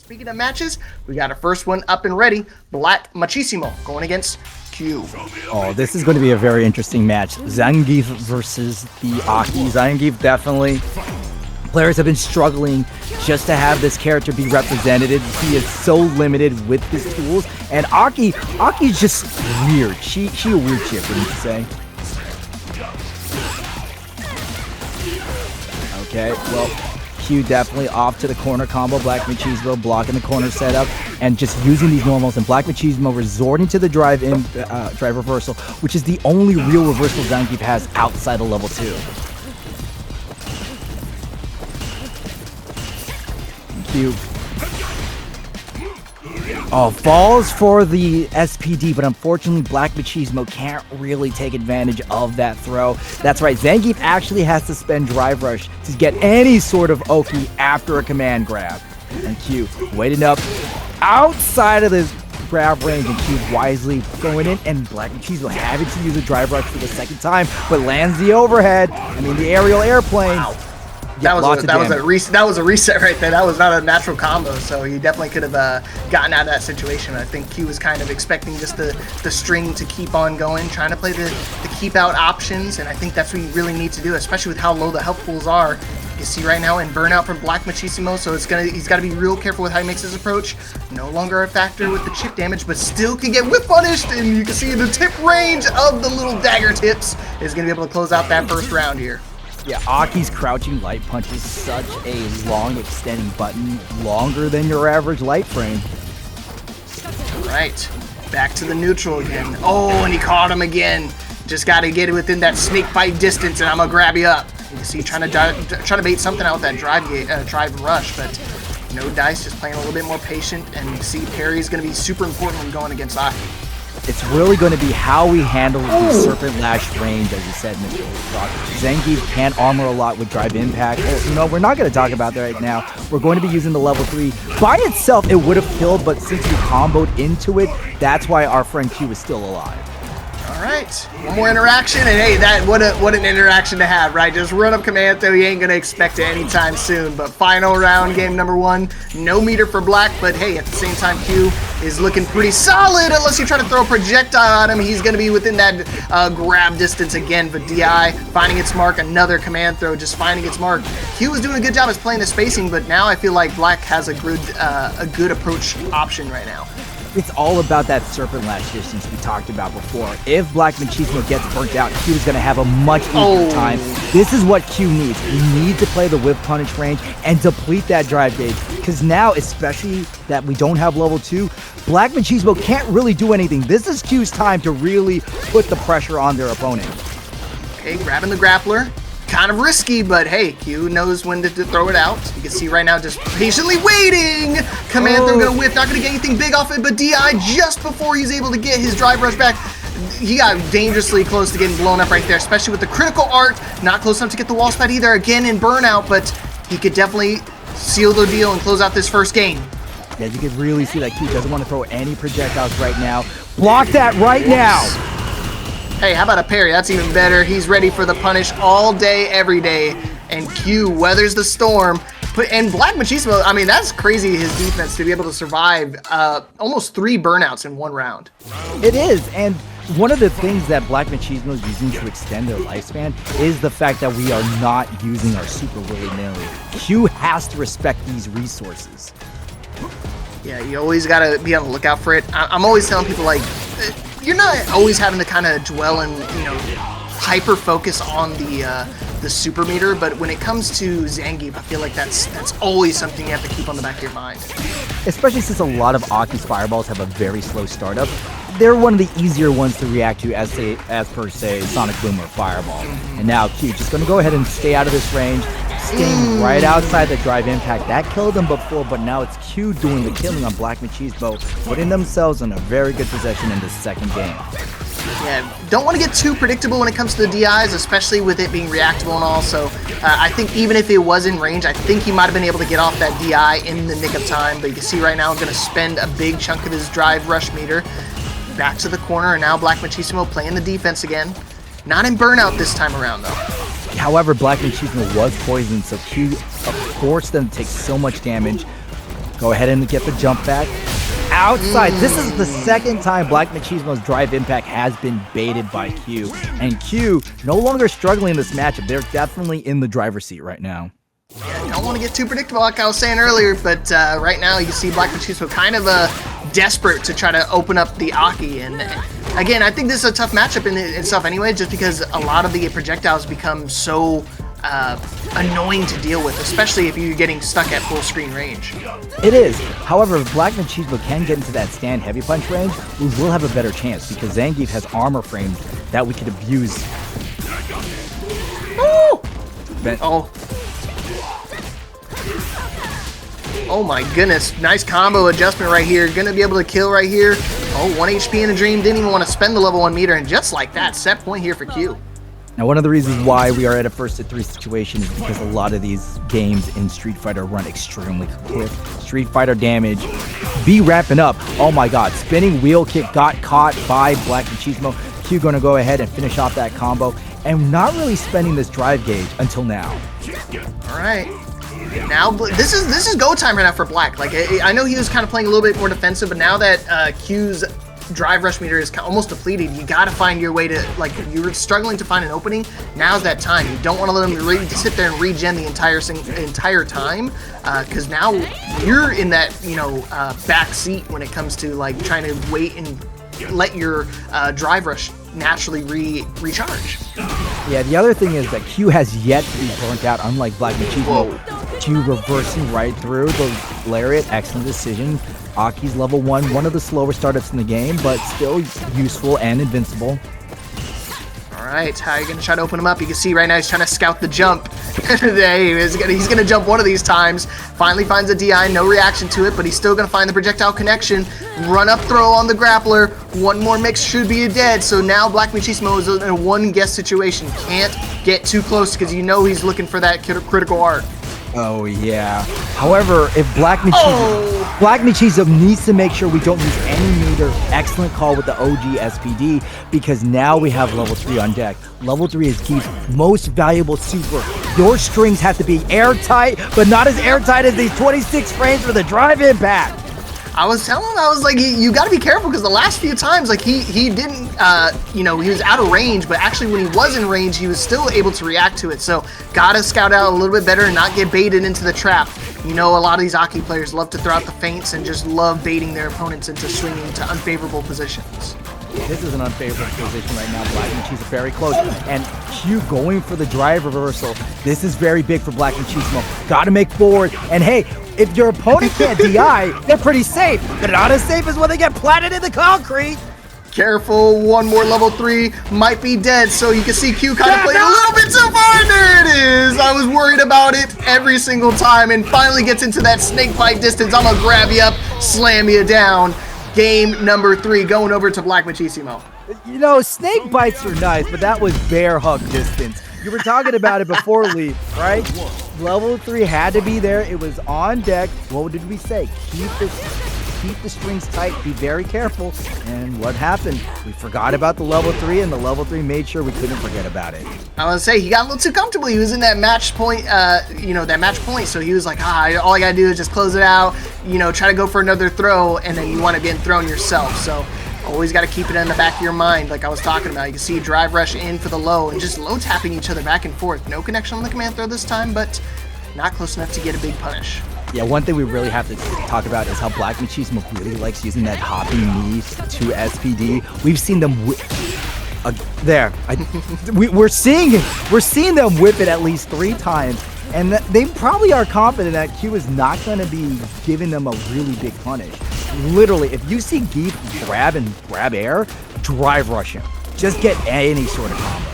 Speaking of matches, we got our first one up and ready. Black Machismo going against Q. Oh, this is going to be a very interesting match. Zangief versus the A.K.I. Zangief definitely. Players have been struggling just to have this character be represented. He is so limited with his tools, and A.K.I is just weird. She a weird chick, wouldn't you say? Okay, well, Q definitely off to the corner combo. Black Machismo blocking the corner setup and just using these normals, and Black Machismo resorting to the drive reversal, which is the only real reversal Zangief has outside of level 2. Q. Oh, falls for the SPD, but unfortunately Black Machismo can't really take advantage of that throw. That's right, Zangief actually has to spend Drive Rush to get any sort of Oki after a command grab. And Q waiting up outside of the grab range, and Q wisely going in, and Black Machismo having to use a Drive Rush for the second time, but lands the overhead. I mean, the aerial airplane. Wow. That was a reset right there. That was not a natural combo, so he definitely could have gotten out of that situation. I think Q was kind of expecting just the string to keep on going, trying to play the keep out options, and I think that's what you really need to do, especially with how low the health pools are. You see right now in burnout from Black Machismo, so he's got to be real careful with how he makes his approach. No longer a factor with the chip damage, but still can get whip punished, and you can see the tip range of the little dagger tips is going to be able to close out that first round here. Yeah, A.K.I.'s crouching light punch is such a long extending button, longer than your average light frame. Right, back to the neutral again. Oh, and he caught him again. Just got to get it within that snake bite distance, and I'm gonna grab you up. You can see trying to bait something out with that drive rush, but no dice, just playing a little bit more patient. And you see parry is gonna be super important when going against A.K.I. It's really going to be how we handle the Serpent Lash range, as you said, Mr. Zangief can armor a lot with Drive Impact. You know, we're not going to talk about that right now. We're going to be using the level 3. By itself, it would have killed, but since we comboed into it, that's why our friend Q is still alive. All right, one more interaction, and hey, what an interaction to have, right? Just run up Commando, you ain't gonna expect it anytime soon. But final round, game number 1, no meter for Black, but hey, at the same time, Q is looking pretty solid. Unless you try to throw a projectile at him, he's gonna be within that grab distance again. But DI finding its mark, another command throw, just finding its mark. Q is doing a good job of playing the spacing, but now I feel like Black has a good approach option right now. It's all about that Serpent Lash distance we talked about before. If Black Machismo gets burnt out, Q is going to have a much easier time. This is what Q needs. We need to play the whip punish range and deplete that drive gauge. Because now, especially that we don't have level 2, Black Machismo can't really do anything. This is Q's time to really put the pressure on their opponent. Okay, grabbing the grappler. Kind of risky, but hey, Q knows when to throw it out. You can see right now just patiently waiting. Command throw gonna whip, not gonna get anything big off it, but DI just before he's able to get his drive rush back, he got dangerously close to getting blown up right there, especially with the critical art. Not close enough to get the wall spat either, again in burnout, but he could definitely seal the deal and close out this first game. Yeah, you can really see that Q doesn't want to throw any projectiles right now. Block that right now. Hey, how about a parry? That's even better. He's ready for the punish all day, every day. And Q weathers the storm. And Black Machismo, I mean, that's crazy, his defense, to be able to survive almost 3 burnouts in 1 round. It is, and one of the things that Black Machismo is using to extend their lifespan is the fact that we are not using our super willy-nilly. Q has to respect these resources. Yeah, you always got to be on the lookout for it. I'm always telling people, like, you're not always having to kind of dwell and, you know, hyper focus on the super meter, but when it comes to Zangief, I feel like that's always something you have to keep on the back of your mind. Especially since a lot of A.K.I.'s fireballs have a very slow startup. They're one of the easier ones to react to as per se Sonic Boom or Fireball. And now Q just going to go ahead and stay out of this range, staying right outside the drive impact. That killed them before, but now it's Q doing the killing on Black Machismo, putting themselves in a very good position in this second game. Yeah, don't want to get too predictable when it comes to the DIs, especially with it being reactable and all. So I think even if it was in range, I think he might have been able to get off that DI in the nick of time. But you can see right now, I'm going to spend a big chunk of his drive rush meter. Back to the corner, and now Black Machismo playing the defense again. Not in burnout this time around, though. However, Black Machismo was poisoned, so Q forced them to take so much damage. Go ahead and get the jump back. Outside. This is the second time Black Machismo's drive impact has been baited by Q. And Q no longer struggling in this matchup. They're definitely in the driver's seat right now. Yeah, don't want to get too predictable like I was saying earlier, but right now you see Black Machismo kind of desperate to try to open up the Aki. And again, I think this is a tough matchup in itself anyway, just because a lot of the projectiles become so annoying to deal with, especially if you're getting stuck at full screen range. It is. However, if Black Machismo can get into that stand heavy punch range, we will have a better chance because Zangief has armor frames that we could abuse. Oh! Oh my goodness, nice combo adjustment right here. Gonna be able to kill right here. Oh, 1 HP in a dream, didn't even want to spend the level 1 meter, and just like that, set point here for Q. Now, one of the reasons why we are at a 1-3 situation is because a lot of these games in Street Fighter run extremely quick. Street Fighter damage be ramping up. Oh my god, spinning wheel kick got caught by Black Machismo. Q gonna go ahead and finish off that combo, and not really spending this drive gauge until now. All right. Now this is go time right now for Black. Like I know he was kind of playing a little bit more defensive, but now that Q's drive rush meter is almost depleted, you got to find your way to, like, you're struggling to find an opening. Now's that time. You don't want to let him sit there and regen the entire time, because now you're in that back seat when it comes to like trying to wait and let your drive rush naturally recharge. Yeah, the other thing is that Q has yet to be burnt out, unlike Black Machismo. Q reversing right through the lariat. Excellent decision. Aki's level 1, one of the slower startups in the game, but still useful and invincible. All right, how are you going to try to open him up? You can see right now he's trying to scout the jump. He's going to jump one of these times. Finally finds a DI, no reaction to it, but he's still going to find the projectile connection. Run up throw on the grappler. One more mix should be dead. So now Black Machismo is in a one-guess situation. Can't get too close because you know he's looking for that critical art. Oh yeah. However, if Black Machismo needs to make sure we don't lose any meter. Excellent call with the OG SPD, because now we have level 3 on deck. Level 3 is Key's most valuable super. Your strings have to be airtight, but not as airtight as these 26 frames for the drive impact. I was telling him, I was like, you got to be careful, because the last few times, like, he didn't, he was out of range, but actually when he was in range, he was still able to react to it. So, got to scout out a little bit better and not get baited into the trap. You know, a lot of these Aki players love to throw out the feints and just love baiting their opponents into swinging to unfavorable positions. This is an unfavorable position right now. Black Machismo very close, and Q going for the drive reversal. This is very big for Black Machismo. Got to make forward, and hey, if your opponent can't DI, they're pretty safe. But not as safe as when they get planted in the concrete. Careful, one more level 3 might be dead. So you can see Q kind of played a little bit too far. There it is. I was worried about it every single time, and finally gets into that snake bite distance. I'm gonna grab you up, slam you down. Game number 3 going over to Black Machismo. You know, snake bites are nice, but that was bear hug distance. You were talking about it before Leaf, right? Level 3 had to be there. It was on deck. What did we say? Keep the strings tight. Be very careful. And what happened? We forgot about the level 3, and the level 3 made sure we couldn't forget about it. I was gonna say, he got a little too comfortable. He was in that match point, that match point. So he was like, all I gotta do is just close it out. Try to go for another throw, and then you want to get thrown yourself. So always got to keep it in the back of your mind, like I was talking about. You can see drive rush in for the low and just low tapping each other back and forth. No connection on the command throw this time, but not close enough to get a big punish. Yeah, one thing we really have to talk about is how Black Machismo really likes using that hopping knee to SPD. We've seen them we're seeing them whip it at least 3 times, and they probably are confident that Q is not going to be giving them a really big punish. Literally, if you see Geef grab air, drive rush him. Just get any sort of combo.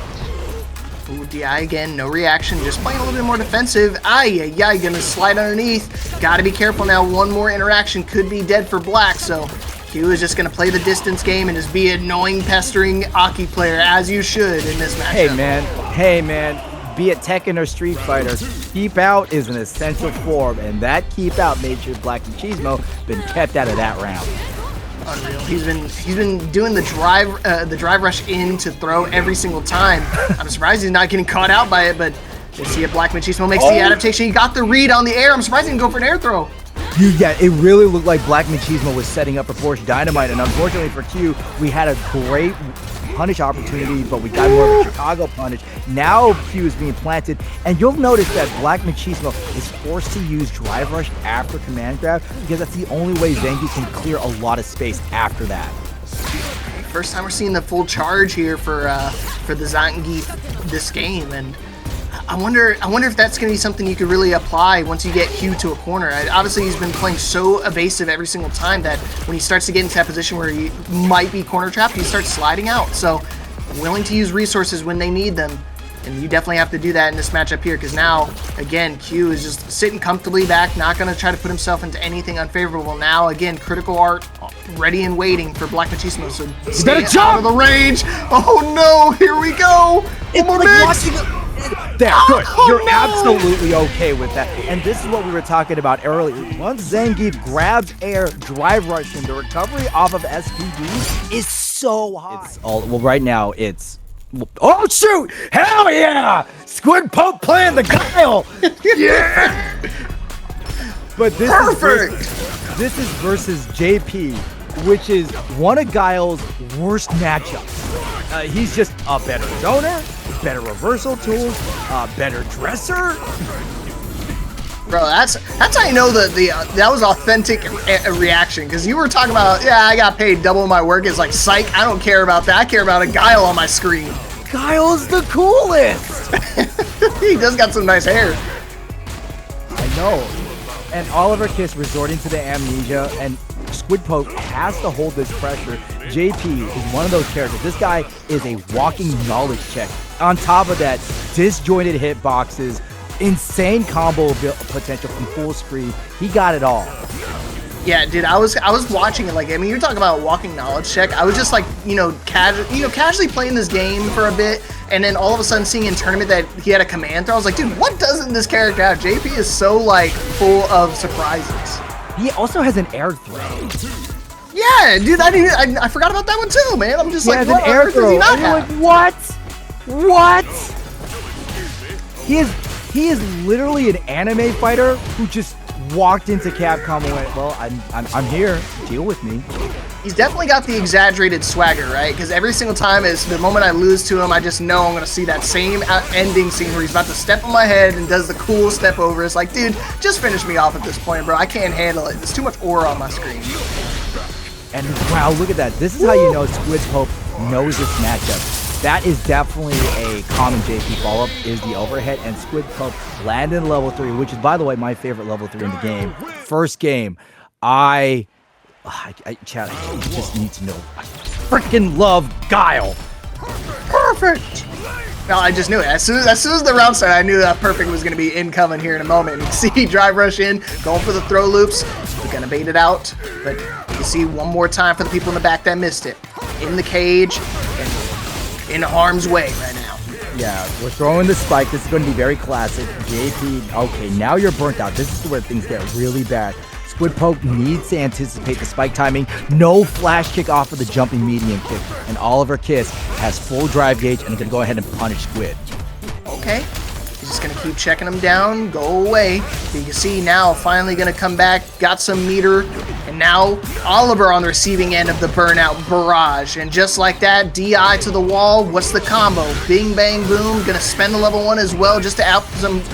Ooh, DI again, no reaction, just playing a little bit more defensive. Ay, gonna slide underneath. Gotta be careful now, one more interaction could be dead for Black, so Q is just gonna play the distance game and just be an annoying, pestering Aki player, as you should in this matchup. Hey man, be it Tekken or Street Fighter, keep out is an essential form, and that keep out made sure Black Machismo been kept out of that round. Unreal. He's been doing the drive rush in to throw every single time. I'm surprised he's not getting caught out by it, but you see a Black Machismo makes the adaptation. He got the read on the air. I'm surprised he didn't go for an air throw. Yeah, it really looked like Black Machismo was setting up for Porsche Dynamite, and unfortunately for Q, we had a great punish opportunity, but we got more of a Chicago punish. Now Q is being planted, and you'll notice that Black Machismo is forced to use Drive Rush after Command Grab, because that's the only way Zangief can clear a lot of space after that. First time we're seeing the full charge here for the Zangief this game, and I wonder if that's going to be something you could really apply once you get Q to a corner. Obviously, he's been playing so evasive every single time that when he starts to get into that position where he might be corner trapped, he starts sliding out. So, willing to use resources when they need them, and you definitely have to do that in this matchup here, because now, again, Q is just sitting comfortably back, not going to try to put himself into anything unfavorable. Now, again, critical art ready and waiting for Black Machismo, so stay out of the range. Oh no, here we go. It's like watching there, good. You're absolutely okay with that. And this is what we were talking about earlier. Once Zangief grabs air, drive rushing, the recovery off of SPD is so high. It's all, well, right now it's, oh shoot! Hell yeah! Squid Pope playing the Guile! Yeah! But this is versus JP, which is one of Guile's worst matchups. He's just a better zoner, better reversal tools, better dresser. Bro, that's how you know that was authentic reaction, because you were talking about, yeah, I got paid double my work. It's like, psych, I don't care about that. I care about a Guile on my screen. Guile's the coolest. He does got some nice hair. I know. And Oliver Kiss resorting to the amnesia, and Squid Poke has to hold this pressure. JP is one of those characters. This guy is a walking knowledge check. On top of that, disjointed hitboxes, insane combo potential from full screen. He got it all. Yeah, dude, I was watching it, like, I mean, you're talking about walking knowledge check. I was just like, casually playing this game for a bit, and then all of a sudden seeing in tournament that he had a command throw. I was like, dude, what doesn't this character have? JP is so, like, full of surprises. He also has an air throw. Yeah, dude, I forgot about that one too, man. I'm just like, what on earth does he not have? Like, what? He is literally an anime fighter who just walked into Capcom and went, well, I'm here, deal with me. He's definitely got the exaggerated swagger, right? Because every single time is the moment I lose to him, I just know I'm going to see that same ending scene where he's about to step on my head and does the cool step over. It's like, dude, just finish me off at this point, bro. I can't handle it. There's too much aura on my screen. And wow, look at that. This is how you know Squid Pope knows this matchup. That is definitely a common JP follow-up, is the overhead, and Squid Pope landed level 3, which is, by the way, my favorite level 3 in the game. First game, chat, I just need to know. I freaking love Guile. Perfect. No, I just knew it. As soon as the round started, I knew that perfect was going to be incoming here in a moment. You see, drive rush in, going for the throw loops. We're going to bait it out, but you see one more time for the people in the back that missed it. In the cage, and in harm's way right now. Yeah, we're throwing the spike. This is going to be very classic. JP, okay, now you're burnt out. This is where things get really bad. Squid Poke needs to anticipate the spike timing. No flash kick off of the jumping medium kick. And Oliver Kiss has full drive gauge and is going to go ahead and punish Squid. Okay. He's just going to keep checking him down, go away. You can see now, finally going to come back, got some meter, and now Oliver on the receiving end of the burnout barrage. And just like that, DI to the wall. What's the combo? Bing, bang, boom. Going to spend the level 1 as well just to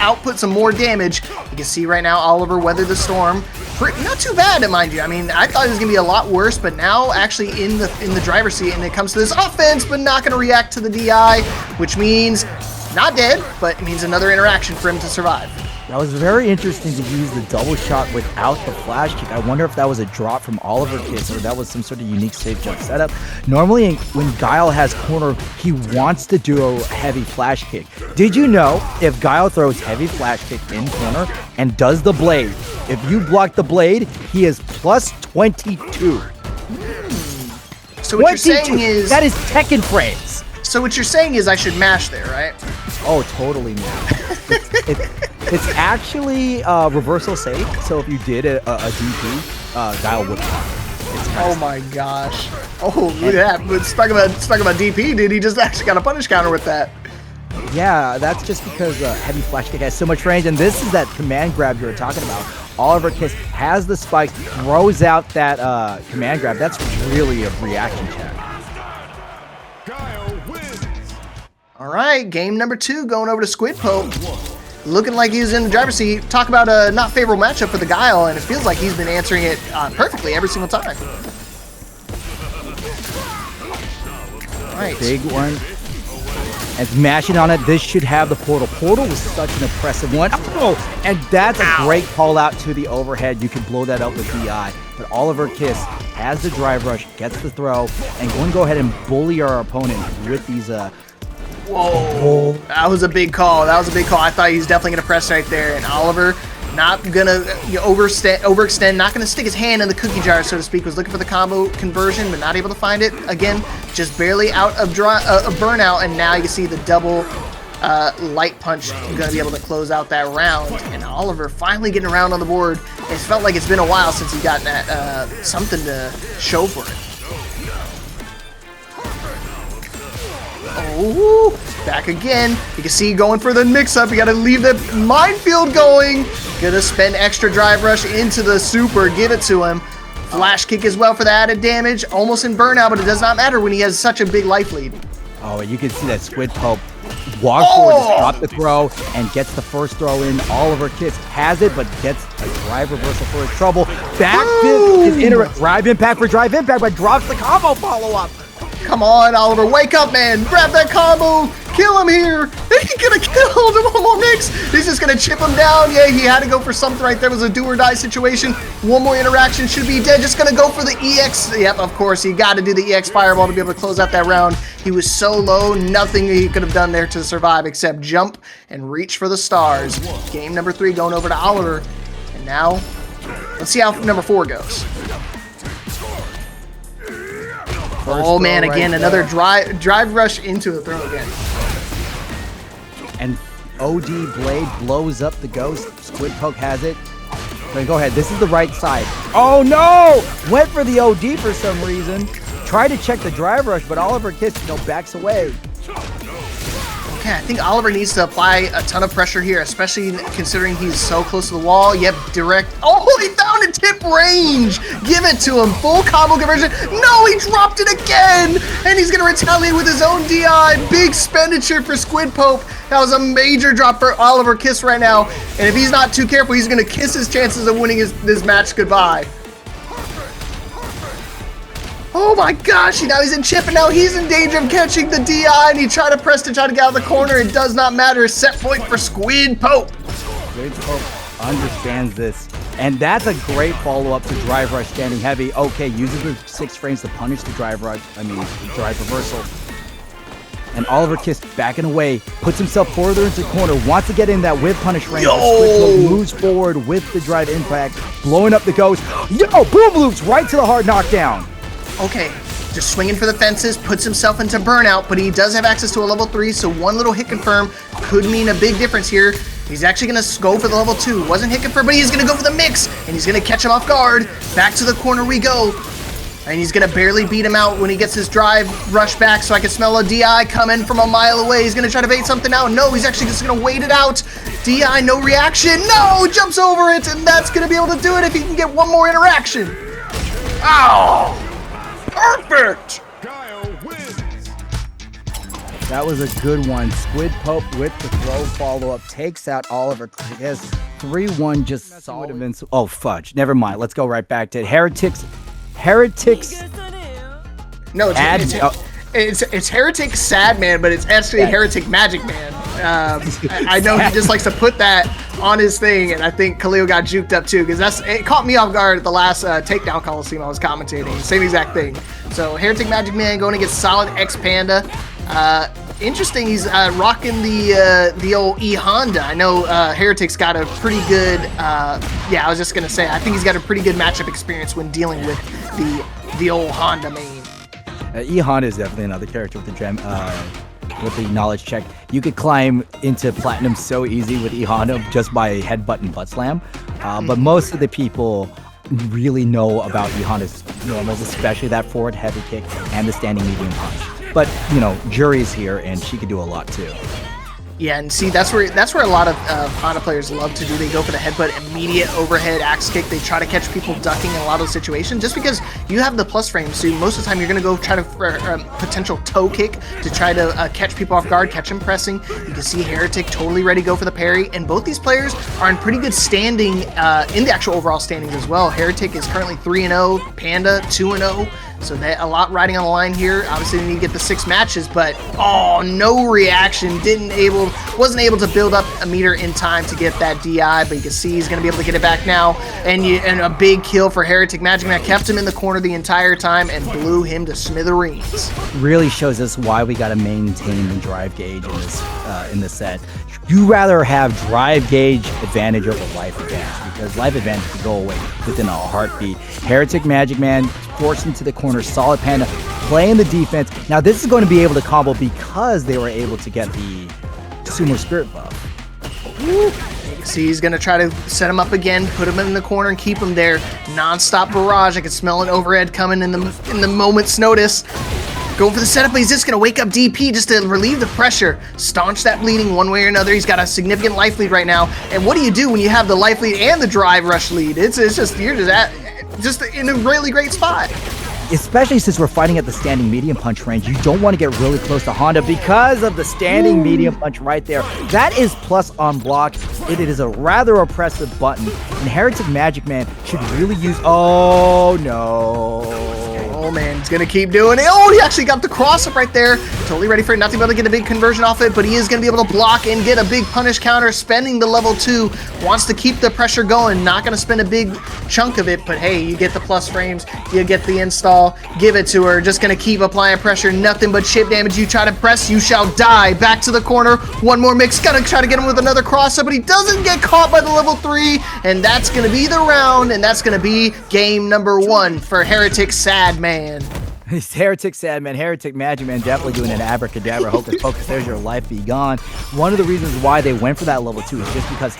output some more damage. You can see right now Oliver weathered the storm. Not too bad, mind you. I mean, I thought it was going to be a lot worse, but now actually in the driver's seat, and it comes to this offense, but not going to react to the DI, which means not dead, but it means another interaction for him to survive. That was very interesting to use the double shot without the flash kick. I wonder if that was a drop from Oliver Kiss or that was some sort of unique safe jump setup. Normally, when Guile has corner, he wants to do a heavy flash kick. Did you know if Guile throws heavy flash kick in corner and does the blade, if you block the blade, he is plus 22. So what you're saying is... That is Tekken frames. So what you're saying is I should mash there, right? Oh, totally, man. It's actually reversal safe, so if you did a DP, Guile would block. Oh my gosh. Oh, look at that. Let's talk about DP, dude. He just actually got a punish counter with that. Yeah, that's just because heavy flash kick has so much range, and this is that command grab you were talking about. Oliver Kiss has the spikes, throws out that command grab. That's really a reaction check. All right, game number 2 going over to Squid Pope. Looking like he's in the driver's seat. Talk about a not favorable matchup for the Guile, and it feels like he's been answering it perfectly every single time. All right. Big one. And smashing on it, this should have the portal. Portal was such an impressive one. Oh, and that's a great call out to the overhead. You can blow that up with DI. But Oliver Kiss has the drive rush, gets the throw, and going to go ahead and bully our opponent with these. Whoa, that was a big call. That was a big call. I thought he was definitely going to press right there. And Oliver, not going to overextend, not going to stick his hand in the cookie jar, so to speak. Was looking for the combo conversion, but not able to find it. Again, just barely out of burnout, and now you can see the double light punch going to be able to close out that round. And Oliver finally getting around on the board. It felt like it's been a while since he got that something to show for it. Oh, back again. You can see going for the mix-up. You got to leave the minefield going. Gonna spend extra drive rush into the super. Give it to him. Flash kick as well for the added damage. Almost in burnout, but it does not matter when he has such a big life lead. Oh, and you can see that Squid Pope walk forward, just drop the throw, and gets the first throw in. Oliver Kiss has it, but gets a drive reversal for his trouble. Back is in a drive impact for drive impact, but drops the combo follow-up. Come on, Oliver, wake up, man. Grab that combo. Kill him here. He's gonna kill him. One more mix. He's just gonna chip him down. Yeah, he had to go for something right there. It was a do or die situation. One more interaction, should be dead. Just gonna go for the EX. Yep, of course, he got to do the EX fireball to be able to close out that round. He was so low, nothing he could have done there to survive except jump and reach for the stars. Game number 3 going over to Oliver. And now, let's see how number 4 goes. Oh man, again, another drive rush into the throw again. And OD Blade blows up the ghost. Squid Poke has it. Go ahead, this is the right side. Oh no! Went for the OD for some reason. Tried to check the drive rush, but Oliver Kiss, backs away. Okay, I think Oliver needs to apply a ton of pressure here, especially considering he's so close to the wall. Yep, direct. Oh, he found a tip range. Give it to him. Full combo conversion. No, he dropped it again. And he's going to retaliate with his own DI. Big expenditure for Squid Pope. That was a major drop for Oliver Kiss right now. And if he's not too careful, he's going to kiss his chances of winning this match goodbye. Oh my gosh, now he's in chip, and now he's in danger of catching the DI, and he tried to press to try to get out of the corner. It does not matter. Set point for Squid Pope. Squid Pope understands this, and that's a great follow-up to drive rush standing heavy. Okay, uses the 6 frames to punish the drive reversal. And Oliver Kiss backing away, puts himself further into the corner, wants to get in that whip punish range. Squid Pope moves forward with the drive impact, blowing up the ghost. Yo, boom loops right to the hard knockdown. Okay, just swinging for the fences, puts himself into burnout, but he does have access to a level 3, so one little hit confirm could mean a big difference here. He's actually going to go for the level 2. Wasn't hit confirm, but he's going to go for the mix, and he's going to catch him off guard. Back to the corner we go. And he's going to barely beat him out when he gets his drive rush back, so I can smell a DI coming from a mile away. He's going to try to bait something out. No, he's actually just going to wait it out. DI, no reaction. No, jumps over it, and that's going to be able to do it if he can get one more interaction. Ow! Perfect! That was a good one. Squid Pope with the throw follow-up takes out Oliver Kiss. 3-1 just would have been. Oh, fudge. Never mind. Let's go right back to it. Heretics. No, it's Heretic Sad Man, but it's actually Heretic Magic Man. I know he just likes to put that on his thing, and I think Khalil got juked up too, because it caught me off guard at the last Takedown Coliseum I was commentating. Same exact thing. So Heretic Magic Man going against solidxpanda. Interesting, he's rocking the old E.Honda. I know Heretic's got a pretty good, I was just going to say, I think he's got a pretty good matchup experience when dealing with the old Honda main. E.Honda is definitely another character with the gem, with the knowledge check. You could climb into platinum so easy with E.Honda just by headbutt and butt slam. But most of the people really know about E.Honda's normals, especially that forward heavy kick and the standing medium punch. But, Juri's here, and she could do a lot, too. Yeah, and see, that's where a lot of Honda players love to do. They go for the headbutt, immediate overhead axe kick. They try to catch people ducking in a lot of those situations just because you have the plus frame. So most of the time you're going to go try to potential toe kick to try to catch people off guard, catch them pressing. You can see Heretic totally ready to go for the parry. And both these players are in pretty good standing in the actual overall standings as well. Heretic is currently 3-0, Panda 2-0. So that a lot riding on the line here. Obviously, they need to get the 6 matches, but oh, no reaction. Wasn't able to build up a meter in time to get that DI. But you can see he's going to be able to get it back now. And a big kill for HereticMAGICMAN. Kept him in the corner the entire time and blew him to smithereens. Really shows us why we got to maintain the drive gauge in this set. You rather have drive gauge advantage over life advantage because life advantage can go away within a heartbeat. HereticMAGICMAN forced into the corner, Solid Panda playing the defense. Now this is going to be able to combo because they were able to get the Sumo Spirit buff. See, he's going to try to set him up again, put him in the corner and keep him there. Non-stop barrage. I can smell an overhead coming in the moment's notice. Going for the setup, but he's just going to wake up DP just to relieve the pressure. Staunch that bleeding one way or another. He's got a significant life lead right now. And what do you do when you have the life lead and the drive rush lead? It's just, you're just in a really great spot. Especially since we're fighting at the standing medium punch range, you don't want to get really close to Honda because of the standing medium punch right there. That is plus on block. It is a rather oppressive button, and HereticMAGICMAN should really use... Oh, no. Oh, man, he's going to keep doing it. Oh, he actually got the cross-up right there. Totally ready for it. Not to be able to get a big conversion off it, but he is going to be able to block and get a big punish counter, spending the level 2. Wants to keep the pressure going. Not going to spend a big chunk of it, but hey, you get the plus frames. You get the install. Give it to her. Just going to keep applying pressure. Nothing but chip damage. You try to press, you shall die. Back to the corner. One more mix. Going to try to get him with another cross-up, but he doesn't get caught by the level 3, and that's going to be the round, and that's going to be game number 1 for Heretic Sad Man. It's Heretic Sad Man. HereticMAGICMAN definitely doing an abracadabra, hocus pocus, there's your life be gone. One of the reasons why they went for that level 2 is just because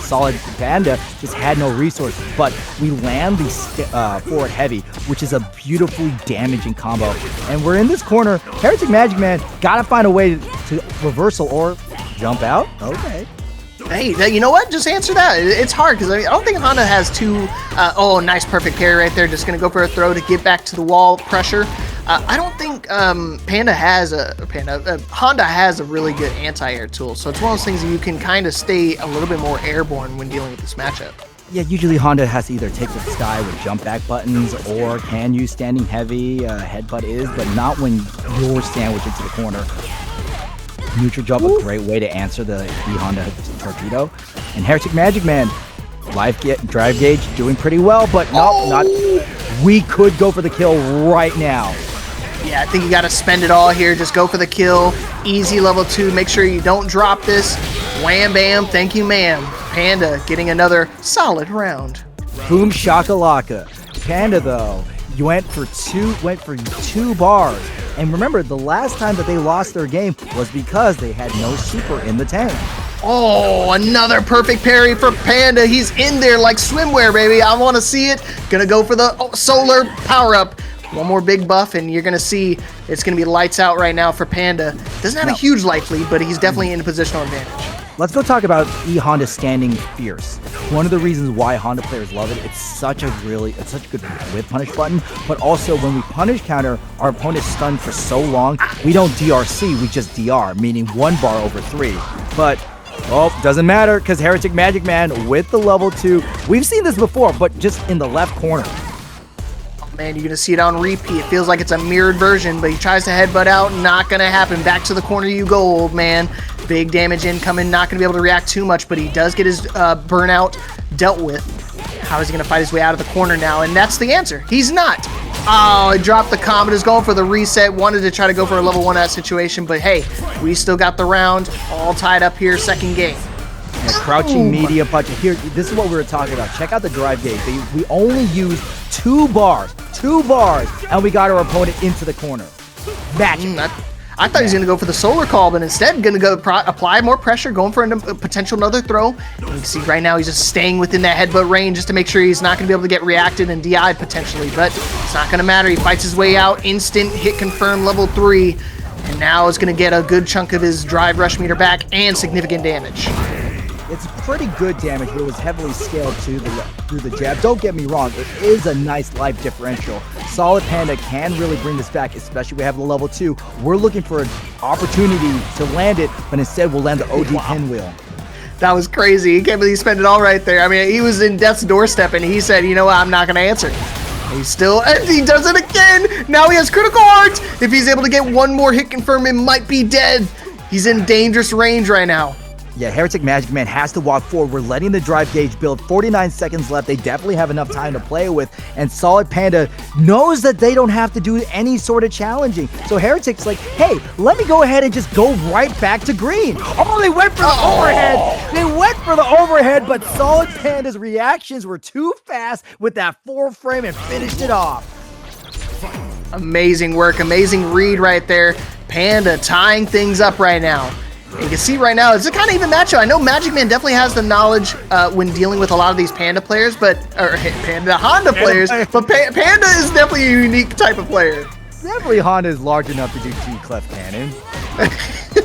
Solid Panda just had no resources. But we land the forward heavy, which is a beautifully damaging combo. And we're in this corner. HereticMAGICMAN gotta find a way to reversal or jump out. Okay. Hey, you know what? Just answer that. It's hard because I don't think Honda has two. Oh, nice, perfect parry right there. Just gonna go for a throw to get back to the wall pressure. I don't think Honda has a really good anti-air tool. So it's one of those things that you can kind of stay a little bit more airborne when dealing with this matchup. Yeah, usually Honda has to either take the sky with jump back buttons or can use standing heavy. Headbutt is, but not when you're sandwiched into the corner. Neutral jump, a great way to answer the E.Honda torpedo. And HereticMAGICMAN, drive gauge doing pretty well, but not. We could go for the kill right now. Yeah, I think you got to spend it all here. Just go for the kill. Easy level 2. Make sure you don't drop this. Wham bam, thank you ma'am. Panda getting another solid round. Boom shakalaka. Panda though, you went for two bars. And remember, the last time that they lost their game was because they had no super in the tank. Oh, another perfect parry for Panda. He's in there like swimwear, baby. I want to see it. Gonna go for the solar power-up. One more big buff, and you're gonna see it's gonna be lights out right now for Panda. Doesn't have a huge life lead, but he's definitely in a positional advantage. Let's go talk about E.Honda standing fierce. One of the reasons why Honda players love it, it's such a good whip punish button, but also when we punish counter, our opponent's stunned for so long, we don't DRC, we just DR, meaning 1 bar over 3. But, well, doesn't matter, because HereticMAGICMAN with the level 2, we've seen this before, but just in the left corner. Man, you're going to see it on repeat. It feels like it's a mirrored version, but he tries to headbutt out. Not going to happen. Back to the corner you go, old man. Big damage incoming. Not going to be able to react too much, but he does get his burnout dealt with. How is he going to fight his way out of the corner now? And that's the answer. He's not. Oh, he dropped the combat. Is going for the reset. Wanted to try to go for a level 1 out situation, but hey, we still got the round. All tied up here, second game. Yeah, crouching media punch. Here, this is what we were talking about. Check out the drive gauge. We only used 2 bars, and we got our opponent into the corner. Magic. I thought he was going to go for the solar call, but instead going to go apply more pressure, going for a potential another throw. And you can see right now he's just staying within that headbutt range just to make sure he's not going to be able to get reacted and DI'd potentially, but it's not going to matter. He fights his way out. Instant hit confirm level 3. And now it's going to get a good chunk of his drive rush meter back and significant damage. It's pretty good damage, but it was heavily scaled through the jab. Don't get me wrong, it is a nice life differential. Solid Panda can really bring this back, especially we have the level 2. We're looking for an opportunity to land it, but instead we'll land the OG pinwheel. That was crazy. He can't believe he spent it all right there. I mean, he was in death's doorstep, and he said, you know what, I'm not going to answer. He's still, and he does it again. Now he has critical heart. If he's able to get one more hit confirm, it might be dead. He's in dangerous range right now. Yeah, HereticMAGICMAN has to walk forward. We're letting the drive gauge build. 49 seconds left. They definitely have enough time to play with. And Solid Panda knows that they don't have to do any sort of challenging. So Heretic's like, hey, let me go ahead and just go right back to green. Oh, they went for the overhead. They went for the overhead, but Solid Panda's reactions were too fast with that 4 frame and finished it off. Amazing work. Amazing read right there. Panda tying things up right now. You can see right now, it's a kind of even matchup. I know MAGICMAN definitely has the knowledge when dealing with a lot of these Panda players, but Honda players, but Panda is definitely a unique type of player. Definitely Honda is large enough to do 2 cleft cannon.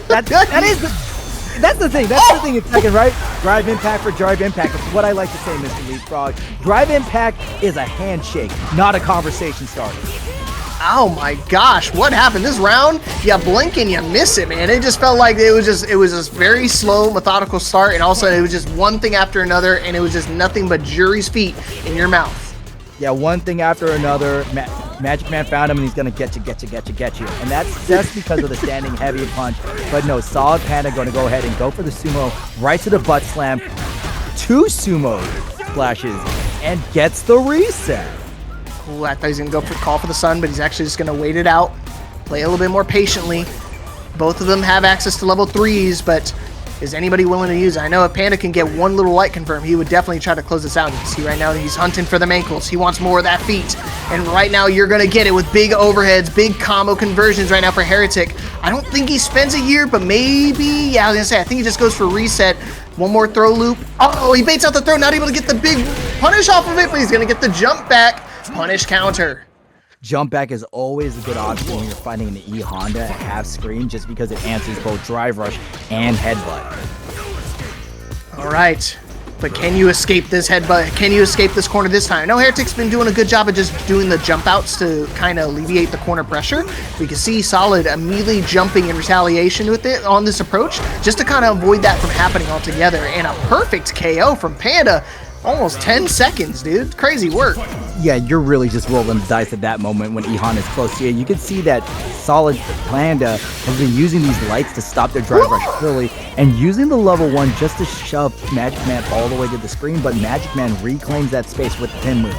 That's the thing. That's the thing in second, right? Drive impact for drive impact. It's what I like to say, Mr. Leapfrog. Drive impact is a handshake, not a conversation starter. Oh my gosh, what happened this round? You blink and you miss it, man. It just felt like it was just very slow, methodical start, and also it was just one thing after another, and it was just nothing but Juri's feet in your mouth. Yeah, one thing after another. MAGICMAN found him, and he's gonna get you. And that's just because of the standing heavy punch. But no, Solid Panda going to go ahead and go for the sumo right to the butt slam. 2 sumo splashes and gets the reset. Ooh, I thought he was going to go for call for the sun, but he's actually just going to wait it out, play a little bit more patiently. Both of them have access to level 3s, but is anybody willing to use it? I know if Panda can get one little light confirm, he would definitely try to close this out. You can see right now that he's hunting for them ankles. He wants more of that feet. And right now you're going to get it with big overheads, big combo conversions right now for Heretic. I don't think he spends a year, but maybe, yeah, I was going to say, I think he just goes for reset. One more throw loop. Oh, he baits out the throw, not able to get the big punish off of it, but he's going to get the jump back. Punish counter. Jump back is always a good option when you're fighting an E.Honda at half screen, just because it answers both drive rush and headbutt. All right, but can you escape this headbutt? Can you escape this corner this time? I know Heretic's been doing a good job of just doing the jump outs to kind of alleviate the corner pressure. We can see Solid immediately jumping in retaliation with it on this approach, just to kind of avoid that from happening altogether. And a perfect KO from Panda. Almost 10 seconds, dude. Crazy work. Yeah, you're really just rolling the dice at that moment when E.Honda is close to you. You can see that Solid Panda has been using these lights to stop their drive rush early and using the level 1 just to shove MAGICMAN all the way to the screen, but MAGICMAN reclaims that space with the pinwheel.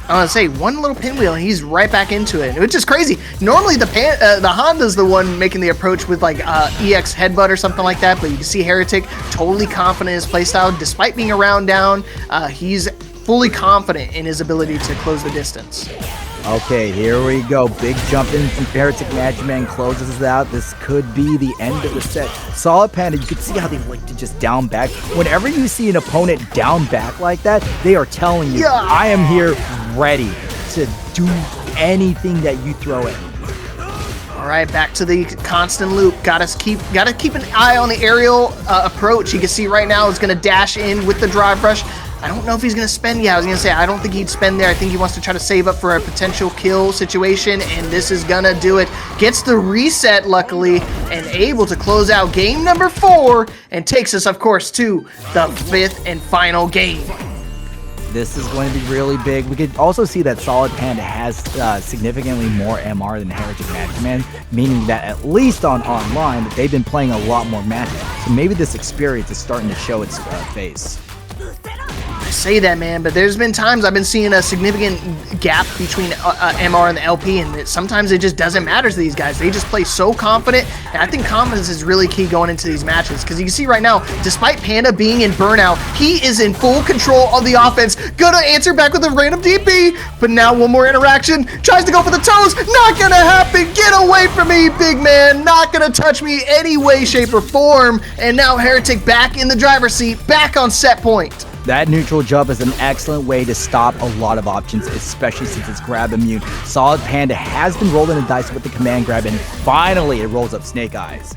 I want to say one little pinwheel and he's right back into it, which is crazy. Normally the Honda's the one making the approach with like EX headbutt or something like that, but you can see Heretic totally confident in his playstyle. Despite being a round down, he's fully confident in his ability to close the distance. Okay, here we go. Big jump in from HereticMAGICMAN closes us out. This could be the end of the set. Solid Panda, you can see how they like to just down back. Whenever you see an opponent down back like that, they are telling you, I am here ready to do anything that you throw at me. All right, back to the constant loop. Gotta keep an eye on the aerial approach. You can see right now is going to dash in with the drive rush. I don't know if he's going to spend. Yeah, I was going to say, I don't think he'd spend there. I think he wants to try to save up for a potential kill situation, and this is going to do it. Gets the reset, luckily, and able to close out game number 4, and takes us, of course, to the 5th and final game. This is going to be really big. We could also see that Solid Panda has significantly more MR than HereticMAGICMAN, meaning that at least on online, they've been playing a lot more matches. So maybe this experience is starting to show its face. I say that, man, but there's been times I've been seeing a significant gap between MR and the LP, and sometimes it just doesn't matter to these guys. They just play so confident, and I think confidence is really key going into these matches, because you can see right now, despite Panda being in burnout, he is in full control of the offense. Gonna answer back with a random DP, but now one more interaction, tries to go for the toes, not gonna happen. Get away from me, big man, not gonna touch me any way, shape, or form. And now Heretic back in the driver's seat, back on set point. That neutral jump is an excellent way to stop a lot of options, especially since it's grab immune. Solid Panda has been rolling the dice with the command grab, and finally it rolls up Snake Eyes.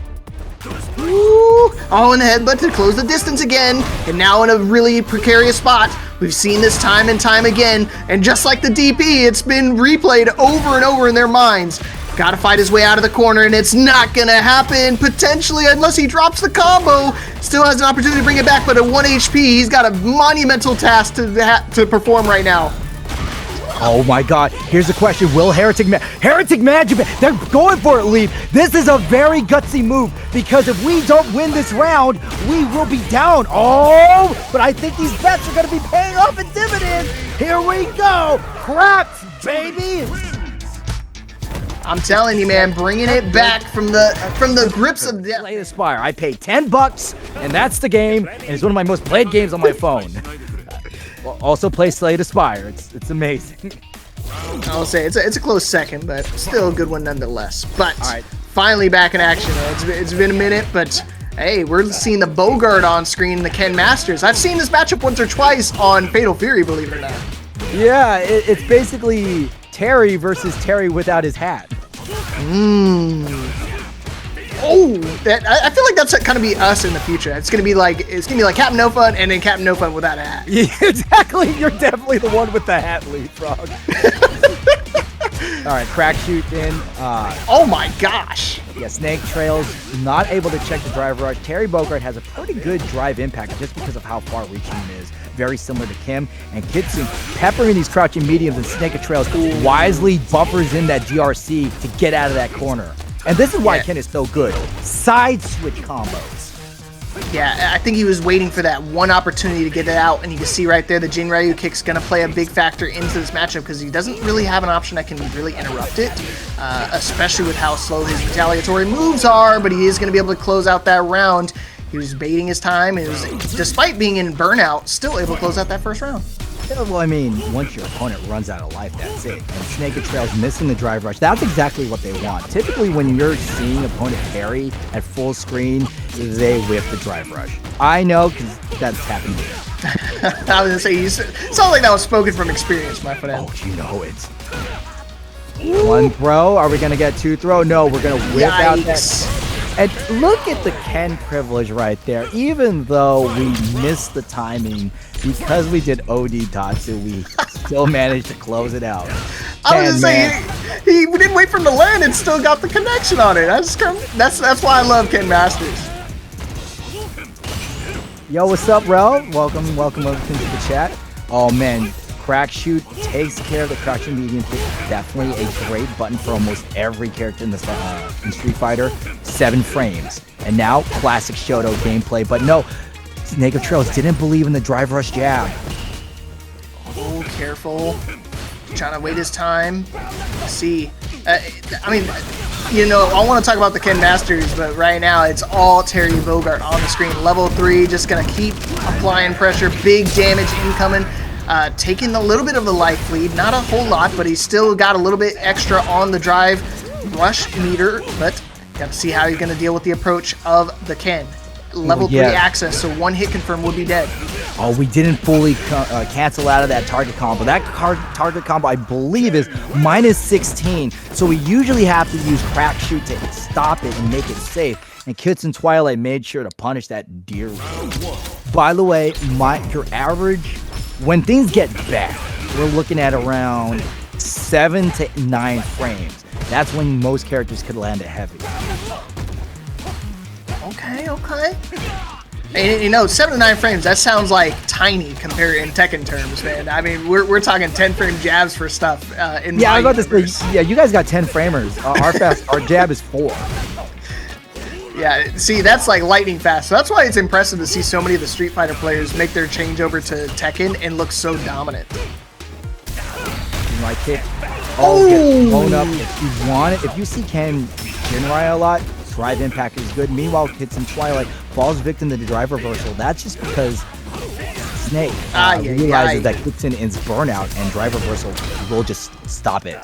Ooh, all in the headbutt to close the distance again, and now in a really precarious spot. We've seen this time and time again, and just like the DP, it's been replayed over and over in their minds. Gotta fight his way out of the corner, and it's not gonna happen, potentially, unless he drops the combo. Still has an opportunity to bring it back, but at 1 HP, he's got a monumental task to perform right now. Oh my god, here's the question, will HereticMAGICMAN, they're going for it, Leaf. This is a very gutsy move, because if we don't win this round, we will be down. Oh, but I think these bets are gonna be paying off in dividends. Here we go, craps, baby. I'm telling you, man, bringing it back from the grips of death. Slay the Spire. I paid $10, and that's the game, and it's one of my most played games on my phone. Also play Slay the Spire. It's amazing. I'll say it's a close second, but still a good one nonetheless. But finally back in action. It's been a minute, but hey, we're seeing the Bogart on screen, the Ken Masters. I've seen this matchup once or twice on Fatal Fury, believe it or not. Yeah, it's basically Terry versus Terry without his hat. Oh, I feel like that's gonna be us in the future. It's gonna be like Captain No Fun and then Captain No Fun without a hat. Yeah, exactly. You're definitely the one with the hat, Leapfrog. All right, crack shoot in. Oh my gosh. Yeah, Snake Trails not able to check the drive rush. Terry Bogart has a pretty good drive impact just because of how far reaching it is. Very similar to Kim and Kitsune. Peppering these crouching mediums and Snake Trails wisely buffers in that DRC to get out of that corner. And this is why Ken is so good. Side switch combos. Yeah, I think he was waiting for that one opportunity to get it out, and you can see right there the Jin Ryu kick's going to play a big factor into this matchup because he doesn't really have an option that can really interrupt it, especially with how slow his retaliatory moves are, but he is going to be able to close out that round. He was baiting his time, and despite being in burnout, still able to close out that first round. Yeah, well, I mean, once your opponent runs out of life, that's it. And Snake Trails missing the drive rush, that's exactly what they want. Typically, when you're seeing opponent parry at full screen, they whip the drive rush. I know, because that's happened to me. I was going to say, you sound like that was spoken from experience, my friend. Oh, you know it. One throw. Are we going to get two throw? No, we're going to whip out that. And look at the Ken privilege right there. Even though we missed the timing, because we did OD Tatsu, we still managed to close it out. I was just saying, he didn't wait for him to land and still got the connection on it. That's why I love Ken Masters. Yo, what's up, Rel? Welcome into the chat. Oh man, crack shoot takes care of the crouching medium kick. Definitely a great button for almost every character in Street Fighter. 7 frames. And now, classic Shoto gameplay. But no, Snake of Trails didn't believe in the drive rush jab. Oh, careful. Trying to wait his time. See. I mean, you know, I want to talk about the Ken Masters, but right now it's all Terry Bogart on the screen. Level 3, just going to keep applying pressure. Big damage incoming. Taking a little bit of the life lead. Not a whole lot, but he's still got a little bit extra on the drive rush meter. But got to see how he's going to deal with the approach of the Ken. Level 3 access, so 1 hit confirm would be dead. Oh, we didn't fully cancel out of that target combo. That target combo, I believe, is -16. So we usually have to use crack shoot to stop it and make it safe. And Kitsune Twilight made sure to punish that deer. By the way, your average, when things get bad, we're looking at around 7 to 9 frames. That's when most characters could land a heavy. Okay. And, you know, 7 to 9 frames, that sounds like tiny compared in Tekken terms, man. I mean, we're talking 10 frame jabs for stuff in I was about to say, yeah, you guys got 10 framers. Our jab is 4. Yeah, see, that's like lightning fast. So that's why it's impressive to see so many of the Street Fighter players make their change over to Tekken and look so dominant. My kick. Oh, get blown up. If you want it, if you see Ken Jinrai a lot, drive impact is good. Meanwhile, Kitsune Twilight falls victim to the drive reversal. That's just because Snake realizes that Kitsune is burnout and drive reversal will just stop it.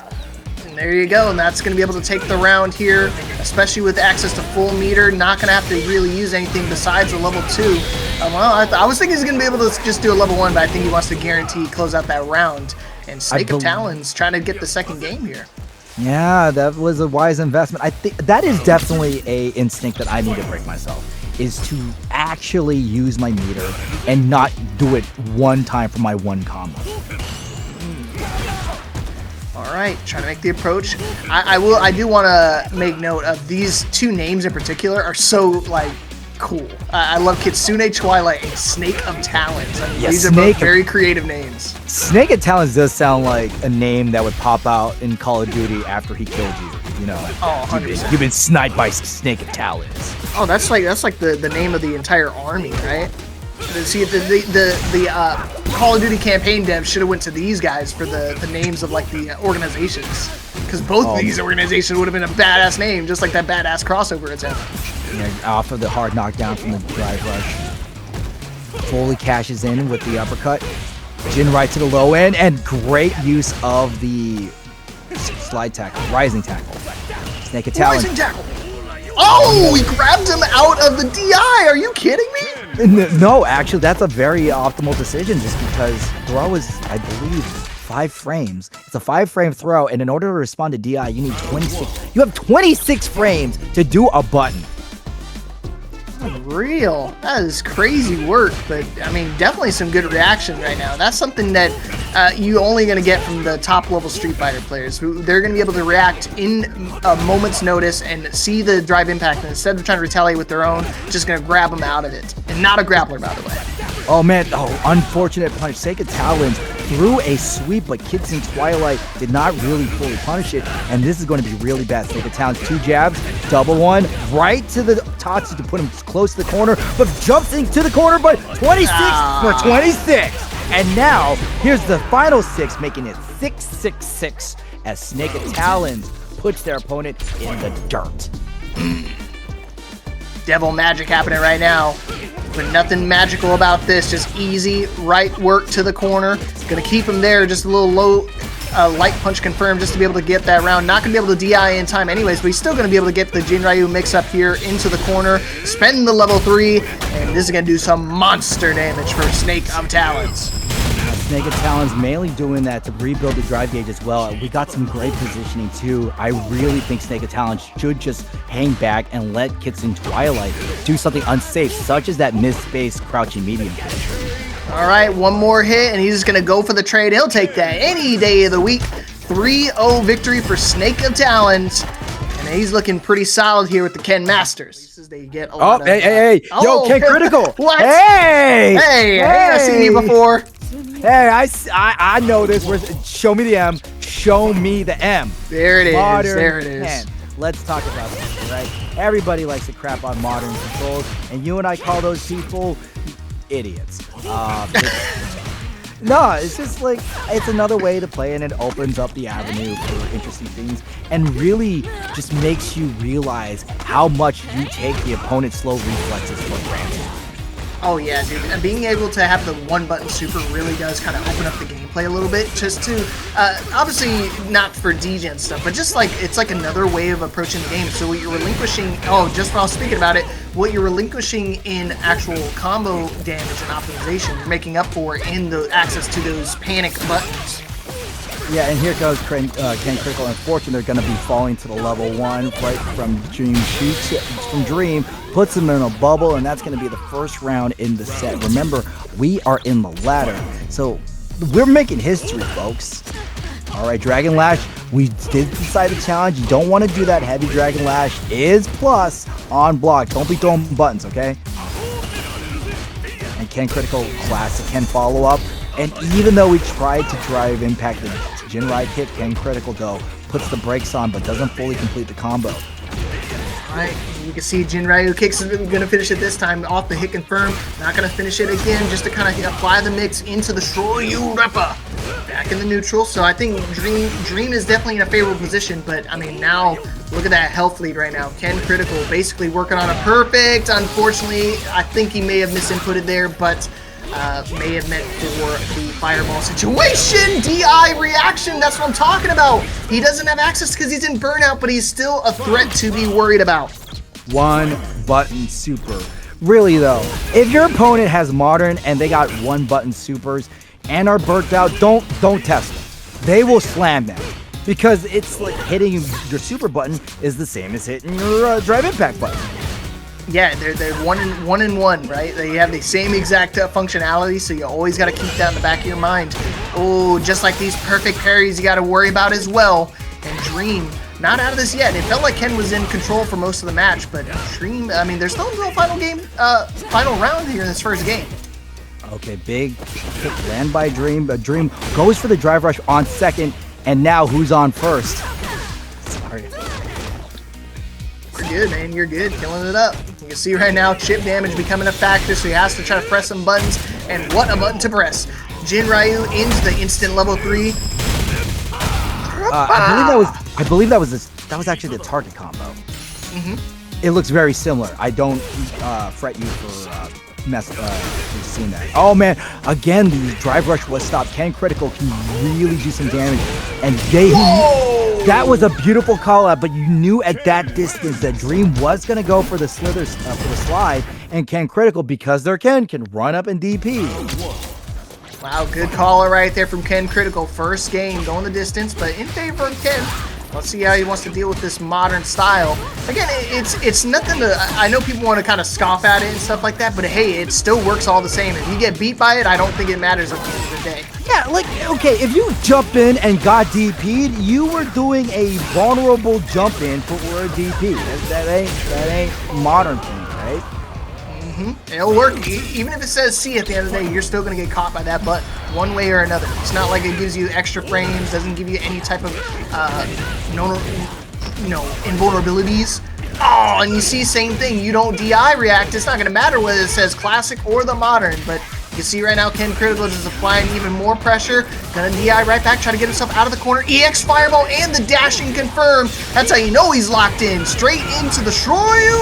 And there you go, and that's going to be able to take the round here, especially with access to full meter. Not going to have to really use anything besides a level 2. Well, I was thinking he's going to be able to just do a level 1, but I think he wants to guarantee close out that round. And SnakeofTalins trying to get the second game here. Yeah, that was a wise investment. I think that is definitely a instinct that I need to break myself, is to actually use my meter and not do it one time for my one combo. All right, trying to make the approach. I do want to make note of these two names in particular are so like cool. I love Kitsune, Twilight, and SnakeofTalins. I mean, yeah, these are both very creative names. SnakeofTalins does sound like a name that would pop out in Call of Duty after he killed you. You know, oh, 100%. You've been sniped by SnakeofTalins. Oh, that's like the name of the entire army, right? See, the Call of Duty campaign devs should have went to these guys for the names of like the organizations, because both of these organizations would have been a badass name, just like that badass crossover attempt. Yeah, off of the hard knockdown from the drive rush. Fully cashes in with the uppercut. Jin right to the low end, and great use of the slide tackle, rising tackle. SnakeofTalins. Rising tackle. Oh, he grabbed him out of the DI. Are you kidding me? No, actually, that's a very optimal decision, just because throw is, I believe, 5 frames. It's a 5-frame throw, and in order to respond to DI, you need 26. You have 26 frames to do a button. Unreal. That is crazy work, but I mean, definitely some good reaction right now. That's something that you only going to get from the top level Street Fighter players. They're going to be able to react in a moment's notice and see the drive impact, and instead of trying to retaliate with their own, just going to grab them out of it. And not a grappler, by the way. Oh man, unfortunate punish. SnakeofTalins threw a sweep, but Kitsune Twilight did not really fully punish it, and this is going to be really bad. SnakeofTalins 2 jabs, double one, right to the Tatsu to put him close to the corner, but jumps into the corner, but 26 for 26. And now, here's the final 6, making it 6-6-6 as SnakeofTalins puts their opponent in the dirt. Devil magic happening right now, but nothing magical about this. Just easy right work to the corner. Gonna keep him there. Just a little low light punch confirmed just to be able to get that round. Not gonna be able to DI in time anyways, but he's still gonna be able to get the Jinryu mix up here into the corner, spend the level 3, and this is gonna do some monster damage for SnakeofTalins. SnakeofTalins mainly doing that to rebuild the drive gauge as well. We got some great positioning too. I really think SnakeofTalins should just hang back and let Kitsune Twilight do something unsafe, such as that mid-space crouching medium. All right, one more hit, and he's just going to go for the trade. He'll take that any day of the week. 3-0 victory for SnakeofTalins. And he's looking pretty solid here with the Ken Masters. They get a lot of, hey. Yo, KenCritical. What? Hey! Hey, I've seen you before. Hey, I know this. Show me the M. Show me the M. There it is. Modern there it is. Ken. Let's talk about this, right? Everybody likes to crap on modern controls, and you and I call those people idiots. No, it's just like, it's another way to play, and it opens up the avenue for interesting things, and really just makes you realize how much you take the opponent's slow reflexes for granted. Oh yeah, dude. And being able to have the one-button super really does kind of open up the gameplay a little bit, just to, obviously not for degen stuff, but just like, it's like another way of approaching the game. So what you're relinquishing, just while I was thinking about it, what you're relinquishing in actual combo damage and optimization, you're making up for in the access to those panic buttons. Yeah, and here goes KenCritical. Unfortunately, they're going to be falling to the level 1 right from Dream, puts them in a bubble, and that's going to be the first round in the set. Remember, we are in the ladder, so we're making history, folks. All right, Dragon Lash, we did decide to challenge. You don't want to do that. Heavy Dragon Lash is plus on block. Don't be throwing buttons, okay? And KenCritical classic Ken follow-up. And even though we tried to drive impact the Jinrai kick, KenCritical though puts the brakes on but doesn't fully complete the combo. Alright, you can see Jinryu kicks is going to finish it this time off the hit confirm. Not going to finish it again, just to kind of apply the mix into the Shoryu Reppa. Back in the neutral, so I think Dream is definitely in a favorable position, but I mean now, look at that health lead right now. KenCritical basically working on a perfect. Unfortunately, I think he may have misinputted there, but may have meant for the fireball situation. DI reaction, that's what I'm talking about. He doesn't have access because he's in burnout, but he's still a threat to be worried about. One button super. Really though, if your opponent has modern and they got one button supers and are burnt out, don't test them. They will slam them because it's like hitting your super button is the same as hitting your drive impact button. Yeah, they're one in one, right? They have the same exact functionality, so you always got to keep that in the back of your mind. Oh, just like these perfect parries you got to worry about as well. And Dream, not out of this yet. It felt like Ken was in control for most of the match, but Dream, I mean, there's still no final round here in this first game. Okay, big kick land by Dream, but Dream goes for the drive rush on second, and now who's on first? Sorry. You're good, man. You're good. Killing it up. You can see right now chip damage becoming a factor, so he has to try to press some buttons. And what a button to press. Jin Ryu ends the instant level 3. I believe that was actually the target combo. It looks very similar. I don't fret you for seeing that. Oh man, again the drive rush was stopped. KenCritical can really do some damage, and that was a beautiful call out. But you knew at that distance that Dream was gonna go for the slithers for the slide, and KenCritical, because they're Ken, can run up and DP. Wow, good caller right there from KenCritical. First game going the distance, but in favor of Ken. Let's see how he wants to deal with this modern style. Again, it's nothing to, I know people want to kind of scoff at it and stuff like that, but hey, it still works all the same. If you get beat by it, I don't think it matters at the end of the day. Yeah, like, okay, if you jump in and got DP'd, you were doing a vulnerable jump in for a DP. That ain't modern thing, right? It'll work. Even if it says C at the end of the day, you're still going to get caught by that button one way or another. It's not like it gives you extra frames, doesn't give you any type of invulnerabilities. Oh, and you see, same thing. You don't DI react. It's not going to matter whether it says classic or the modern, but you can see right now KenCritical is applying even more pressure. Gonna DI right back, try to get himself out of the corner. EX Fireball and the dashing confirmed. That's how you know he's locked in. Straight into the Shroyu.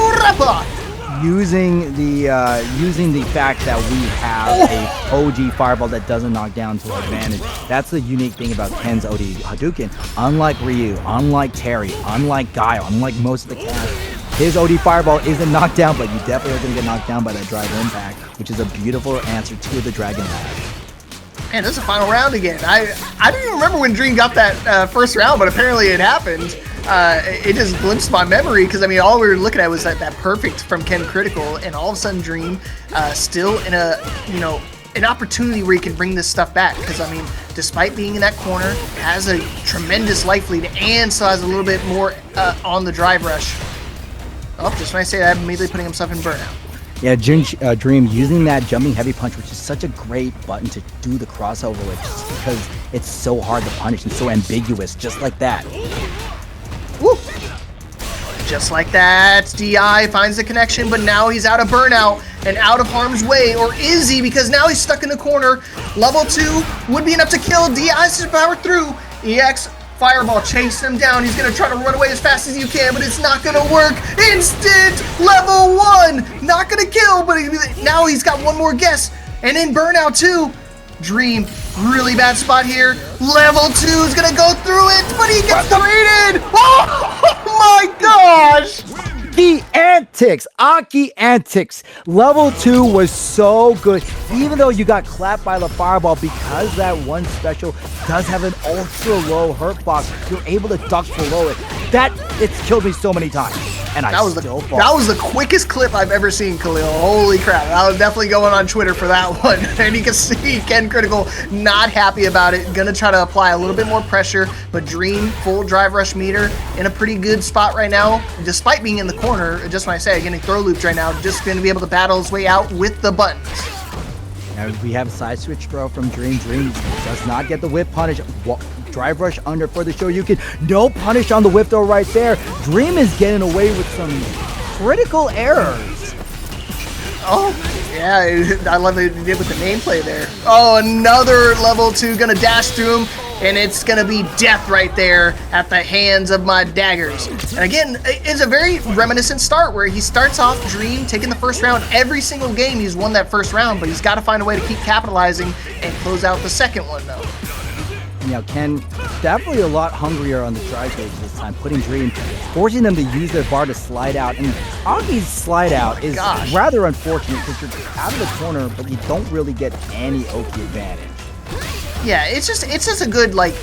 Using the fact that we have a OG fireball that doesn't knock down to our advantage. That's the unique thing about Ken's OD Hadouken. Unlike Ryu, unlike Terry, unlike Guile, unlike most of the cast, his OD fireball isn't knocked down, but you definitely are going to get knocked down by that drive impact, which is a beautiful answer to the Dragon Dash. Man, this is the final round again. I didn't even remember when Dream got that first round, but apparently it happened. It just glimpsed my memory because I mean all we were looking at was that perfect from KenCritical, and all of a sudden Dream still in a an opportunity where he can bring this stuff back, because I mean despite being in that corner has a tremendous life lead and still has a little bit more on the drive rush. Oh, just when I say that, immediately putting himself in burnout. Yeah, Dream using that jumping heavy punch, which is such a great button to do the crossover with, just because it's so hard to punish and so ambiguous, just like that. Woo. Just like that, DI finds the connection, but now he's out of burnout and out of harm's way, or is he? Because now he's stuck in the corner. Level 2 would be enough to kill. DI's to power through. EX Fireball chase him down. He's gonna try to run away as fast as you can, but it's not gonna work. Instant level 1, not gonna kill, but now he's got one more guess, and in burnout too. Dream, really bad spot here. Level 2 is gonna go through it, but he gets rated. Oh my gosh! The antics, Aki antics. Level 2 was so good. Even though you got clapped by the fireball, because that one special does have an ultra low hurt box, you're able to duck below it. It's killed me so many times. And that was the quickest clip I've ever seen, Khalil. Holy crap. I was definitely going on Twitter for that one. And you can see KenCritical not happy about it. Gonna try to apply a little bit more pressure, but Dream, full drive rush meter, in a pretty good spot right now. Despite being in the corner, just when I say getting throw looped right now, just gonna be able to battle his way out with the buttons. Now we have a side switch throw from Dream. Dream does not get the whip punish. Drive rush under for the show. You can no punish on the whip throw right there. Dream is getting away with some critical errors. Oh, yeah, I love what he did with the nameplay there. Oh, another level 2 gonna dash through him. and it's gonna be death right there at the hands of my daggers. And again, it's a very reminiscent start where he starts off Dream taking the first round. Every single game he's won that first round, but he's got to find a way to keep capitalizing and close out the second one though. You know, Ken definitely a lot hungrier on the drive gauge this time, putting Dream, forcing them to use their bar to slide out. And Aki's slide out is rather unfortunate because you're out of the corner, but you don't really get any Oki advantage. Yeah, it's just a good like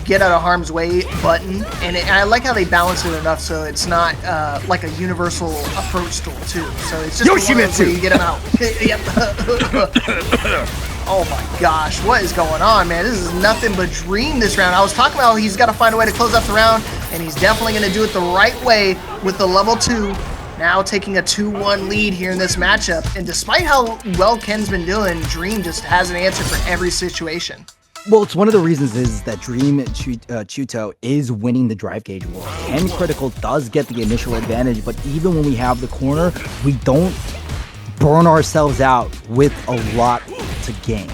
get out of harm's way button, and I like how they balance it enough so it's not like a universal approach tool too. So it's just where you get them out. Yep. Oh my gosh, what is going on, man? This is nothing but Dream this round. I was talking about he's got to find a way to close out the round, and he's definitely going to do it the right way with the level 2. Now taking a 2-1 lead here in this matchup. And despite how well Ken's been doing, Dream just has an answer for every situation. Well, it's one of the reasons is that Dreamchuyito is winning the drive gauge war. KenCritical does get the initial advantage, but even when we have the corner, we don't burn ourselves out with a lot to gain.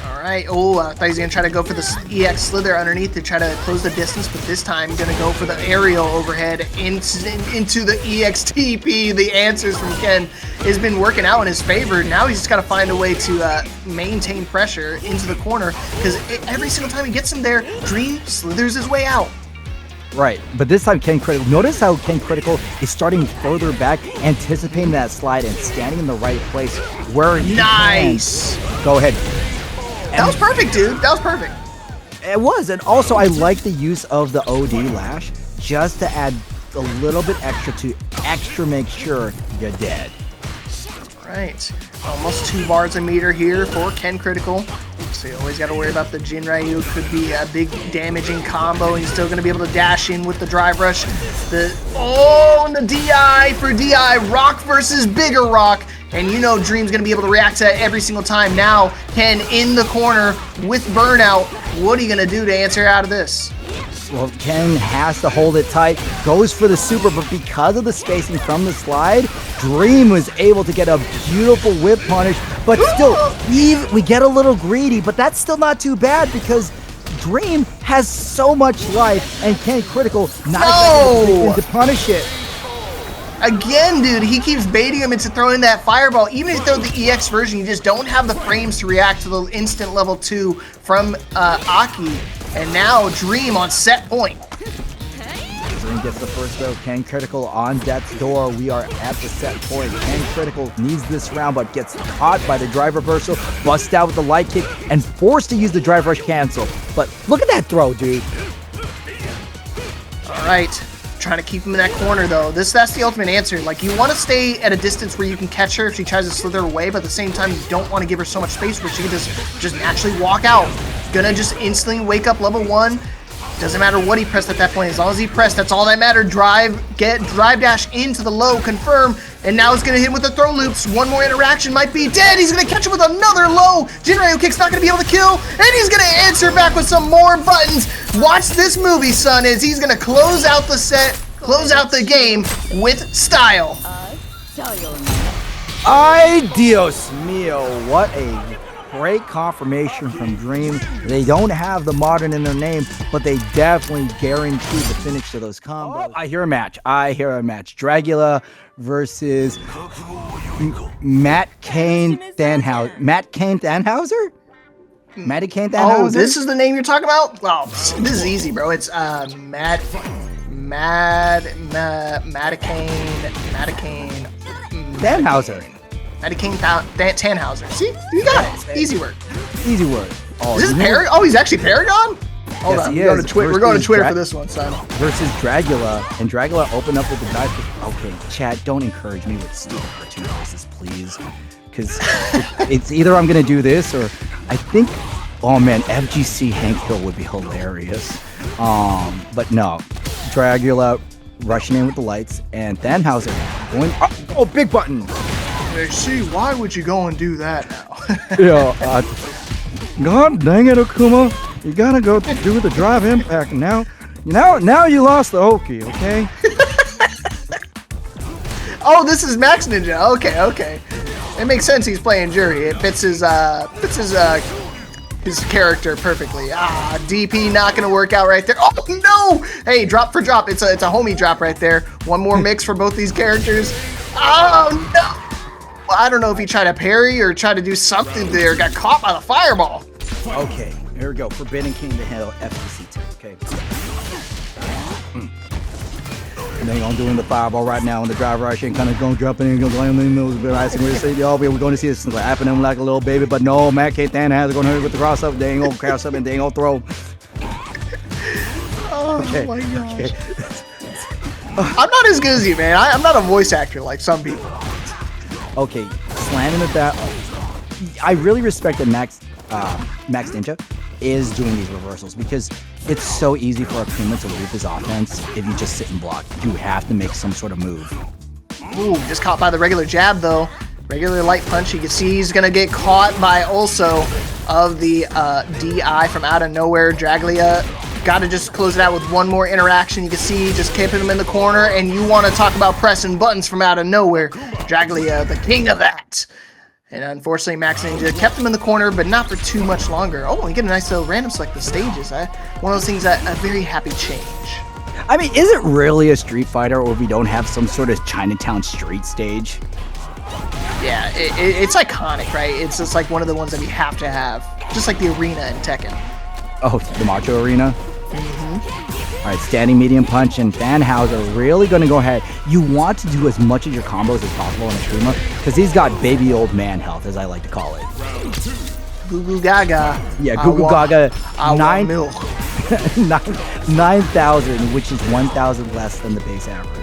Alright, oh, I thought he was going to try to go for the EX slither underneath to try to close the distance, but this time he's going to go for the aerial overhead into the EXTP. The answers from Ken has been working out in his favor. Now he's just got to find a way to maintain pressure into the corner, because every single time he gets him there, Dream slithers his way out. Right, but this time KenCritical, notice how KenCritical is starting further back, anticipating that slide and standing in the right place where he Nice! Can. Go ahead. That was perfect, dude. That was perfect. It was, and also I like the use of the OD lash just to add a little bit extra make sure you're dead. Right, almost 2 bars a meter here for KenCritical. So you always got to worry about the Jinryu. Could be a big damaging combo. He's still going to be able to dash in with the drive rush. And the DI for DI. Rock versus bigger Rock. And you know Dream's going to be able to react to that every single time. Now, Ken in the corner with burnout. What are you going to do to answer out of this? Well, Ken has to hold it tight, goes for the super, but because of the spacing from the slide, Dream was able to get a beautiful whip punish, but still, we get a little greedy, but that's still not too bad because Dream has so much life and KenCritical not able to punish it. Again, dude, he keeps baiting him into throwing that fireball. Even if you throw the EX version, you just don't have the frames to react to the instant level 2 from Aki. And now Dream on set point. Dream gets the first though. KenCritical on death's door. We are at the set point. KenCritical needs this round, but gets caught by the drive reversal, busts out with the light kick, and forced to use the drive rush cancel. But look at that throw, dude. All right. Trying to keep him in that corner though. That's the ultimate answer. Like, you want to stay at a distance where you can catch her if she tries to slither away, but at the same time you don't want to give her so much space where she can just naturally walk out. Gonna just instantly wake up level 1. Doesn't matter what he pressed at that point. As long as he pressed, that's all that mattered. Drive dash into the low, confirm, and now it's gonna hit with the throw loops. One more interaction might be dead. He's gonna catch him with another low. Jinryu kick's not gonna be able to kill, and he's gonna answer back with some more buttons. Watch this movie, son, as he's gonna close out the set, close out the game with style. Ay, Dios mío, what a great confirmation from Dream. They don't have the modern in their name, but they definitely guarantee the finish to those combos. I hear a match. Dragalia versus Matikanetannhauser. Matikanetannhauser? Oh, this is the name you're talking about? Well, this is easy, bro. It's Matikanetannhauser. Matikanetannhauser. See? You got it. Easy word. Easy word. Oh, is this Paragon? Oh, he's actually Paragon? Hold on. We're going to Twitter for this one, son. Versus Dragalia. And Dragalia opened up with the dive. Okay, chat, don't encourage me with stupid cartoon voices, please. Because it's either I'm going to do this or I think, oh man, FGC Hank Hill would be hilarious. But no. Dragalia rushing in with the lights and Tannhauser going, oh, big button. Hey, see, why would you go and do that now? Yeah, God dang it, Akuma. You gotta go do the drive impact now. Now you lost the Oki, okay? Oh, this is Max Ninja. Okay. It makes sense he's playing Juri. It fits his his character perfectly. DP not gonna work out right there. Oh no! Hey, drop for drop. It's a homie drop right there. One more mix for both these characters. Oh no! Well, I don't know if he tried to parry or tried to do something there. Got caught by the fireball. Okay, here we go. Forbidden King to handle FTC2. Okay. And then I'm doing the fireball right now on the drive rush and kind of going jumping and going in those nice. We're going to see this happening like a little baby, but no, Matikanetannhauser going to hurt with the cross up. They ain't gonna cross up and they ain't gonna throw. Oh my gosh. Okay. I'm not as good as you, man. I'm not a voice actor like some people. Okay, slamming at that. I really respect that Max Ninja is doing these reversals because it's so easy for Akuma to loop his offense if you just sit and block. You have to make some sort of move. Ooh, just caught by the regular jab though. Regular light punch. You can see he's gonna get caught by also of the DI from out of nowhere. Dragalia got to just close it out with one more interaction. You can see just keeping him in the corner, and you want to talk about pressing buttons from out of nowhere. Dragalia, the king of that. And unfortunately, Max Ninja kept him in the corner, but not for too much longer. Oh, you get a nice little random select the stages. One of those things that a very happy change. I mean, is it really a Street Fighter, or we don't have some sort of Chinatown street stage? Yeah, it's iconic, right? It's just like one of the ones that we have to have, just like the arena in Tekken. Oh, the Macho Arena? Mm-hmm. All right, standing medium punch, and Tannhauser really going to go ahead. You want to do as much of your combos as possible in Akuma, because he's got baby old man health, as I like to call it. Goo Goo Gaga. Yeah, Goo Goo Gaga. 9,000, which is 1,000 less than the base average.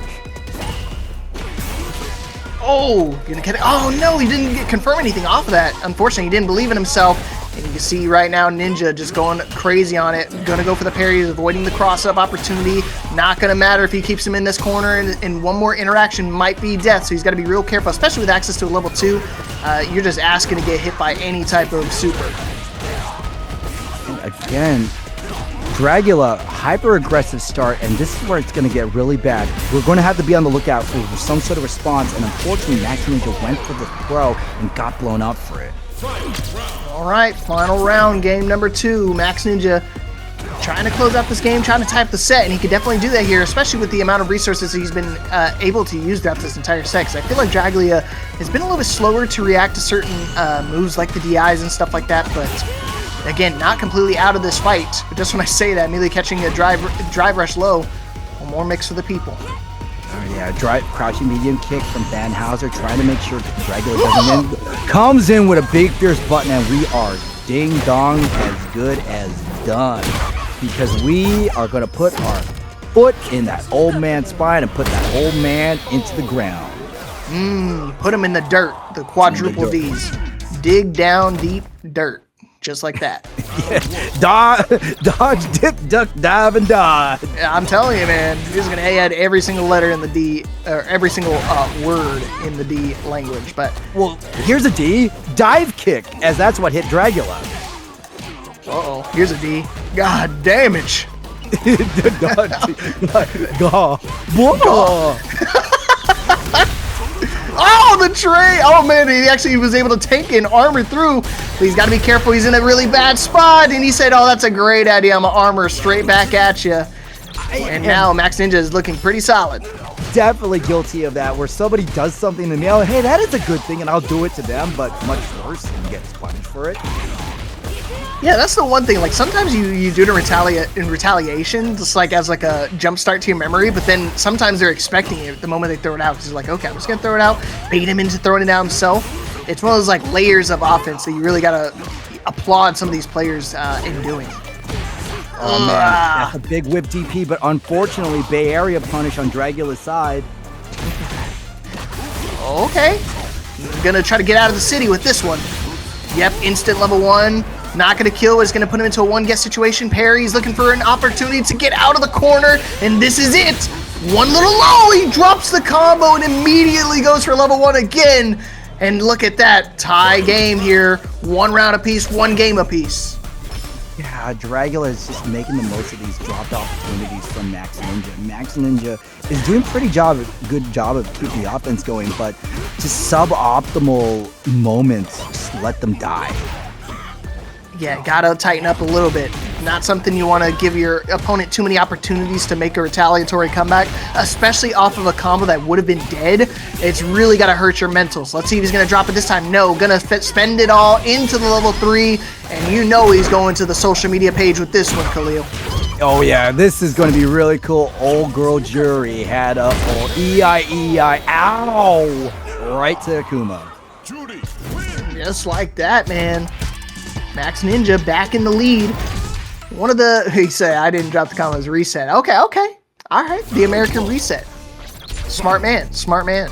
Oh, gonna get it. Oh no, he didn't confirm anything off of that. Unfortunately, he didn't believe in himself. And you can see right now Ninja just going crazy on it. Gonna go for the parry, avoiding the cross-up opportunity. Not gonna matter if he keeps him in this corner, and one more interaction might be death. So he's got to be real careful, especially with access to a level 2. You're just asking to get hit by any type of super. And again, Dragula, hyper-aggressive start, and this is where it's going to get really bad. We're going to have to be on the lookout for some sort of response, and unfortunately, Max Ninja went for the throw and got blown up for it. All right, final round, game number 2. Max Ninja trying to close out this game, trying to tie up the set, and he could definitely do that here, especially with the amount of resources he's been able to use throughout this entire set. Because I feel like Dragalia has been a little bit slower to react to certain moves like the DIs and stuff like that, but again, not completely out of this fight. But just when I say that, immediately catching a drive rush low. One more mix for the people. Oh yeah, crouching medium kick from Tannhauser, trying to make sure Dragula doesn't in. Comes in with a big fierce button, and we are ding dong as good as done. Because we are going to put our foot in that old man's spine and put that old man into the ground. Put him in the dirt, the quadruple Ds. Dig down deep dirt. Just like that. Dodge, dip, duck, dive, and dodge. I'm telling you, man. He's going to add every single letter in the D, or every single word in the D language. But well, here's a D. Dive kick, as that's what hit Dragula. Uh-oh. Here's a D. God damage. Oh, the tray! Oh man, he actually was able to tank and armor through. But he's got to be careful. He's in a really bad spot. And he said, "Oh, that's a great idea. I'm gonna armor straight back at you." And now Max Ninja is looking pretty solid. Definitely guilty of that, where somebody does something to me. Oh, hey, that is a good thing, and I'll do it to them, but much worse, and get punished for it. Yeah, that's the one thing. Like sometimes you do it in retaliation, just like as like a jump start to your memory. But then sometimes they're expecting it the moment they throw it out. Because they're like, okay, I'm just gonna throw it out, bait him into throwing it out himself. It's one of those like layers of offense that you really gotta applaud some of these players in doing. Oh man, that's a big whip DP. But unfortunately, Bay Area punish on Dragula's side. Okay, I'm gonna try to get out of the city with this one. Yep, instant level 1. Not going to kill, is going to put him into a one-guess situation. Parry's looking for an opportunity to get out of the corner, and this is it. One little low, he drops the combo and immediately goes for level 1 again. And look at that, tie game here. 1 round apiece, 1 game apiece. Yeah, Dragula is just making the most of these dropped opportunities from Max Ninja. Max Ninja is doing good job of keeping the offense going, but just suboptimal moments just let them die. Yeah, gotta tighten up a little bit. Not something you want to give your opponent too many opportunities to make a retaliatory comeback, especially off of a combo that would have been dead. It's really got to hurt your mentals. Let's see if he's going to drop it this time. No, going to spend it all into the level 3, and you know he's going to the social media page with this one, Khalil. Oh yeah, this is going to be really cool. Old girl Juri had a E.I, ow, right to Akuma. Just like that, man. Max Ninja back in the lead. He said, I didn't drop the comments, reset. Okay. All right, the American reset. Smart man, smart man.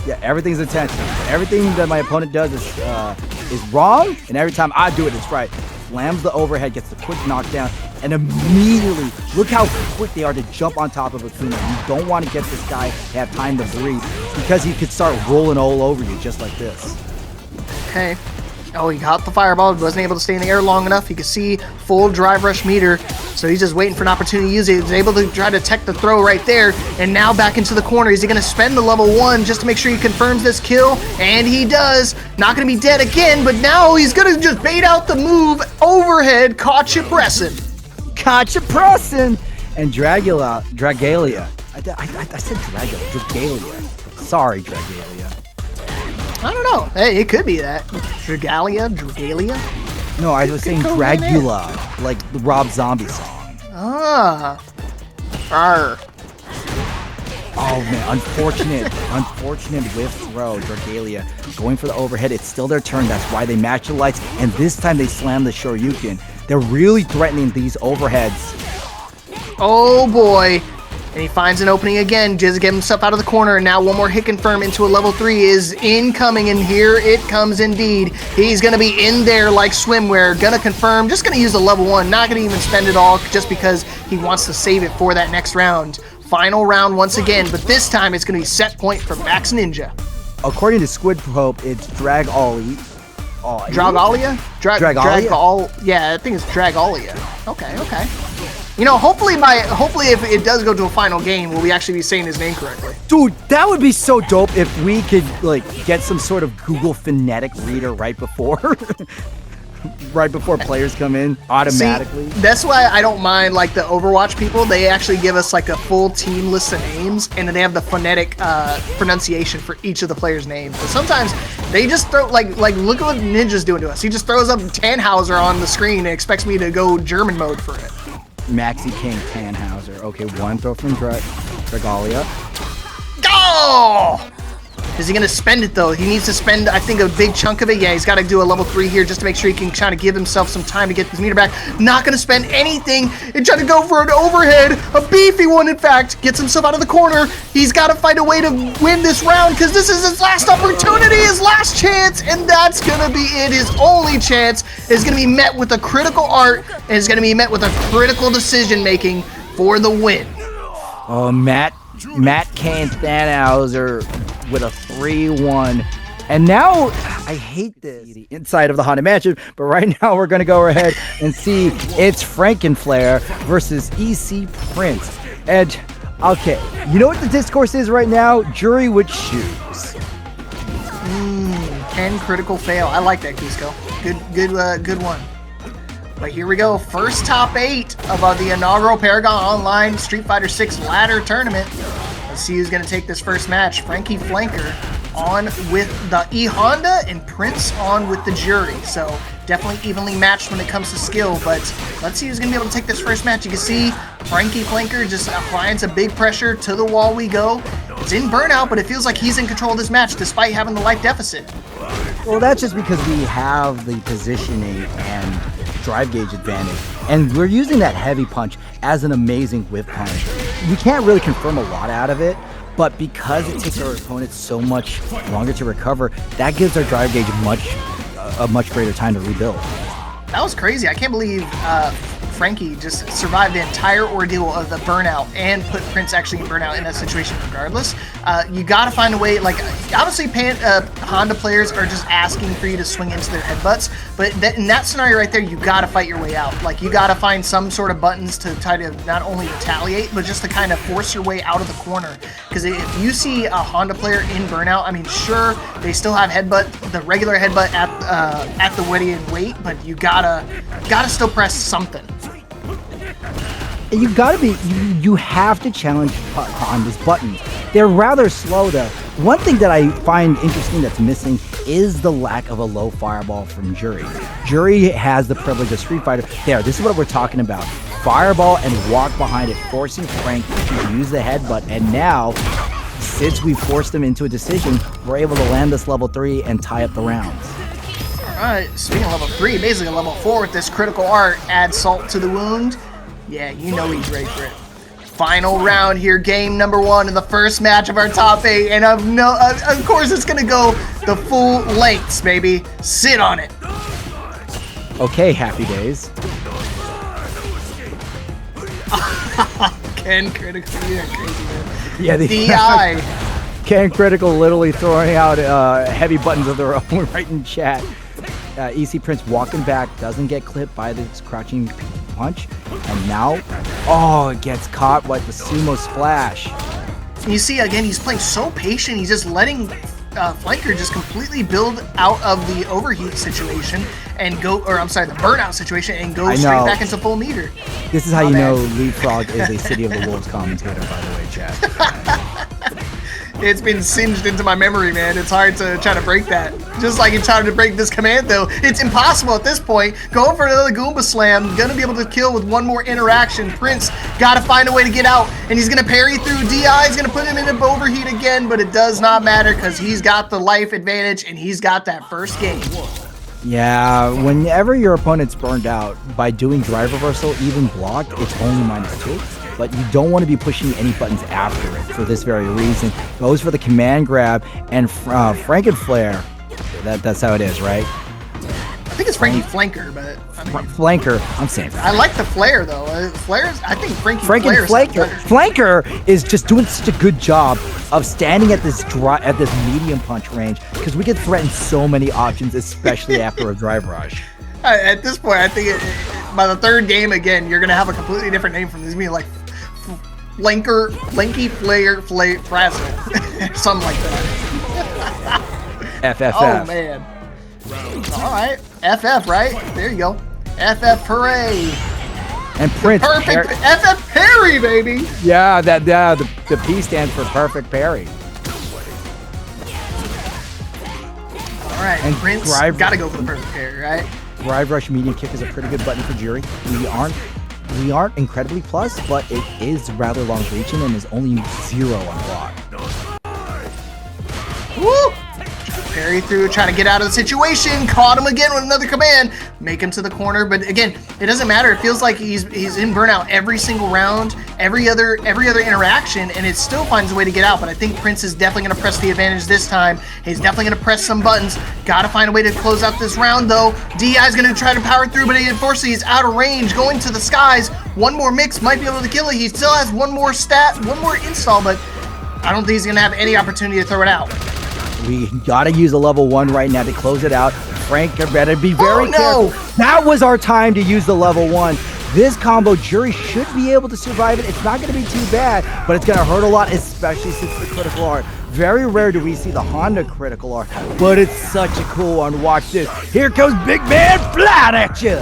Yeah, everything's intentional. Everything that my opponent does is wrong, and every time I do it, it's right. Slams the overhead, gets the quick knockdown, and immediately, look how quick they are to jump on top of Akuma. You don't want to get this guy to have time to breathe, because he could start rolling all over you just like this. Okay. Oh, he got the fireball, wasn't able to stay in the air long enough. You can see full drive rush meter, so he's just waiting for an opportunity to use it. He was able to try to tech the throw right there, and now back into the corner. Is he going to spend the level 1 just to make sure he confirms this kill? And he does. Not going to be dead again, but now he's going to just bait out the move. Overhead, caught you pressing. Caught you pressing. And Dragalia. I said Dragalia. Sorry, Dragalia. I don't know. Hey, it could be that. Dragalia? No, I was saying Dragula, like the Rob Zombie song. Ah. Arr. Oh man, unfortunate whiff throw. Dragalia going for the overhead. It's still their turn. That's why they match the lights. And this time they slam the Shoryuken. They're really threatening these overheads. Oh boy. And he finds an opening again, just get himself out of the corner, and now one more hit confirm into a level 3 is incoming, and here it comes indeed. He's going to be in there like swimwear, going to confirm, just going to use the level 1, not going to even spend it all just because he wants to save it for that next round. Final round once again, but this time it's going to be set point for Max Ninja. According to Squid Pope, it's Dragalia? Yeah, I think it's Dragalia. Okay. You know, hopefully if it does go to a final game, will we actually be saying his name correctly? Dude, that would be so dope if we could like get some sort of Google phonetic reader right before players come in automatically. See, that's why I don't mind like the Overwatch people. They actually give us like a full team list of names, and then they have the phonetic pronunciation for each of the players' names. But sometimes they just throw like look at what Ninja's doing to us. He just throws up Tannhauser on the screen and expects me to go German mode for it. Maxi King Tannhauser. Okay, one throw from Dragalia. Oh! Is he going to spend it, though? He needs to spend, I think, a big chunk of it. Yeah, he's got to do a level 3 here just to make sure he can kind of give himself some time to get his meter back. Not going to spend anything and try to go for an overhead. A beefy one, in fact. Gets himself out of the corner. He's got to find a way to win this round because this is his last opportunity, his last chance, and that's going to be it. His only chance is going to be met with a critical art and is going to be met with a critical decision-making for the win. Oh, Matikanetannhauser with a 3-1. And now, I hate the inside of the Haunted Mansion, but right now we're going to go ahead and see itzfrankeflankr versus EC Prince. And, okay, you know what the discourse is right now? Juri would choose. KenCritical fail. I like that, KUSKO. Good one. But here we go. First top 8 of the inaugural ParagOnline Street Fighter 6 ladder tournament. Let's see who's going to take this first match. Flankr on with the E.Honda and Prince on with the Juri. So definitely evenly matched when it comes to skill. But let's see who's going to be able to take this first match. You can see Flankr just applying some big pressure. To the wall we go. It's in burnout, but it feels like he's in control of this match despite having the life deficit. Well, that's just because we have the positioning and drive gauge advantage, and we're using that heavy punch as an amazing whip punch. We can't really confirm a lot out of it, but because it takes our opponents so much longer to recover, that gives our drive gauge a much greater time to rebuild. That was crazy. I can't believe Frankie just survived the entire ordeal of the burnout and put Prince actually in burnout in that situation regardless. You got to find a way, like, obviously Honda players are just asking for you to swing into their headbutts, but in that scenario right there, you got to fight your way out. Like, you got to find some sort of buttons to try to not only retaliate, but just to kind of force your way out of the corner. Because if you see a Honda player in burnout, I mean, sure, they still have the regular headbutt at the ready and wait, but you gotta still press something. You gotta be, you have to challenge Honda's buttons. They're rather slow though. One thing that I find interesting that's missing is the lack of a low fireball from Juri. Juri has the privilege of Street Fighter. There, this is what we're talking about. Fireball and walk behind it, forcing Frank to use the headbutt, and now, since we forced him into a decision, we're able to land this level 3 and tie up the rounds. Alright, speaking of level 3, basically level 4 with this critical art, add salt to the wound. Yeah, you know he's ready for it. Final round here, game number 1 in the first match of our top 8, and of course it's gonna go the full lengths, baby. Sit on it. Okay, happy days. KenCritical, you're crazy, man. Yeah, the DI. KenCritical literally throwing out heavy buttons of their own right in chat. EC Prince walking back, doesn't get clipped by this crouching punch, and now, oh, it gets caught with the sumo splash. You see, again, he's playing so patient, he's just letting Flanker just completely build out of the overheat situation and the burnout situation and go straight back into full meter. This is how you know Leapfrog is a City of the Wolves commentator, by the way, chat. It's been singed into my memory, man. It's hard to try to break that. Just like you're trying to break this command, though. It's impossible at this point. Going for another Goomba Slam. Gonna be able to kill with one more interaction. Prince gotta find a way to get out. And he's gonna parry through. DI is gonna put him into overheat again, but it does not matter because he's got the life advantage and he's got that first game. Yeah, whenever your opponent's burned out, by doing drive reversal, even blocked, it's only -2. But you don't want to be pushing any buttons after it for this very reason. Goes for the command grab and Frankenflair. That's how it is, right? I think it's Flankr, but I mean, Flankr. I'm saying that. I like the flare though. I think Flankr is just doing such a good job of standing at this medium punch range because we can threaten so many options, especially after a drive rush. At this point, I think by the third game again, you're gonna have a completely different name from this. Meaning like Lanky Flare Frazzle, something like that. FFF. Oh man. All right, FF, right? There you go. FF hooray! And Prince. Perfect FF parry, baby. Yeah, the P stands for perfect parry. All right, and Prince gotta go for the perfect parry, right? Drive rush medium kick is a pretty good button for Juri. We aren't incredibly plus, but it is rather long reaching and is only 0 on block. Woo! Parry through, trying to get out of the situation. Caught him again with another command. Make him to the corner, but again, it doesn't matter. It feels like he's in burnout every single round, every other interaction, and it still finds a way to get out. But I think Prince is definitely going to press the advantage this time. He's definitely going to press some buttons. Got to find a way to close out this round, though. DI is going to try to power through, but unfortunately, he's out of range. Going to the skies. One more mix might be able to kill it. He still has one more install, but I don't think he's going to have any opportunity to throw it out. We gotta use a level 1 right now to close it out. Frank better be very careful. That was our time to use the level 1. This combo, Juri should be able to survive it. It's not gonna be too bad, but it's gonna hurt a lot, especially since the critical art. Very rare do we see the Honda critical art, but it's such a cool one. Watch this. Here comes Big Man flying at you.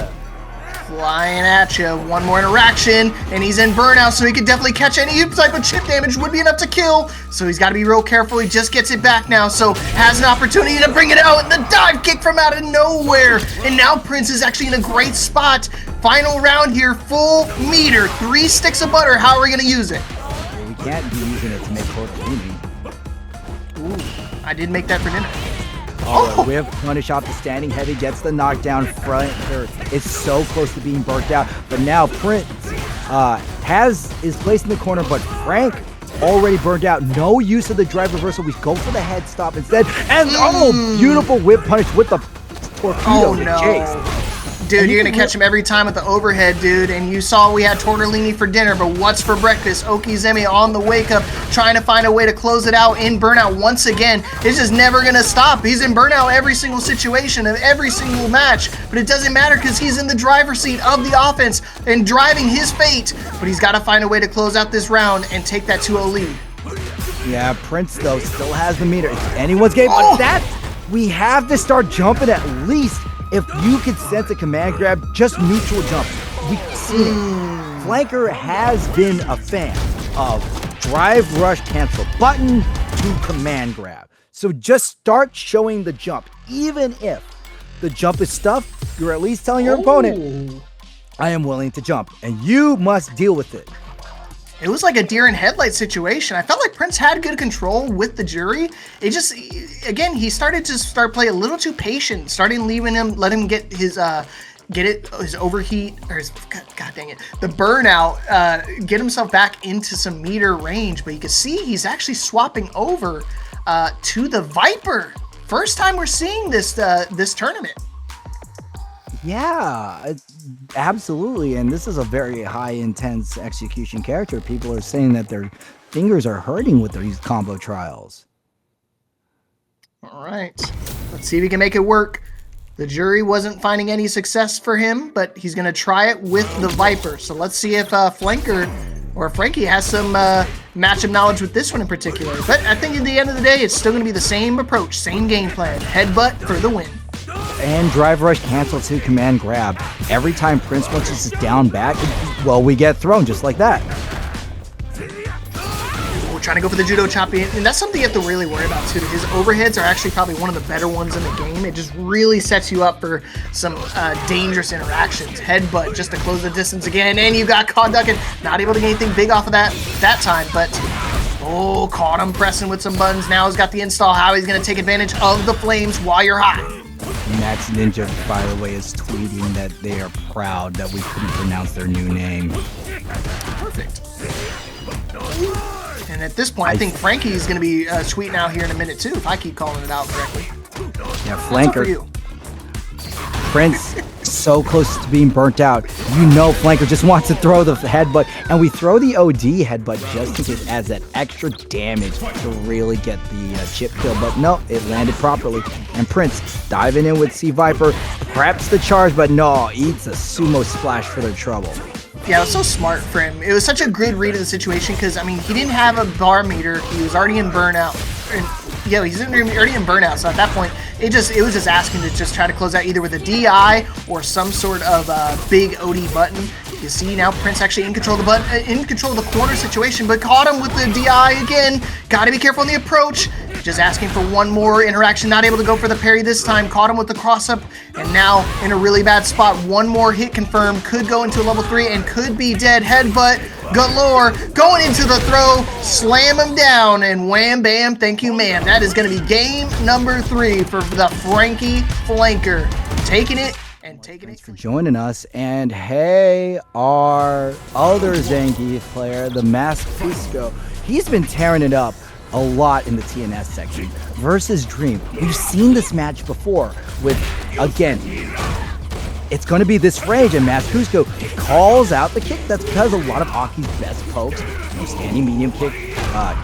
Flying at you. One more interaction, and he's in burnout, so he could definitely catch any type of chip damage. Would be enough to kill, so he's got to be real careful. He just gets it back now, so has an opportunity to bring it out, and the dive kick from out of nowhere. And now Prince is actually in a great spot. Final round here, full meter, 3 sticks of butter. How are we going to use it? Well, we can't be using it to make tortellini. Ooh, I did make that for dinner. Oh, whip punish off the standing heavy, gets the knockdown front. It's so close to being burnt out, but now Prince is placed in the corner, but Frank already burned out. No use of the drive reversal. We go for the head stop instead, and beautiful whip punish with the torpedo chase. Dude, you're going to catch him every time with the overhead, dude. And you saw we had tortellini for dinner, but what's for breakfast? Okizeme on the wake up, trying to find a way to close it out in burnout once again. It's just never going to stop. He's in burnout every single situation of every single match, but it doesn't matter because he's in the driver's seat of the offense and driving his fate. But he's got to find a way to close out this round and take that 2-0 lead. Yeah, Prince, though, still has the meter. It's anyone's game, but we have to start jumping at least. If you could sense a command grab, just neutral jump. We've seen it. Flankr has been a fan of drive, rush, cancel button to command grab. So just start showing the jump. Even if the jump is stuffed, you're at least telling your opponent, I am willing to jump, and you must deal with it. It was like a deer in headlight situation. I felt like Prince had good control with the Juri. It just, again, he started to play a little too patient, starting leaving him, let him get his his overheat, or his, god dang it, the burnout, get himself back into some meter range. But you can see he's actually swapping over to the Viper. First time we're seeing this this tournament. Yeah, absolutely. And this is a very high intense execution character. People are saying that their fingers are hurting with these combo trials. All right, let's see if we can make it work. The Juri wasn't finding any success for him, but he's going to try it with the Viper. So let's see if Flankr or Frankie has some matchup knowledge with this one in particular. But I think at the end of the day, it's still going to be the same approach, same game plan. Headbutt for the win. And drive rush cancel to command grab. Every time Prince wants us down back, well, we get thrown just like that. We're trying to go for the judo choppy, and that's something you have to really worry about too. His overheads are actually probably one of the better ones in the game. It just really sets you up for some dangerous interactions. Headbutt just to close the distance again, and you got caught ducking. Not able to get anything big off of that time, but caught him pressing with some buttons. Now he's got the install. How he's going to take advantage of the flames while you're hot. Max Ninja, by the way, is tweeting that they are proud that we couldn't pronounce their new name. Perfect. And at this point, I think Frankie is going to be tweeting out here in a minute too, if I keep calling it out correctly. Yeah, Flankr. Prince, so close to being burnt out. You know Flankr just wants to throw the headbutt, and we throw the OD headbutt just in case it adds that extra damage to really get the chip kill. But no, it landed properly. And Prince diving in with C.Viper, preps the charge, but no, eats a sumo splash for their trouble. Yeah, it was so smart for him. It was such a good read of the situation because, I mean, he didn't have a bar meter. He was already in burnout. And, yeah, he's already in burnout. So at that point, it was just asking to just try to close out either with a DI or some sort of big OD button. You see now Prince actually in control of the button, in control of the corner situation, but caught him with the DI again. Got to be careful on the approach. Just asking for one more interaction, not able to go for the parry this time. Caught him with the cross-up, and now in a really bad spot. One more hit confirmed, could go into a level 3 and could be dead. Headbutt galore, going into the throw, slam him down, and wham bam, thank you ma'am. That is going to be game number 3 for the Frankie Flankr. Taking it. And thanks for joining us. And hey, our other Zangief player, the masked KUSKO, he's been tearing it up a lot in the TNS section versus Dream. We've seen this match before with, again, it's going to be this range, and masked KUSKO calls out the kick. That's because a lot of Aki's best pokes, standing medium kick,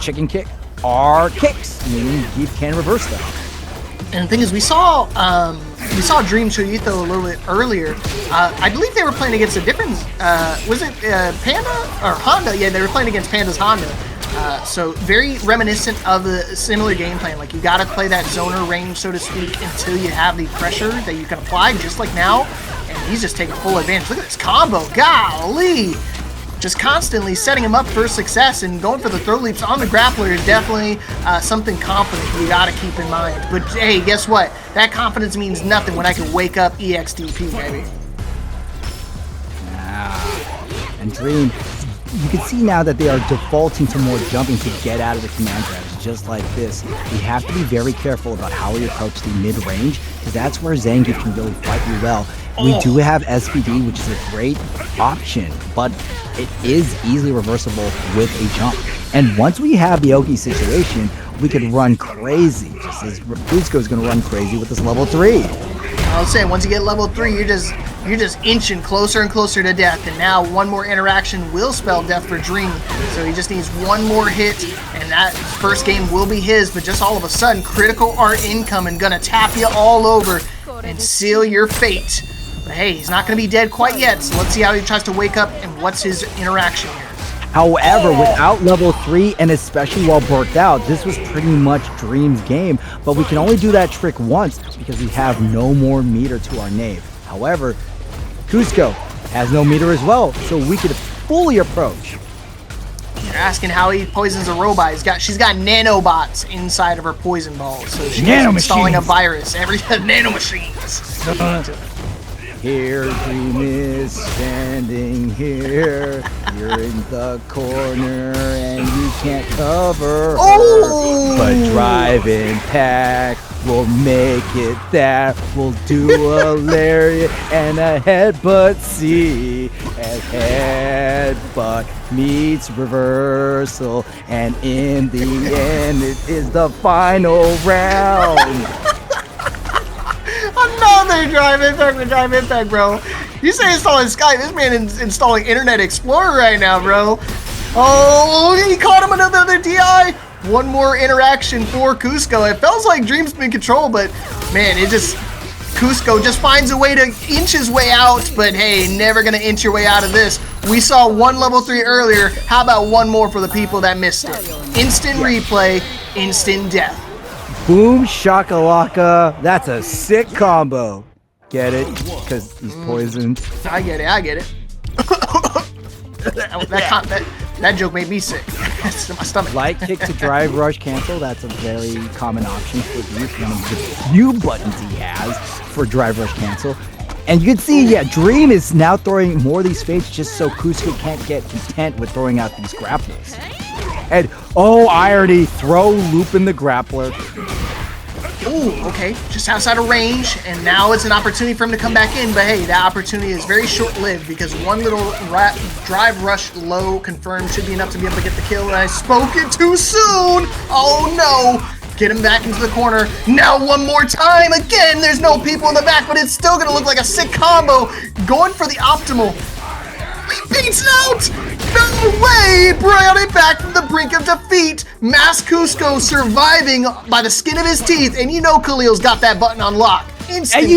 chicken kick, are kicks, meaning Geef can reverse them. And the thing is, we saw Dreamchuyito a little bit earlier. I believe they were playing against a different, was it Panda or Honda? Yeah, they were playing against Panda's Honda. So very reminiscent of a similar game plan. Like, you got to play that zoner range, so to speak, until you have the pressure that you can apply, just like now. And he's just taking full advantage. Look at this combo, golly! Just constantly setting him up for success, and going for the throw leaps on the grappler is definitely something confident you got to keep in mind. But hey, guess what? That confidence means nothing when I can wake up EXDP, baby. And Dream, you can see now that they are defaulting to more jumping to get out of the command grabs, just like this. We have to be very careful about how we approach the mid-range, because that's where Zangief can really fight you well. We do have SPD, which is a great option, but it is easily reversible with a jump. And once we have the Oki situation, we could run crazy, just as KUSKO is going to run crazy with this level 3. I was saying, once you get level 3, you're just inching closer and closer to death. And now one more interaction will spell death for Dream. So he just needs one more hit, and that first game will be his. But just all of a sudden, critical art incoming, gonna tap you all over and seal your fate. But hey, he's not gonna be dead quite yet. So let's see how he tries to wake up and what's his interaction here. However, without level 3, and especially while burnt out, this was pretty much Dream's game. But we can only do that trick once because we have no more meter to our nave. However, KUSKO has no meter as well, so we could fully approach. You're asking how he poisons a robot. She's got nanobots inside of her poison balls, so she's installing a virus. Nanomachines. Here Dream is standing here. You're in the corner and you can't cover her. Oh! But driving pack will make it that. We'll do a lariat and a headbutt C. And headbutt meets reversal. And in the end, it is the final round. Another drive impact, bro. You say installing Sky, this man is installing Internet Explorer right now, bro. Oh, he caught him another DI. One more interaction for KUSKO. It feels like Dream's been in control, but man, KUSKO just finds a way to inch his way out, but hey, never gonna inch your way out of this. We saw one level 3 earlier. How about one more for the people that missed it? Instant replay, instant death. Boom shakalaka. That's a sick combo. Get it? Because he's poisoned. I get it. That joke made me sick. It's in my stomach. Light kick to drive rush cancel. That's a very common option for Dream. One of the few buttons he has for drive rush cancel. And you can see, yeah, Dream is now throwing more of these fates just so KUSKO can't get content with throwing out these grapplers. And, oh, irony, throw loop in the grappler. Ooh, okay, just outside of range, and now it's an opportunity for him to come back in, but hey, that opportunity is very short-lived because one little drive rush low confirmed should be enough to be able to get the kill, and I spoke it too soon! Oh no! Get him back into the corner. Now one more time, again, there's no people in the back, but it's still gonna look like a sick combo. Going for the optimal. He beats it out! No way! Brought it back from the brink of defeat. Mass KUSKO surviving by the skin of his teeth, and you know Khalil's got that button on lock. Instant and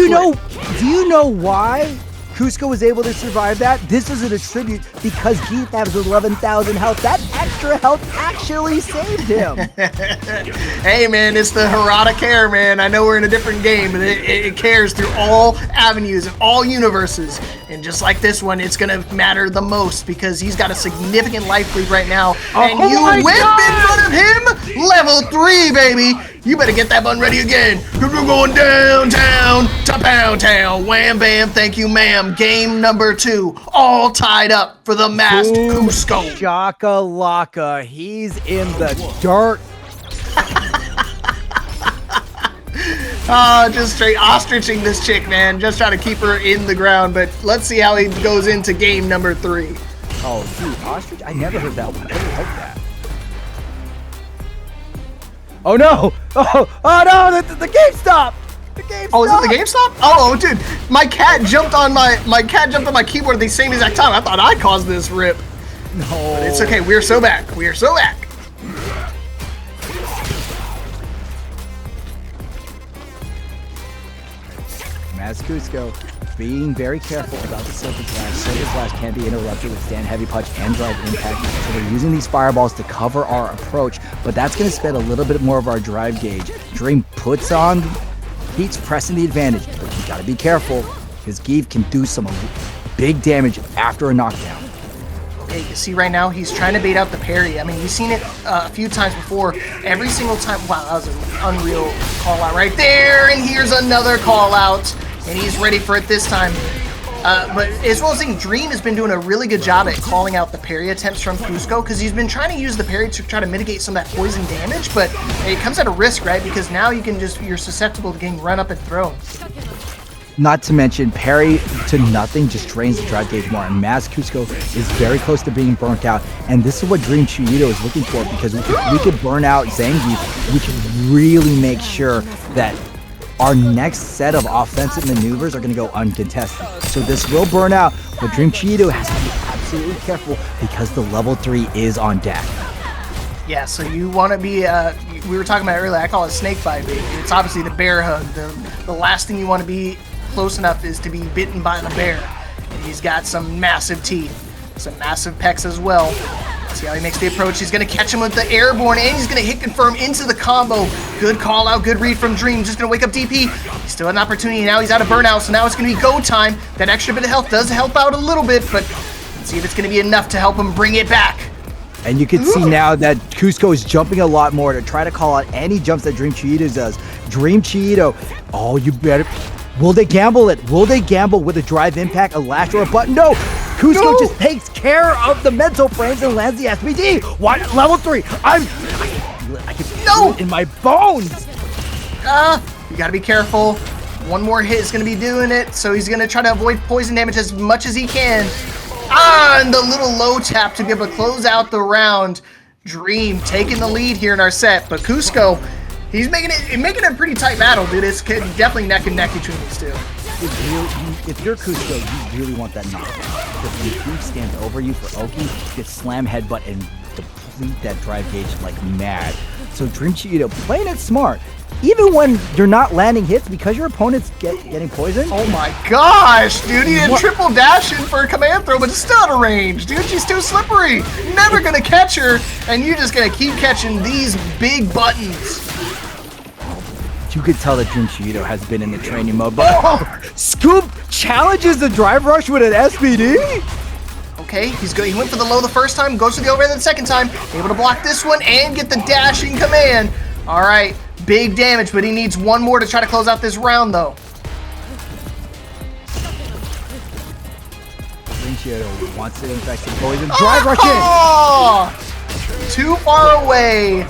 do you know why KUSKO was able to survive that? This is a tribute because Geeth has 11,000 health. That extra health actually saved him. Hey man, it's the Hirata care, man. I know we're in a different game, but it cares through all avenues and all universes. And just like this one, it's gonna matter the most because he's got a significant life lead right now. And you whip in front of him, level 3, baby. You better get that button ready again. We're going downtown to Pound Town. Wham bam, thank you ma'am. Game number 2, all tied up for the masked KUSKO. Shakalaka, he's in the dirt. Just straight ostriching this chick, man. Just trying to keep her in the ground, but let's see how he goes into game number 3. Oh, dude, ostrich? I never heard that one. I really like that. Oh no! Oh no! The game stopped! The game stopped! Oh, is it the game stop? Oh, dude, my cat jumped on my keyboard at the same exact time. I thought I caused this rip. No. But it's okay. We are so back. We are so back. Mass KUSKO being very careful about the Silver Slash. Silver Slash can be interrupted with Stand Heavy Punch and Drive Impact. So we're using these fireballs to cover our approach, but that's going to spend a little bit more of our drive gauge. Dream puts on, he's pressing the advantage, but you got to be careful because Geef can do some big damage after a knockdown. Okay, you see right now, he's trying to bait out the parry. I mean, you've seen it a few times before. Every single time, wow, that was an unreal call out right there. And here's another call out. And he's ready for it this time. But as well as saying, Dream has been doing a really good job at calling out the parry attempts from KUSKO because he's been trying to use the parry to try to mitigate some of that poison damage, but it comes at a risk, right? Because now you're susceptible to getting run up and thrown. Not to mention, parry to nothing just drains the drive gauge more, and Mass KUSKO is very close to being burnt out, and this is what Dreamchuyito is looking for because if we could burn out Zangief, we can really make sure that our next set of offensive maneuvers are going to go uncontested. So this will burn out, but Dreamchuyito has to be absolutely careful because the level 3 is on deck. Yeah, so you want to be, we were talking about it earlier, I call it C.Viper. It's obviously the bear hug. The last thing you want to be close enough is to be bitten by the bear. And he's got some massive teeth, some massive pecs as well. See how he makes the approach. He's going to catch him with the airborne, and he's going to hit confirm into the combo. Good call out, good read from Dream. Just going to wake up DP. He still had an opportunity. Now he's out of burnout, so now it's going to be go time. That extra bit of health does help out a little bit, but let's see if it's going to be enough to help him bring it back. And you can see now that KUSKO is jumping a lot more to try to call out any jumps that Dreamchuyito does. Dreamchuyito, oh, you better. Will they gamble it? Will they gamble with a drive impact, a lash, or a button? No! KUSKO just takes care of the mental frames and lands the SPD. What? Level 3. I can feel it in my bones. You gotta be careful. One more hit is gonna be doing it, so he's gonna try to avoid poison damage as much as he can. And the little low tap to be able to close out the round. Dream taking the lead here in our set, but KUSKO, he's making it a pretty tight battle, dude. It's definitely neck and neck between these two. If you're KUSKO, you really want that knockdown. Because when Dream stands over you for Oki, you get slam headbutt and deplete that drive gauge like mad. So Dreamchuyito playing it smart. Even when you're not landing hits because your opponent's getting poisoned. Oh my gosh, dude, he had triple dash in for a command throw, but it's still out of range. Dude, she's too slippery. Never gonna catch her, and you're just gonna keep catching these big buttons. You could tell that Dreamchuyito has been in the training mode, but Scoop challenges the drive rush with an SPD? Okay, he's good. He went for the low the first time, goes for the overhead the second time, able to block this one and get the dashing command. All right. Big damage, but he needs one more to try to close out this round, though. Dreamchuyito wants to infect the poison. Drive rush in! Too far away,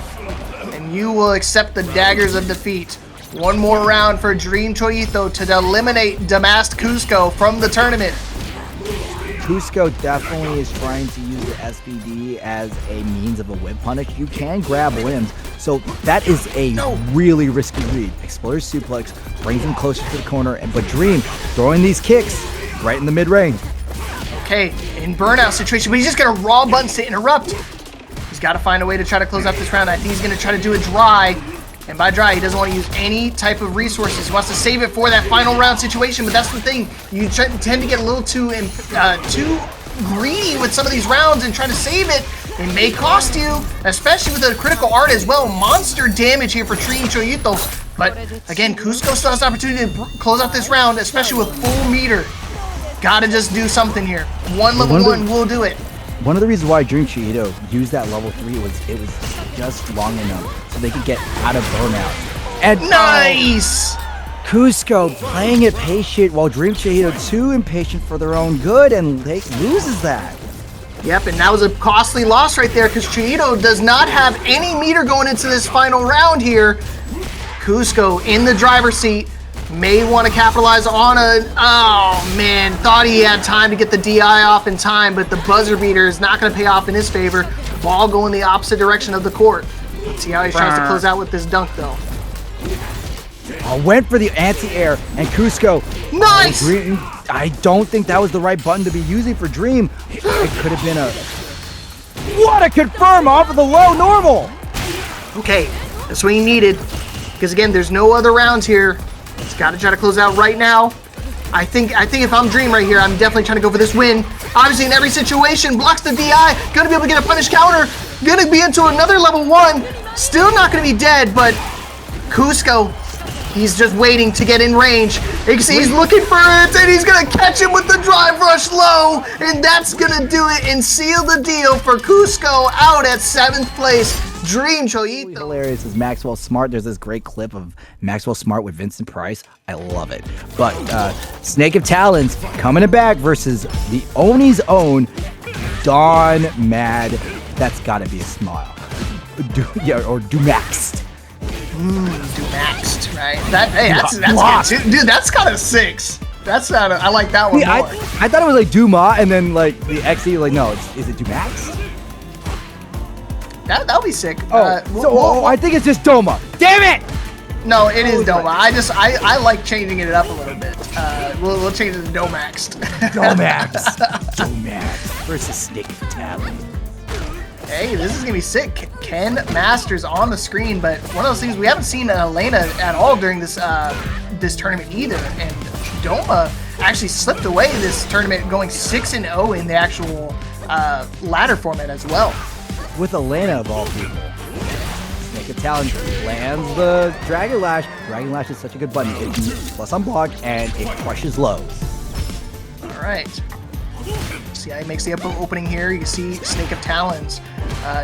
and you will accept the daggers of defeat. One more round for Dreamchuyito to eliminate Damasked KUSKO from the tournament. KUSKO definitely is trying to use the SPD as a means of a whip punish. You can grab limbs, so that is a really risky read. Exploder suplex brings him closer to the corner, but Dream throwing these kicks right in the mid-range. Okay, in burnout situation, but he's just gonna raw buttons to interrupt. He's got to find a way to try to close out this round. I think he's gonna try to do it dry. And by dry, he doesn't want to use any type of resources. He wants to save it for that final round situation, but that's the thing. You tend to get a little too greedy with some of these rounds and try to save it. It may cost you, especially with the critical art as well. Monster damage here for Dreamchuyito. But again, KUSKO still has the opportunity to close out this round, especially with full meter. Gotta just do something here. One level 1 will do it. One of the reasons why Dreamchuyito used that level 3 was it was just long enough so they could get out of burnout. And nice! KUSKO playing it patient while Dreamchuyito too impatient for their own good and loses that. Yep, and that was a costly loss right there because Chuyito does not have any meter going into this final round here. KUSKO in the driver's seat. May want to capitalize on a, oh man, thought he had time to get the DI off in time, but the buzzer beater is not going to pay off in his favor. Ball going the opposite direction of the court. Let's see how he tries to close out with this dunk though. Went for the anti-air and KUSKO. Nice! I don't think that was the right button to be using for Dream. It could have been a, what a confirm off of the low normal. Okay, that's what he needed. Because again, there's no other rounds here. He's got to try to close out right now. I think if I'm Dream right here, I'm definitely trying to go for this win. Obviously, in every situation, blocks the DI. Gonna be able to get a punish counter. Gonna be into another level 1. Still not gonna be dead, but KUSKO, he's just waiting to get in range. You can see he's looking for it, and he's gonna catch him with the drive rush low, and that's gonna do it and seal the deal for KUSKO out at 7th place. Dreamchuyito. Hilarious is Maxwell Smart. There's this great clip of Maxwell Smart with Vincent Price. I love it. But SnakeofTalins coming back versus the Oni's own Don Mad. That's gotta be a smile. Or DomaXD. DomaXD, right? That's good too. Dude, that's got a 6. That's not I like that one more. I thought it was like Duma and then like the XE, like no, is it DomaXD? That'll be sick. I think it's just Doma. Damn it! No, it is Doma. I like changing it up a little bit. We'll change it to DomaXD. Domax versus SnakeofTalins. Hey, this is gonna be sick. Ken Masters on the screen, but one of those things we haven't seen Elena at all during this this tournament either. And Doma actually slipped away this tournament, going 6-0 in the actual ladder format as well. With Elena of all people. SnakeofTalins lands the Dragon Lash. Dragon Lash is such a good button. It can plus unblock and it crushes lows. All right. See how he makes the opening here. You see SnakeofTalins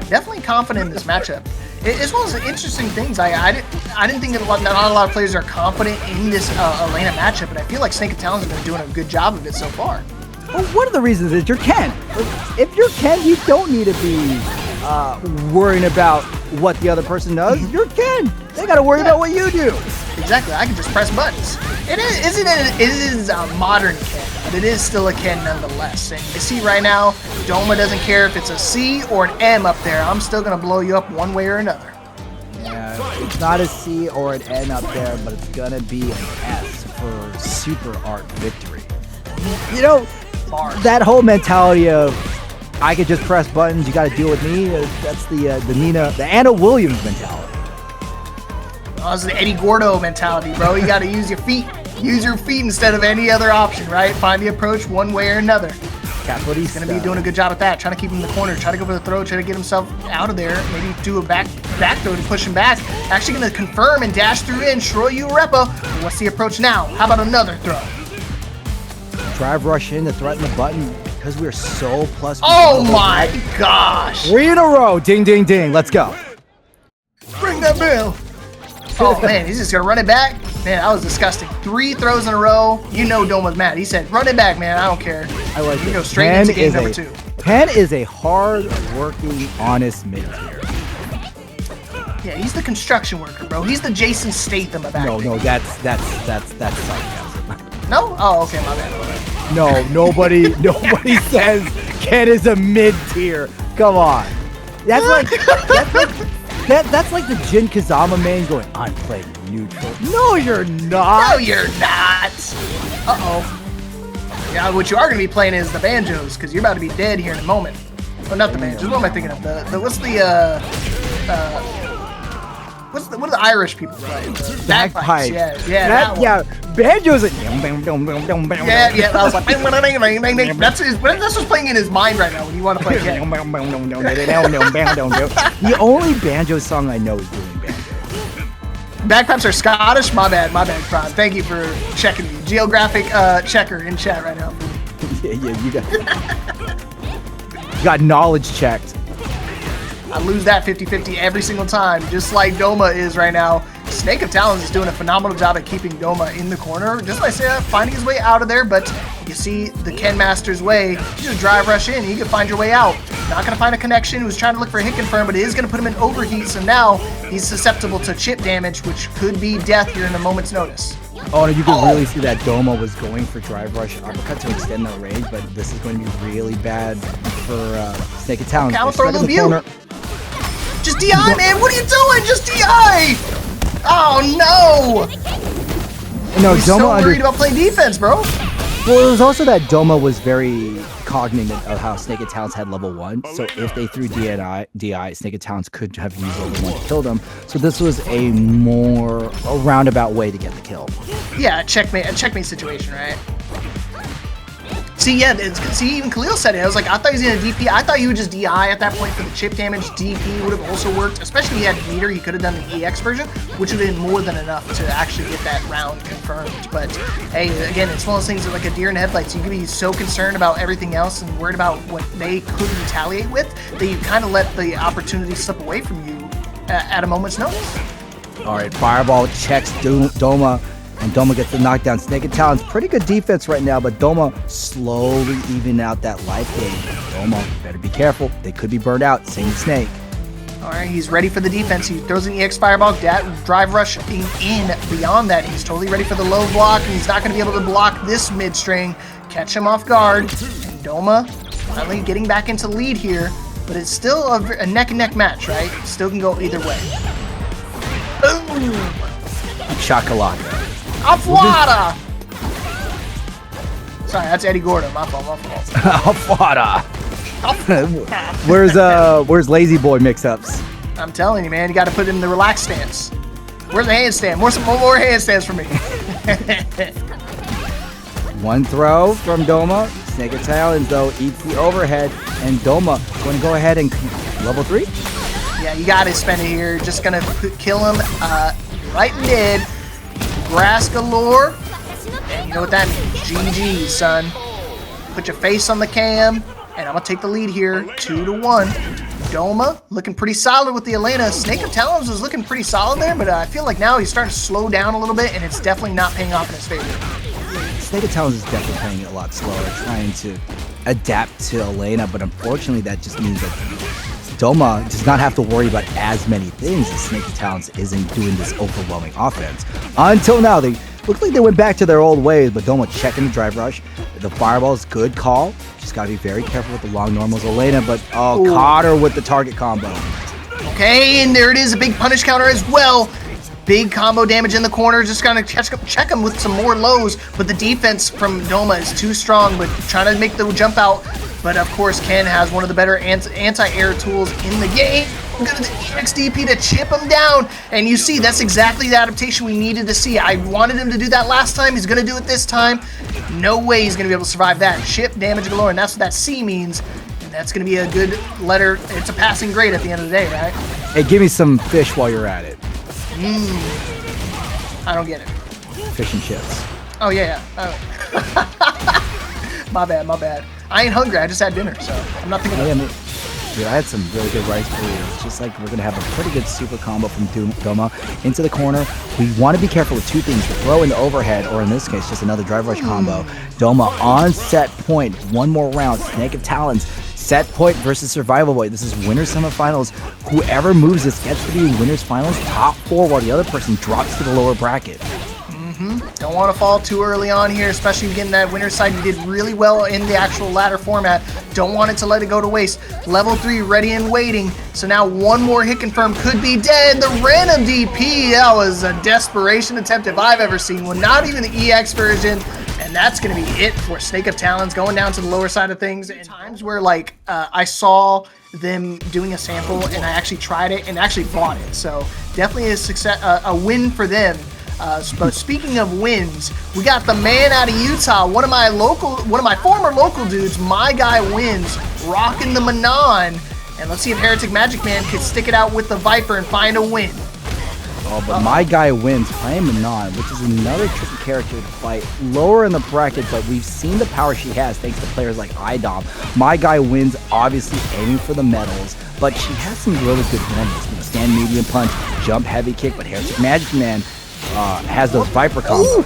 definitely confident in this matchup. As well as interesting things. I didn't think that not a lot of players are confident in this Elena matchup, but I feel like SnakeofTalins has been doing a good job of it so far. Well, one of the reasons is you're Ken. If you're Ken, you don't need to be worrying about what the other person does. You're Ken. They got to worry about what you do. Exactly. I can just press buttons. It is a modern Ken, but it is still a Ken nonetheless. And you see right now, Doma doesn't care if it's a C or an M up there. I'm still going to blow you up one way or another. Yeah, it's not a C or an N up there, but it's going to be an S for super art victory. You know, that whole mentality of I could just press buttons, you got to deal with me. That's the Anna Williams mentality. Oh, it's the Eddie Gordo mentality, bro. You got to use your feet. Use your feet instead of any other option, right? Find the approach one way or another. That's what he's going to be doing a good job at that. Trying to keep him in the corner. Try to go for the throw. Try to get himself out of there. Maybe do a back throw to push him back. Actually going to confirm and dash through in. Shroyu Repa. What's the approach now? How about another throw? Drive rush in to threaten the button because we're so plus. Oh my gosh. 3 in a row. Ding, ding, ding. Let's go. Bring that bell. Oh man, he's just going to run it back. Man, that was disgusting. 3 throws in a row. You know Doma's mad. He said, run it back, man. I don't care. I like you it. Go straight into game number 2. Pen is a hard-working, honest mid-tier. Yeah, he's the construction worker, bro. He's the Jason Statham of acting. No, that's sarcasm. No? Oh, okay, my bad. No, nobody says Ken is a mid-tier. Come on. That's like the Jin Kazama man going, I'm playing neutral. No, you're not. No, you're not. Uh-oh. Yeah, what you are going to be playing is the banjos, because you're about to be dead here in a moment. Well, not the banjos. What am I thinking of? What do the Irish people play? Bagpipes. Yeah. Banjos. Yeah. I was like, that's what's playing in his mind right now when you want to play again. The only banjo song I know is doing banjo. Bagpipes are Scottish? My bad, Prime. Thank you for checking me. Geographic checker in chat right now. Yeah, you got knowledge checked. I lose that 50-50 every single time, just like Doma is right now. SnakeofTalins is doing a phenomenal job at keeping Doma in the corner, just by finding his way out of there, but you see the Ken Master's way. You just drive rush in, you can find your way out. Not going to find a connection, he was trying to look for a hit confirm, but it is going to put him in overheat, so now he's susceptible to chip damage, which could be death here in a moment's notice. Oh, no, you can really see that Doma was going for drive rush uppercut to extend that range, but this is going to be really bad for SnakeofTalins. Okay, I'll throw a little view. Just DI, man! What are you doing? Just DI! Oh, no! No, he's so worried about playing defense, bro. Well, it was also that Doma was very cognizant of how SnakeofTalins had level 1, so if they threw DI, SnakeofTalins could have used level 1 to kill them. So this was a roundabout way to get the kill. Yeah, a checkmate situation, right? See, even Khalil said it. I was like, I thought he was going to DP. I thought he would just DI at that point for the chip damage. DP would have also worked, especially if he had meter. He could have done the EX version, which would have been more than enough to actually get that round confirmed. But hey, again, it's one of those things that, like a deer in headlights, you can be so concerned about everything else and worried about what they could retaliate with that you kind of let the opportunity slip away from you at a moment's notice. All right, Fireball checks Doma. And Doma gets the knockdown. SnakeofTalins, pretty good defense right now, but Doma slowly evening out that life gain. Doma, better be careful. They could be burned out. Same with Snake. All right, he's ready for the defense. He throws an EX Fireball, drive rush in beyond that. He's totally ready for the low block, and he's not going to be able to block this mid-string. Catch him off guard. And Doma finally getting back into the lead here, but it's still a neck-and-neck match, right? Still can go either way. Boom! Chakalaka. Afwada! Sorry, that's Eddie Gordon. My fault. Afwada. Where's Lazy Boy mix-ups? I'm telling you, man, you got to put him in the relaxed stance. Where's the handstand? More handstands for me. One throw from Doma. SnakeofTalins, though, eats the overhead. And Doma going to go ahead and level 3? Yeah, you got to spend it here. Just going to kill him right in dead. Grass galore. And you know what that means. GG, son. Put your face on the cam. And I'm going to take the lead here. 2-1. Doma looking pretty solid with the Elena. SnakeofTalins was looking pretty solid there, but I feel like now he's starting to slow down a little bit, and it's definitely not paying off in his favor. SnakeofTalins is definitely playing it a lot slower, trying to adapt to Elena, but unfortunately that just means that Doma does not have to worry about as many things as SnakeofTalins isn't doing this overwhelming offense. Until now, they look like they went back to their old ways, but Doma checking the drive rush. The fireball is good call. Just got to be very careful with the long normals, Elena, but caught her with the target combo. Okay, and there it is, a big punish counter as well. Big combo damage in the corner, just gonna check him with some more lows, but the defense from Doma is too strong, but trying to make the jump out. But of course, Ken has one of the better anti-air tools in the game. Good at the EXDP to chip him down, and you see that's exactly the adaptation we needed to see. I wanted him to do that last time. He's gonna do it this time. No way he's gonna be able to survive that. Chip damage galore, and that's what that C means. And that's gonna be a good letter. It's a passing grade at the end of the day, right? Hey, give me some fish while you're at it. I don't get it. Fish and chips. Oh yeah. My bad. I ain't hungry. I just had dinner, so I'm not thinking about it. Dude, I had some really good rice burritos. Just like we're going to have a pretty good super combo from Doma into the corner. We want to be careful with two things. Throw in the overhead, or in this case, just another drive rush combo. Doma on set point. One more round. SnakeofTalins. Set point versus survival boy. This is winners semifinals. Whoever moves this gets to be winners finals top 4 while the other person drops to the lower bracket. Don't want to fall too early on here, especially getting that winner's side. You did really well in the actual ladder format. Don't want it to let it go to waste. Level 3 ready and waiting. So now one more hit confirm could be dead. The random DP, that was a desperation attempt if I've ever seen one. Not even the EX version. And that's going to be it for SnakeofTalins going down to the lower side of things. And times where like I saw them doing a sample and I actually tried it and actually bought it. So definitely a success, a win for them. But speaking of wins, we got the man out of Utah, one of my former local dudes, myguywins, rocking the Manon. And let's see if HereticMAGICMAN can stick it out with the Viper and find a win. Oh, but myguywins playing Manon, which is another tricky character to fight. Lower in the bracket, but we've seen the power she has thanks to players like IDOM. myguywins obviously aiming for the medals, but she has some really good normals. Stand medium punch, jump heavy kick, but HereticMAGICMAN has those Viper combos.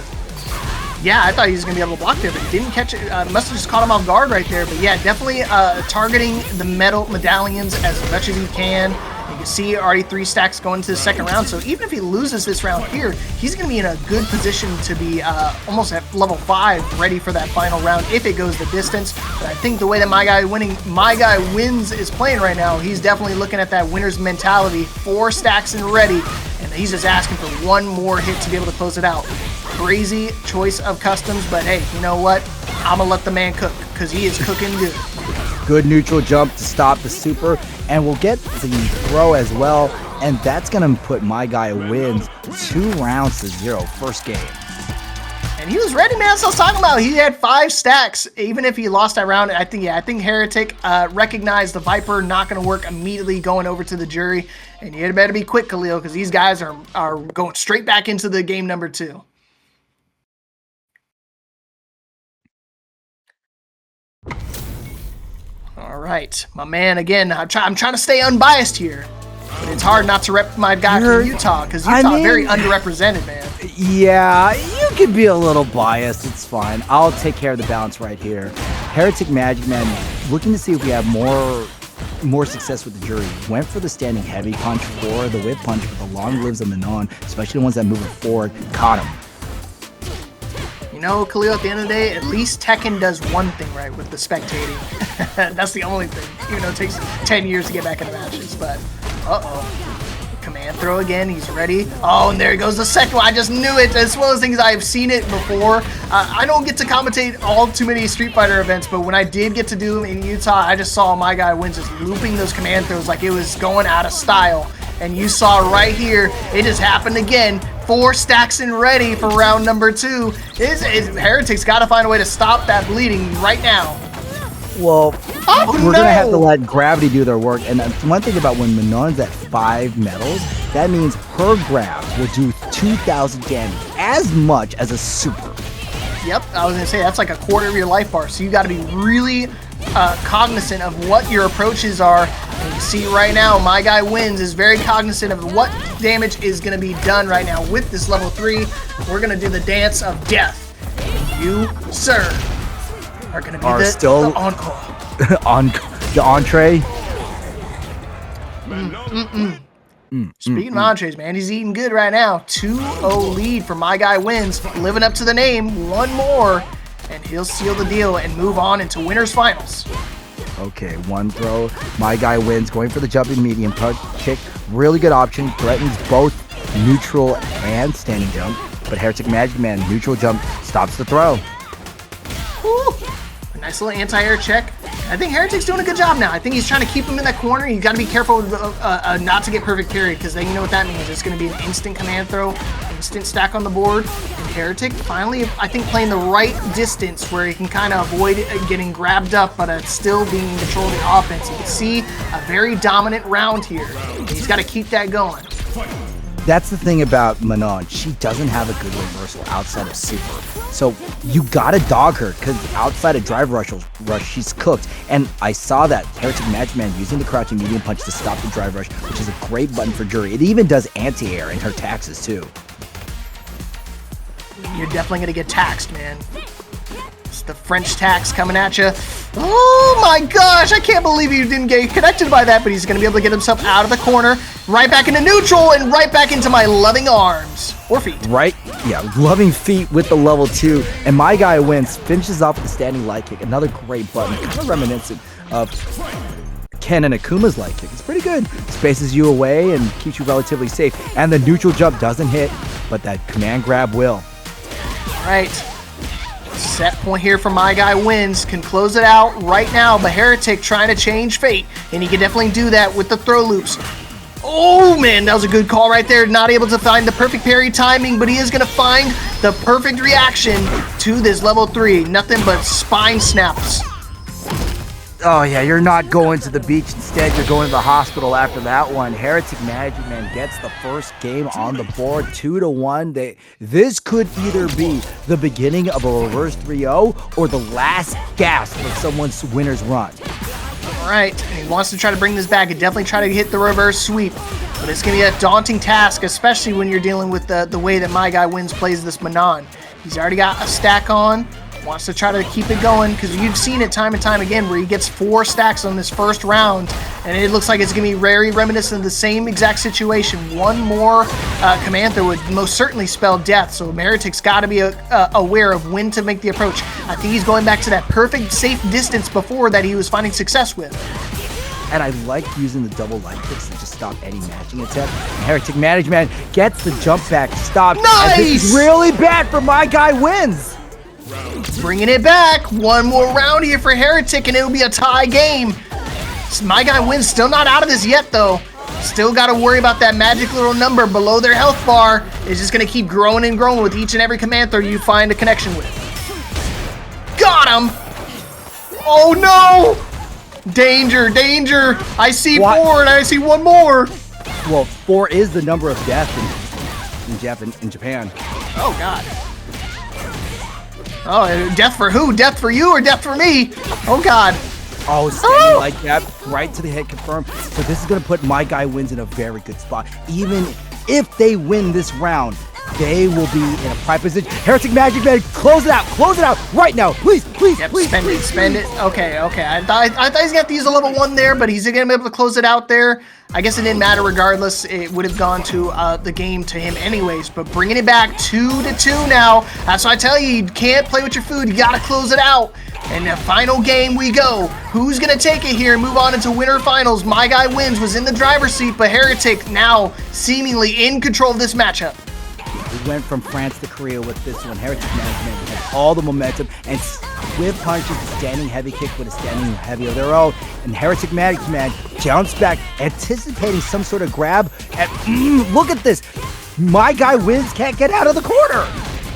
Yeah, I thought he was going to be able to block there, but he didn't catch it. Must have just caught him off guard right there. But yeah, definitely targeting the medallions as much as he can. You can see already 3 stacks going to the second round. So even if he loses this round here, he's going to be in a good position to be almost at level 5, ready for that final round if it goes the distance. But I think the way that myguywins is playing right now, he's definitely looking at that winner's mentality. 4 stacks and ready, and he's just asking for one more hit to be able to close it out. Crazy choice of customs, but hey, you know what? I'm gonna let the man cook because he is cooking good. Good neutral jump to stop the super, and we'll get the throw as well, and that's gonna put myguywins 2-0 first game. And he was ready, man. That's what I was talking about. He had 5 stacks, even if he lost that round. I think Heretic recognized the Viper not going to work immediately going over to the Juri. And you better be quick, Khalil, because these guys are going straight back into the game number 2. All right, my man. Again, I'm trying to stay unbiased here, but it's hard not to rep my guy from Utah because Utah is very underrepresented, man. Yeah, you could be a little biased. It's fine. I'll take care of the balance right here. HereticMAGICMAN looking to see if we have more success with the Juri. Went for the standing heavy punch for the whip punch with the long lives of Manon, especially the ones that move it forward. Caught him. You know, Khalil, at the end of the day, at least Tekken does one thing right with the spectating. That's the only thing, even though it takes 10 years to get back into matches. But, Command throw again. He's ready. Oh, and there goes the second one. I just knew it. It's one of those things I've seen it before. I don't get to commentate all too many Street Fighter events, but when I did get to do them in Utah, I just saw myguywins just looping those command throws like it was going out of style. And you saw right here, it just happened again. 4 stacks and ready for round number 2. Heretic's got to find a way to stop that bleeding right now. Well, we're going to have to let gravity do their work. And one thing about when Manon's at 5 medals, that means her grab will do 2,000 damage, as much as a super. Yep, I was going to say, that's like a quarter of your life bar. So you got to be really cognizant of what your approaches are. And you can see right now, myguywins is very cognizant of what damage is going to be done right now. With this level 3, we're going to do the dance of death. And you, sir, are going to be the encore. The entree. Speaking of entrees, man, he's eating good right now. 2-0 lead for myguywins, living up to the name. One more, and he'll seal the deal and move on into winners finals. Okay, one throw. myguywins, going for the jumping medium punch kick. Really good option. Threatens both neutral and standing jump. But HereticMAGICMAN, neutral jump, stops the throw. Woo. A nice little anti-air check. I think Heretic's doing a good job now. I think he's trying to keep him in that corner. You got to be careful not to get perfect parry, because then you know what that means. It's going to be an instant command throw, instant stack on the board. And Heretic finally, I think, playing the right distance where he can kind of avoid getting grabbed up, but still being controlling the offense. You can see a very dominant round here. He's got to keep that going. That's the thing about Manon. She doesn't have a good reversal outside of super. So you gotta dog her, because outside of drive rush, she's cooked. And I saw that HereticMAGICMAN using the crouching medium punch to stop the drive rush, which is a great button for Juri. It even does anti-air in her taxes too. You're definitely gonna get taxed, man. It's the French tax coming at you. Oh my gosh, I can't believe you didn't get connected by that, but he's gonna be able to get himself out of the corner, right back into neutral, and right back into my loving arms. Or feet. Right? Yeah, loving feet with the level 2. And myguywins, finishes off with the standing light kick. Another great button, kind of reminiscent of Ken and Akuma's light kick. It's pretty good. Spaces you away and keeps you relatively safe. And the neutral jump doesn't hit, but that command grab will. All right. Set point here for myguywins. Can close it out right now, but Heretic trying to change fate, and he can definitely do that with the throw loops. Oh man, that was a good call right there. Not able to find the perfect parry timing, but he is going to find the perfect reaction to this level 3. Nothing but spine snaps. Oh yeah, you're not going to the beach. Instead, you're going to the hospital after that one. HereticMAGICMAN gets the first game on the board, 2-1. This could either be the beginning of a reverse 3-0 or the last gasp of someone's winner's run. All right, and he wants to try to bring this back and definitely try to hit the reverse sweep. But it's going to be a daunting task, especially when you're dealing with the way that myguywins plays this Manon. He's already got a stack on. Wants to try to keep it going, because you've seen it time and time again where he gets 4 stacks on this first round, and it looks like it's going to be very reminiscent of the same exact situation. One more command throw would most certainly spell death, so Heretic's got to be aware of when to make the approach. I think he's going back to that perfect safe distance before that he was finding success with. And I like using the double light kicks to just stop any matching attempt. HereticMAGICMAN gets the jump back stopped. Nice! And this is really bad for myguywins. Bringing it back. One more round here for Heretic, and it'll be a tie game. myguywins still not out of this yet, though. Still got to worry about that magic little number below their health bar. It's just going to keep growing and growing with each and every command throw you find a connection with. Got him! Oh no! Danger, danger! I see 4 and I see one more. Well, 4 is the number of death in Japan. Oh god. Oh, death for who? Death for you or death for me? Oh god. Oh, standing like that, right to the head, confirmed. So this is going to put myguywins in a very good spot. Even if they win this round, they will be in a prime position. HereticMAGICMAN, close it out right now, please, Yep, please. spend it. Okay. I thought he's gonna have to use a level 1 there, but he's gonna be able to close it out there. I guess it didn't matter regardless. It would have gone to the game to him anyways, but bringing it back 2-2 now. That's why I tell you can't play with your food. You gotta close it out. And the final game we go. Who's gonna take it here and move on into winter finals? myguywins was in the driver's seat, but Heretic now seemingly in control of this matchup. We went from France to Korea with this one. HereticMAGICMAN had all the momentum, and with punches, standing heavy kick with a standing heavy of their own. And HereticMAGICMAN jumps back, anticipating some sort of grab. And look at this. myguywins can't get out of the corner.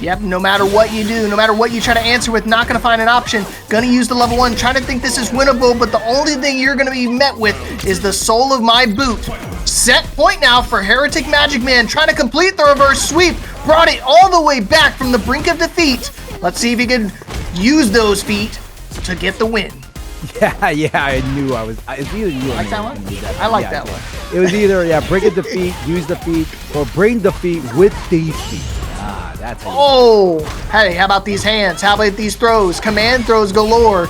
Yep, no matter what you do, no matter what you try to answer with, not going to find an option. Going to use the level 1, trying to think this is winnable, but the only thing you're going to be met with is the sole of my boot. Set point now for HereticMAGICMAN, trying to complete the reverse sweep. Brought it all the way back from the brink of defeat. Let's see if he can use those feet to get the win. Yeah, I knew I was. It's either you like that one? I like that one. It was either, bring a defeat, use the feet, or bring defeat with these feet. That's oh, hey, how about these hands? How about these throws? Command throws galore.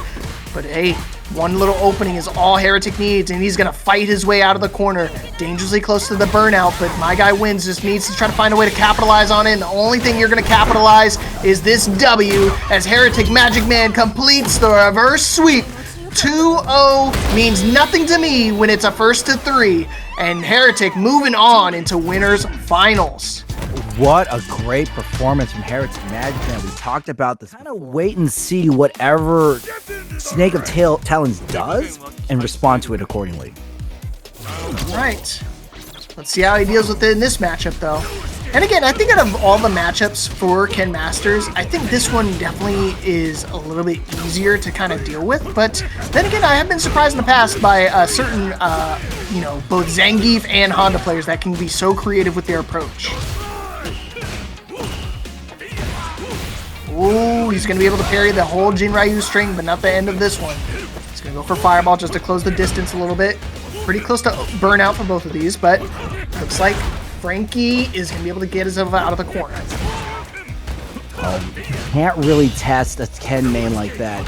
But hey, one little opening is all Heretic needs, and he's going to fight his way out of the corner. Dangerously close to the burnout, but myguywins just needs to try to find a way to capitalize on it, and the only thing you're going to capitalize is this W as HereticMAGICMAN completes the reverse sweep. 2-0 means nothing to me when it's a first to 3, and Heretic moving on into winners finals. What a great performance from HereticMAGICMAN. We talked about this. Kind of wait and see whatever SnakeofTalins does and respond to it accordingly. Right. Let's see how he deals with it in this matchup, though. And again, I think out of all the matchups for Ken Masters, I think this one definitely is a little bit easier to kind of deal with. But then again, I have been surprised in the past by certain, both Zangief and Honda players that can be so creative with their approach. Ooh, he's going to be able to parry the whole Jinryu string, but not the end of this one. He's going to go for Fireball just to close the distance a little bit. Pretty close to burnout for both of these, but looks like Frankie is going to be able to get himself out of the corner. Can't really test a Ken main like that.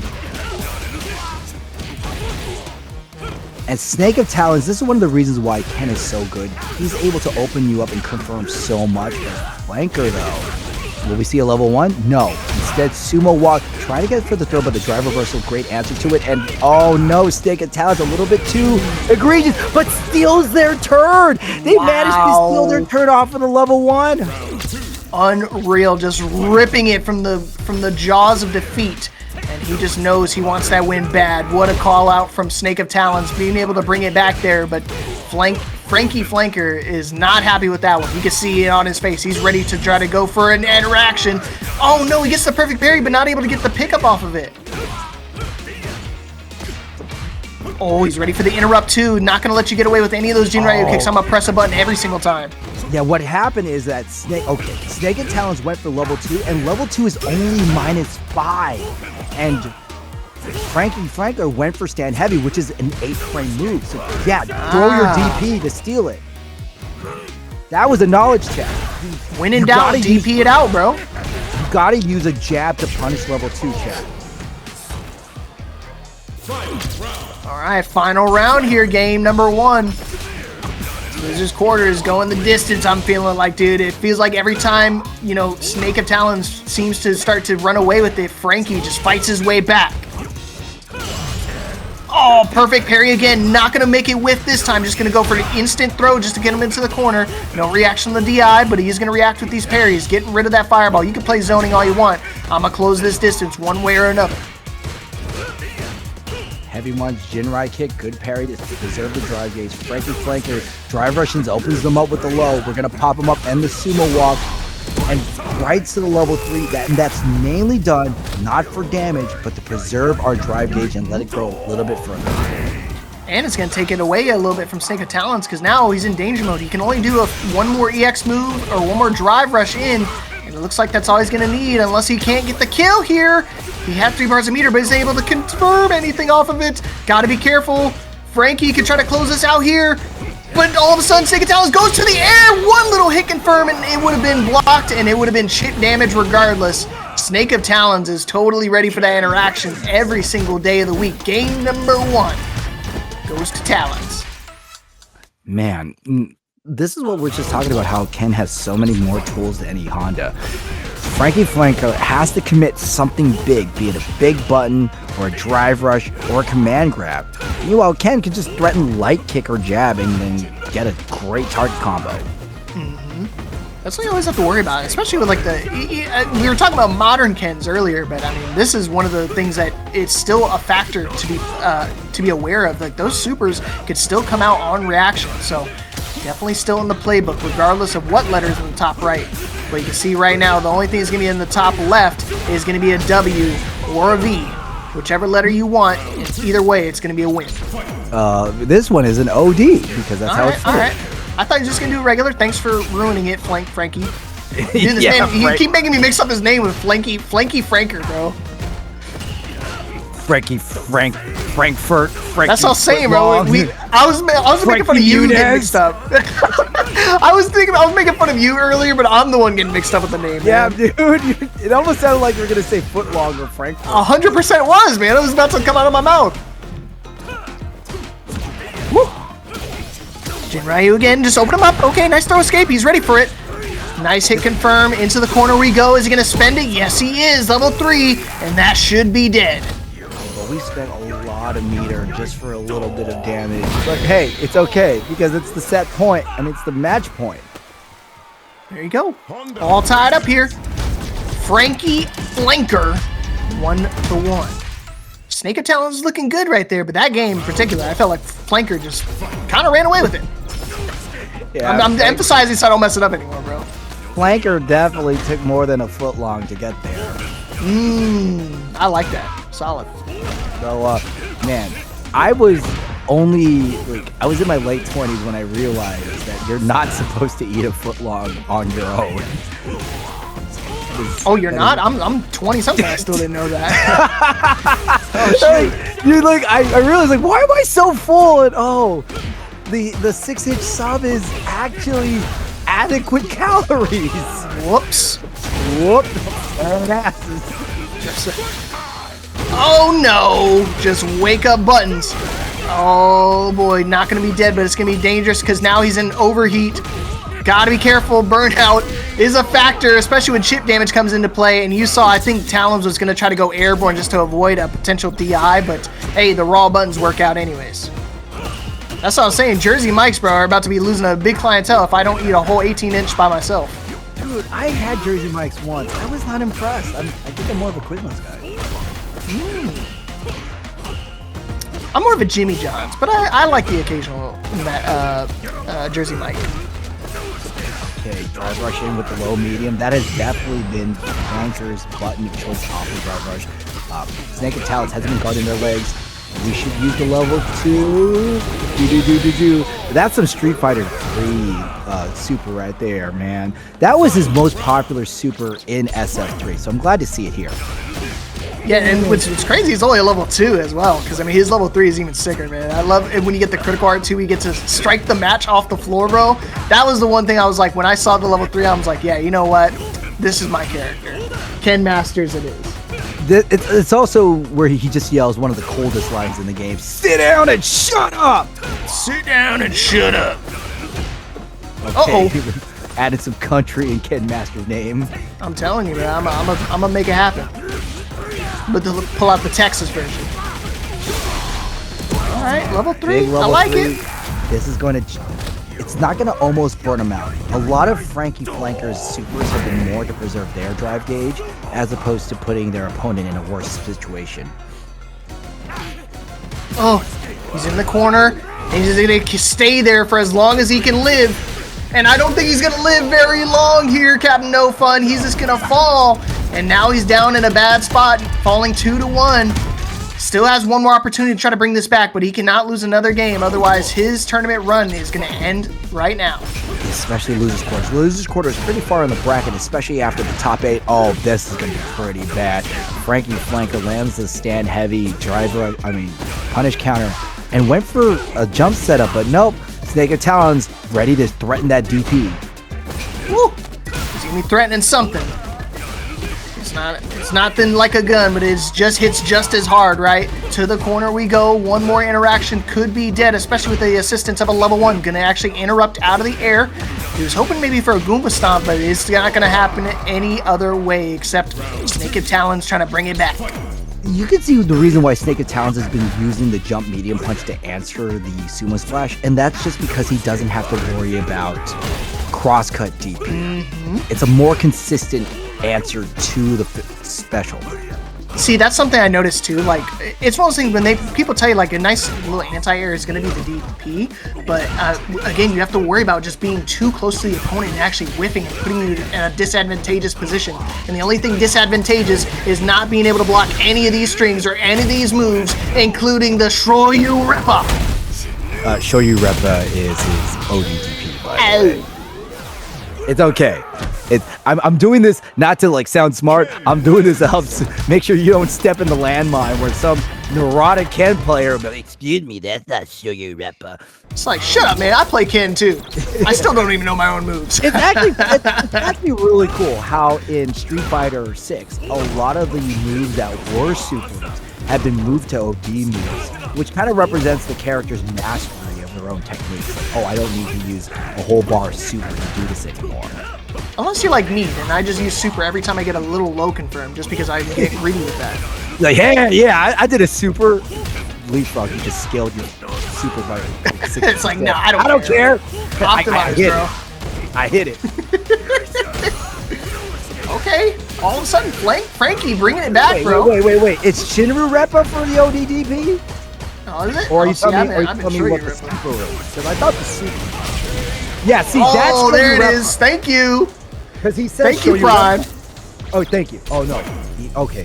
And SnakeofTalins, this is one of the reasons why Ken is so good. He's able to open you up and confirm so much. Flanker, though. Will we see a level 1? No. Instead, Sumo Walk, trying to get for the throw, but the drive reversal, great answer to it. And oh no, SnakeofTalins a little bit too egregious, but steals their turn. They managed to steal their turn off of the level 1. Unreal, just ripping it from the jaws of defeat. And he just knows he wants that win bad. What a call out from SnakeofTalins, being able to bring it back there, but FrankieFlankr is not happy with that one. You can see it on his face. He's ready to try to go for an interaction. Oh no, he gets the perfect parry, but not able to get the pickup off of it. Oh, he's ready for the interrupt too. Not going to let you get away with any of those Jinryu kicks. I'm going to press a button every single time. Yeah, what happened is that SnakeofTalins went for level 2, and level 2 is only -5. And FrankieFlankr went for stand heavy, which is an 8-frame move. So yeah, throw your DP to steal it. That was a knowledge check. When in doubt, DP it out, bro. You gotta use a jab to punish level 2, chat. All right, final round here, game number 1. Losers quarters going the distance. I'm feeling like, dude, it feels like every time, SnakeofTalins seems to start to run away with it, Frankie just fights his way back. Oh, perfect parry again. Not going to make it with this time. Just going to go for an instant throw just to get him into the corner. No reaction to the DI, but he is going to react with these parries. Getting rid of that fireball. You can play zoning all you want. I'm going to close this distance one way or another. Heavy ones, Jinrai kick, good parry to deserve the drive gauge. FrankieFlankr, drive Russians, opens them up with the low. We're going to pop them up and the sumo walk. And right to the level 3, that's mainly done, not for damage, but to preserve our drive gauge and let it go a little bit further. And it's going to take it away a little bit from SnakeofTalins, because now he's in danger mode. He can only do one more EX move or one more drive rush in, and it looks like that's all he's going to need, unless he can't get the kill here. He had 3 bars a meter, but isn't able to confirm anything off of it. Got to be careful. Frankie can try to close this out here. But all of a sudden, SnakeofTalins goes to the air. One little hit confirm, and it would have been blocked, and it would have been chip damage regardless. SnakeofTalins is totally ready for that interaction every single day of the week. Game number 1 goes to Talons. Man, this is what we're just talking about, how Ken has so many more tools than E.Honda. Frankeflankr has to commit something big, be it a big button, or a drive rush, or a command grab. Meanwhile, Ken can just threaten light kick or jab and then get a great target combo. That's what you always have to worry about, especially with like we were talking about modern Kens earlier, but I mean, this is one of the things that it's still a factor to be aware of. Like those supers could still come out on reaction, so definitely still in the playbook, regardless of what letter's in the top right. But you can see right now, the only thing that's going to be in the top left is going to be a W or a V. Whichever letter you want, either way, it's going to be a win. This one is an OD, because that's how it's all right. I thought you were just going to do regular. Thanks for ruining it, Frankie. Dude, you keep making me mix up his name with Flankeflankr, bro. Frankfurt. That's all I'm saying, bro. I was making fun of you getting mixed up. I was making fun of you earlier, but I'm the one getting mixed up with the name. Yeah, man. dude. It almost sounded like you were gonna say footlong or Frankfurt. 100% was, man. It was about to come out of my mouth. Woo! Jinryu again. Just open him up. Okay, nice throw escape. He's ready for it. Nice hit confirm. Into the corner we go. Is he gonna spend it? Yes, he is. Level 3, and that should be dead. We spent a lot of meter just for a little bit of damage. But hey, it's okay, because it's the set point, and it's the match point. There you go. All tied up here. Frankeflankr, 1-1. SnakeofTalins is looking good right there, but that game in particular, I felt like Flankr just kind of ran away with it. Yeah, I'm emphasizing so I don't mess it up anymore, bro. Flankr definitely took more than a foot long to get there. I like that. Solid. So, man, I was in my late 20s when I realized that you're not supposed to eat a foot long on your own. Oh, you're not? I'm 20 something. I still didn't know that. Oh shit! You're like, I realized, like, why am I so full? And oh, the 6-inch sub is actually adequate calories. Whoops. Asses. Oh no! Just wake up buttons. Oh boy, not gonna be dead, but it's gonna be dangerous because now he's in overheat. Gotta be careful. Burnout is a factor, especially when chip damage comes into play. And you saw, I think Talons was gonna try to go airborne just to avoid a potential DI, but hey, the raw buttons work out anyways. That's what I'm saying. Jersey mics, bro, are about to be losing a big clientele if I don't eat a whole 18-inch by myself. Dude, I had Jersey mics once. I was not impressed. I think I'm more of a Quiznos guy. I'm more of a Jimmy John's, but I like the occasional Jersey mic. Okay, drive rush in with the low medium. That has definitely been Flankr's button of choice off the drive rush. SnakeofTalins hasn't been guarding their legs. We should use the level 2. That's some Street Fighter 3 super right there, man. That was his most popular super in SF3, so I'm glad to see it here. Yeah, and what's crazy is only a level 2 as well, because I mean his level 3 is even sicker, man. I love it when you get the critical art too. You get to strike the match off the floor, bro. That was the one thing I was like, when I saw the level 3, I was like, yeah, you know what? This is my character. Ken Masters it is. It's also where he just yells one of the coldest lines in the game. Sit down and shut up! Sit down and shut up. Okay, added some country in Ken Master's name. I'm telling you, man, I'm gonna make it happen. But to pull out the Texas version. All right, level 3. I like it. This is going to... It's not going to almost burn them out. A lot of FrankeflankR's supers have been more to preserve their drive gauge as opposed to putting their opponent in a worse situation. Oh, he's in the corner. And he's going to stay there for as long as he can live. And I don't think he's going to live very long here, Captain No Fun. He's just going to fall. And now he's down in a bad spot, falling 2-1. Still has one more opportunity to try to bring this back, but he cannot lose another game. Otherwise, his tournament run is going to end right now. Especially losers quarters. Losers quarter is pretty far in the bracket, especially after the top 8. Oh, this is going to be pretty bad. Frankeflankr lands the stand heavy driver, punish counter, and went for a jump setup, but nope. SnakeofTalins ready to threaten that DP. Woo! He's gonna be threatening something. It's nothing like a gun, but it just hits just as hard, right? To the corner we go. One more interaction could be dead, especially with the assistance of a level 1. Gonna actually interrupt out of the air. He was hoping maybe for a Goomba Stomp, but it's not gonna happen any other way except SnakeofTalins trying to bring it back. You can see the reason why SnakeofTalins has been using the jump medium punch to answer the sumo splash, and that's just because he doesn't have to worry about crosscut DP. It's a more consistent answer to the special. See, that's something I noticed too. Like, it's one of those things when people tell you like a nice little anti-air is going to be the DP, but again, you have to worry about just being too close to the opponent and actually whiffing and putting you in a disadvantageous position. And the only thing disadvantageous is not being able to block any of these strings or any of these moves, including the Shoyu Reppa. Shoyu Reppa is his ODDP, by the way. It's okay. I'm doing this not to like sound smart. I'm doing this to help make sure you don't step in the landmine where some neurotic Ken player will be like, excuse me, that's not Shoyu Reppa. It's like, shut up, man. I play Ken too. I still don't even know my own moves. It's actually really cool how in Street Fighter 6, a lot of the moves that were supers have been moved to OD moves, which kind of represents the character's mastery of their own techniques. Like, oh, I don't need to use a whole bar of super to do this anymore. Unless you're like me, then I just use super every time I get a little low confirmed, just because I get greedy with that. Like, yeah, I did a super. Leapfrog, you just scaled your super by like 6. It's like, no, I don't care. Optimize, bro. I hit it. Okay, all of a sudden, Frankie bringing it back, bro. Wait. It's Shinru Reppa for the ODDP? Oh, is it? Or are you telling me what the super is? Because I thought the super. Yeah, see, that's. Oh, there it is. Thank you. Because he said. Thank you, Prime. Oh, thank you. Oh no. Okay.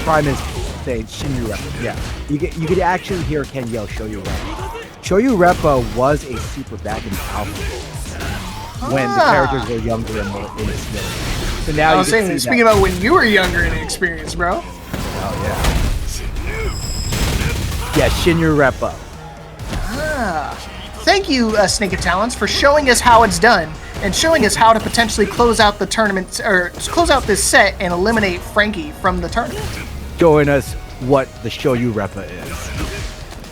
Prime is saying Shinru Reppa. Yeah. You could actually hear Ken yell Shoyu Reppa. Shoyu Reppa was a super back in the alpha when the characters were younger and more inexperienced. So now I was saying, speaking about when you were younger and inexperienced, bro. Oh yeah. Yeah, Shinru Reppa. Thank you, SnakeofTalins, for showing us how it's done and showing us how to potentially close out the tournament or close out this set and eliminate Frankie from the tournament. Showing us what the Shoyu Reppa is.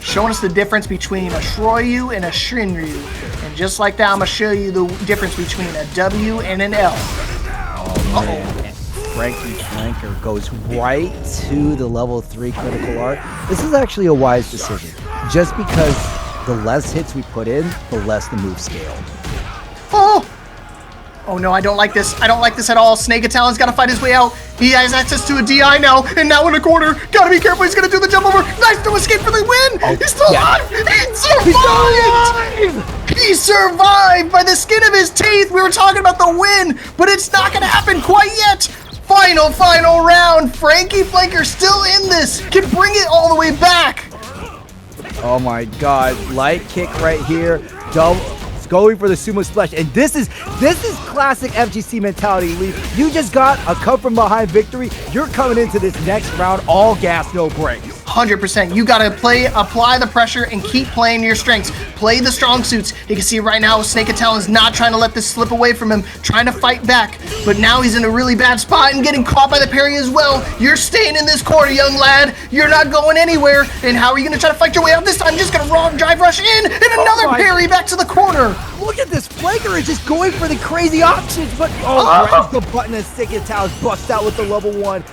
Showing us the difference between a Shoryu and a Shinryu. And just like that, I'm going to show you the difference between a W and an L. Oh, man. Flankr goes right to the level 3 critical art. This is actually a wise decision. Just because the less hits we put in, the less the move scale. Oh no, I don't like this. I don't like this at all. SnakeofTalins got to fight his way out. He has access to a DI now, and now in the corner. Gotta be careful. He's gonna do the jump over. Nice to escape for the win. Oh, he's still alive. He survived by the skin of his teeth. We were talking about the win, but it's not gonna happen quite yet. Final round. FrankieFlankr still in this. Can bring it all the way back. Oh my God! Light kick right here. Double. Going for the sumo splash, and this is classic FGC mentality, Leaf. You just got a come from behind victory. You're coming into this next round all gas, no brakes. 100%. You gotta apply the pressure and keep playing your strengths. Play the strong suits. You can see right now SnakeofTalins not trying to let this slip away from him, trying to fight back, but now he's in a really bad spot and getting caught by the parry as well. You're staying in this corner, young lad. You're not going anywhere. And how are you gonna try to fight your way out this time? Just gonna drive rush in and another parry back to the corner. Look at this. Flankr is just going for the crazy options, but grabs the button and SnakeofTalins busts out with the level 1.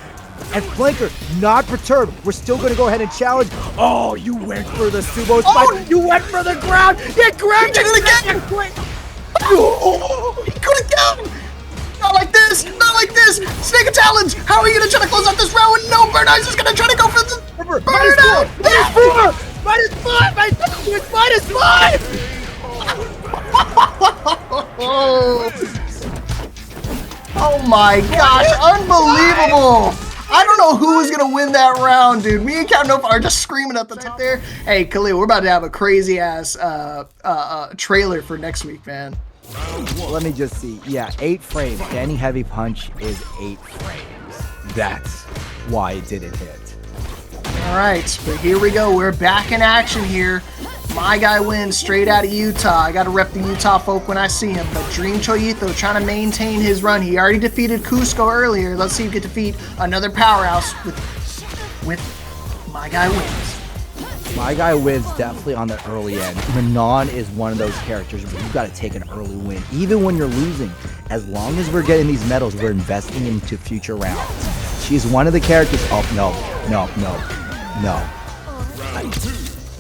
And Flankr, not perturbed. We're still going to go ahead and challenge. Oh, you went for the sumo spike. You went for the ground. You grabbed it again. He couldn't get him. Not like this. SnakeofTalins, how are you going to try to close out this round? No, Burnice is going to try to go for the burnout. -5. Oh my gosh, unbelievable! I don't know who was gonna win that round, dude. Me and Captain Nova are just screaming at the top there. Hey, Khalil, we're about to have a crazy ass trailer for next week, man. Let me just see. Yeah, 8 frames. Danny Heavy Punch is 8 frames. That's why it didn't hit. All right, but here we go. We're back in action here. My guy wins straight out of Utah. I got to rep the Utah folk when I see him. But Dreamchuyito trying to maintain his run. He already defeated KUSKO earlier. Let's see if he can defeat another powerhouse with My Guy Wins. My Guy Wins definitely on the early end. Manon is one of those characters where you've got to take an early win. Even when you're losing, as long as we're getting these medals, we're investing into future rounds. She's one of the characters. Oh, no.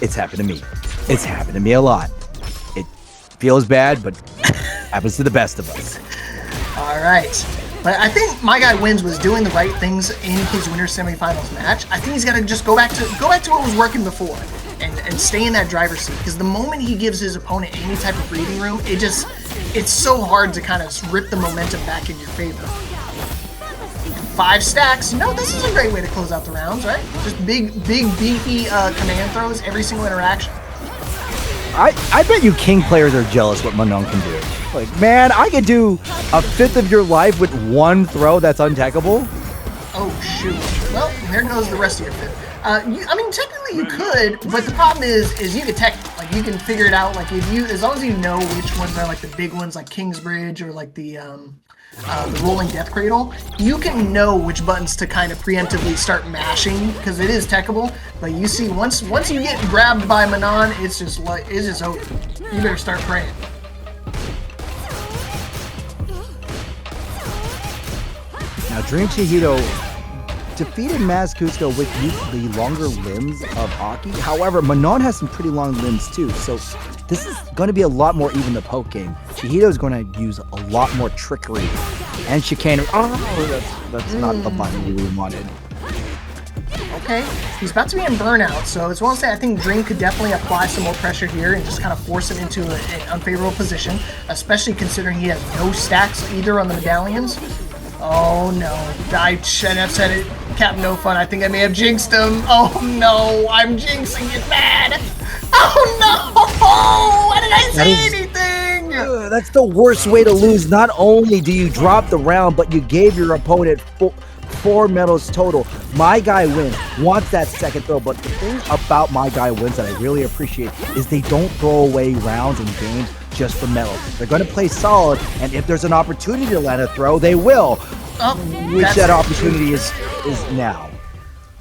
It's happened to me. It's happened to me a lot. It feels bad, but happens to the best of us. All right. But I think My Guy Wins was doing the right things in his winter semifinals match. I think he's got to just go back to what was working before and stay in that driver's seat. Because the moment he gives his opponent any type of breathing room, it's so hard to kind of rip the momentum back in your favor. 5 stacks. No, this is a great way to close out the rounds, right? Just big, beefy command throws every single interaction. I bet you King players are jealous what Manon can do. Like, man, I could do a fifth of your life with one throw that's untechable. Oh, shoot. Well, there goes the rest of your fifth. I mean, technically you could, but the problem is you can tech it. Like, you can figure it out. Like, as long as you know which ones are like the big ones, like Kingsbridge or like the rolling death cradle, you can know which buttons to kind of preemptively start mashing because it is techable. But you see, once you get grabbed by Manon, it's just over. You better start praying. Now Dreamchuyito defeated KUSKO with the longer limbs of Aki. However, Manon has some pretty long limbs too, so this is going to be a lot more even the poke game. Chihito is going to use a lot more trickery and chicanery. Oh, that's not the button we really wanted. Okay, he's about to be in burnout, so it's one to say I think Dream could definitely apply some more pressure here and just kind of force him into an unfavorable position, especially considering he has no stacks either on the medallions. Oh no, I shouldn't have said it. Cap No Fun, I think I may have jinxed him. Oh no, I'm jinxing it bad. Oh no, why did I say anything? That's the worst way to lose. Not only do you drop the round, but you gave your opponent 4 medals total. My Guy Wins wants that second throw, but the thing about My Guy Wins that I really appreciate is they don't throw away rounds and games just for medals. They're going to play solid, and if there's an opportunity to let a throw, they will. Which that opportunity is now.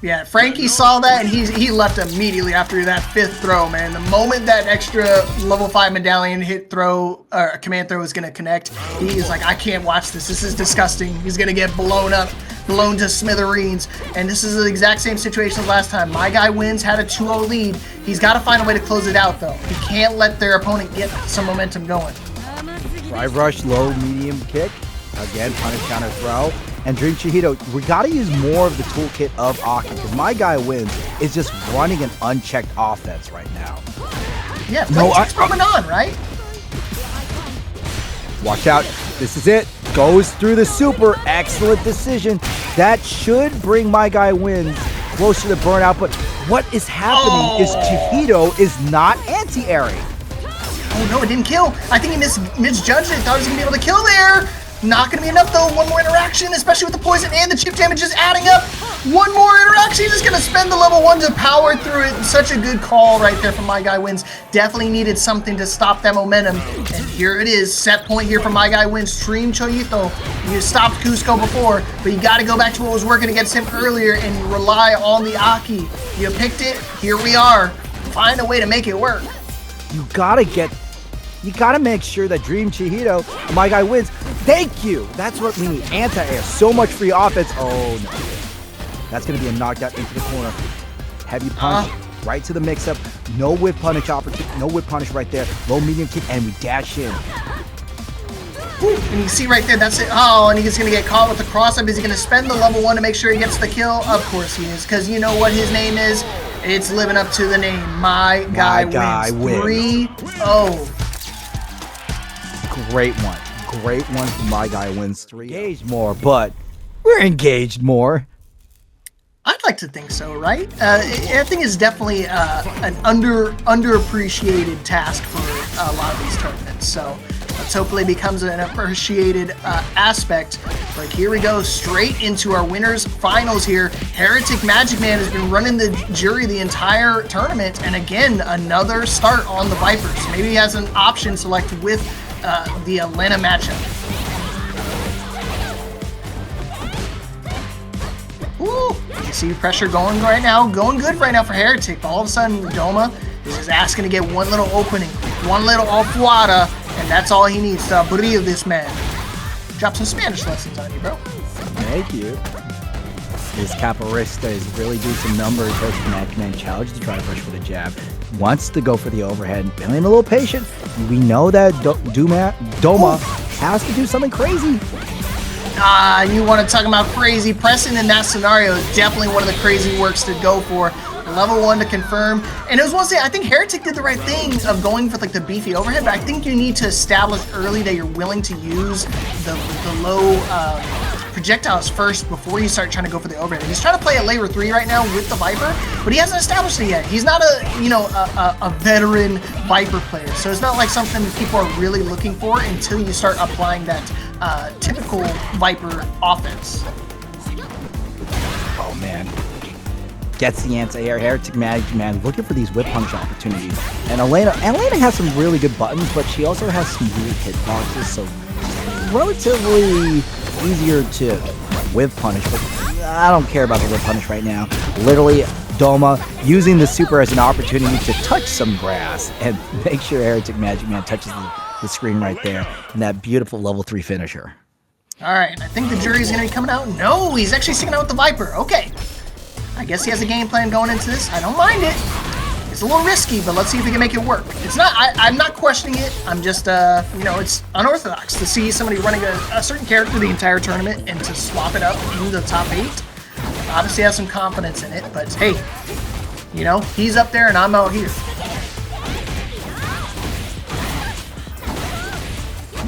Yeah, Frankie saw that, and he left immediately after that 5th throw, man. The moment that extra level 5 medallion hit throw, or command throw is going to connect, he's like, I can't watch this. This is disgusting. He's going to get blown up, blown to smithereens. And this is the exact same situation as last time. My Guy Wins had a 2-0 lead. He's got to find a way to close it out, though. He can't let their opponent get some momentum going. Drive rush, low, medium kick. Again, punish, counter, throw. And Dreamchuyito, we got to use more of the toolkit of Aki because My Guy Wins is just running an unchecked offense right now. Yeah, it's coming on, right? Watch out. This is it. Goes through the super. Excellent decision. That should bring My Guy Wins closer to burnout. But what is happening is Chihito is not anti-airing. Oh, no, it didn't kill. I think he misjudged it. Thought he was going to be able to kill there. Not going to be enough, though. One more interaction, especially with the poison and the chip damage is adding up. One more interaction. He's just going to spend the level 1 to power through it. Such a good call right there from My Guy Wins. Definitely needed something to stop that momentum. And here it is. Set point here for My Guy Wins. Dreamchuyito. You stopped KUSKO before, but you got to go back to what was working against him earlier and rely on the Aki. You picked it. Here we are. Find a way to make it work. You got to make sure that Dreamchuyito, My Guy Wins. Thank you. That's what we need. Anti-air. So much free offense. Oh, no. That's going to be a knockout into the corner. Heavy punch right to the mix-up. No whip punish opportunity. No whip punish right there. Low, medium kick, and we dash in. And you see right there, that's it. Oh, and he's going to get caught with the cross-up. Is he going to spend the level 1 to make sure he gets the kill? Of course he is, because you know what his name is? It's living up to the name. My Guy Wins. 3-0. Great one. Great one for My Guy Wins 3. Engaged more, but we're engaged more. I'd like to think so, right? I think it's definitely an underappreciated task for a lot of these tournaments. So Let's hopefully it becomes an appreciated aspect. But here we go, straight into our winners finals here. HereticMAGICMAN has been running the Juri the entire tournament, and again, another start on the Vipers. Maybe he has an option select with the Elena matchup. Ooh, you see pressure going right now, going good right now for Heretic. But all of a sudden, Doma is just asking to get one little opening, one little alfuada, and that's all he needs to brio this man. Drop some Spanish lessons on you, bro. Thank you. This Caporista is really doing some numbers. HereticMAGICMAN challenged to try to push for the jab. Wants to go for the overhead. Being a little patient. We know that Doma has to do something crazy. You want to talk about crazy? Pressing in that scenario is definitely one of the crazy works to go for. Level 1 to confirm. And it was one thing, I think Heretic did the right thing of going for like the beefy overhead, but I think you need to establish early that you're willing to use the low projectiles first before you start trying to go for the overhead. He's trying to play a layer 3 right now with the Viper, but he hasn't established it yet. He's not a veteran Viper player, so it's not like something people are really looking for until you start applying that typical Viper offense. Oh man. Gets the anti-air. HereticMAGICMAN looking for these whip punish opportunities. And Elena has some really good buttons, but she also has some weird hitboxes, so relatively easier to whip punish. But I don't care about the whip punish right now. Literally, Doma using the super as an opportunity to touch some grass and make sure HereticMAGICMAN touches the screen right there. And that beautiful level 3 finisher. All right, I think the Juri's going to be coming out. No, he's actually sticking out with the Viper. Okay. I guess he has a game plan going into this. I don't mind it. It's a little risky, but let's see if we can make it work. It's not. I'm not questioning it. I'm just, it's unorthodox to see somebody running a certain character the entire tournament and to swap it up into the top 8. Obviously, has some confidence in it, but hey, he's up there and I'm out here.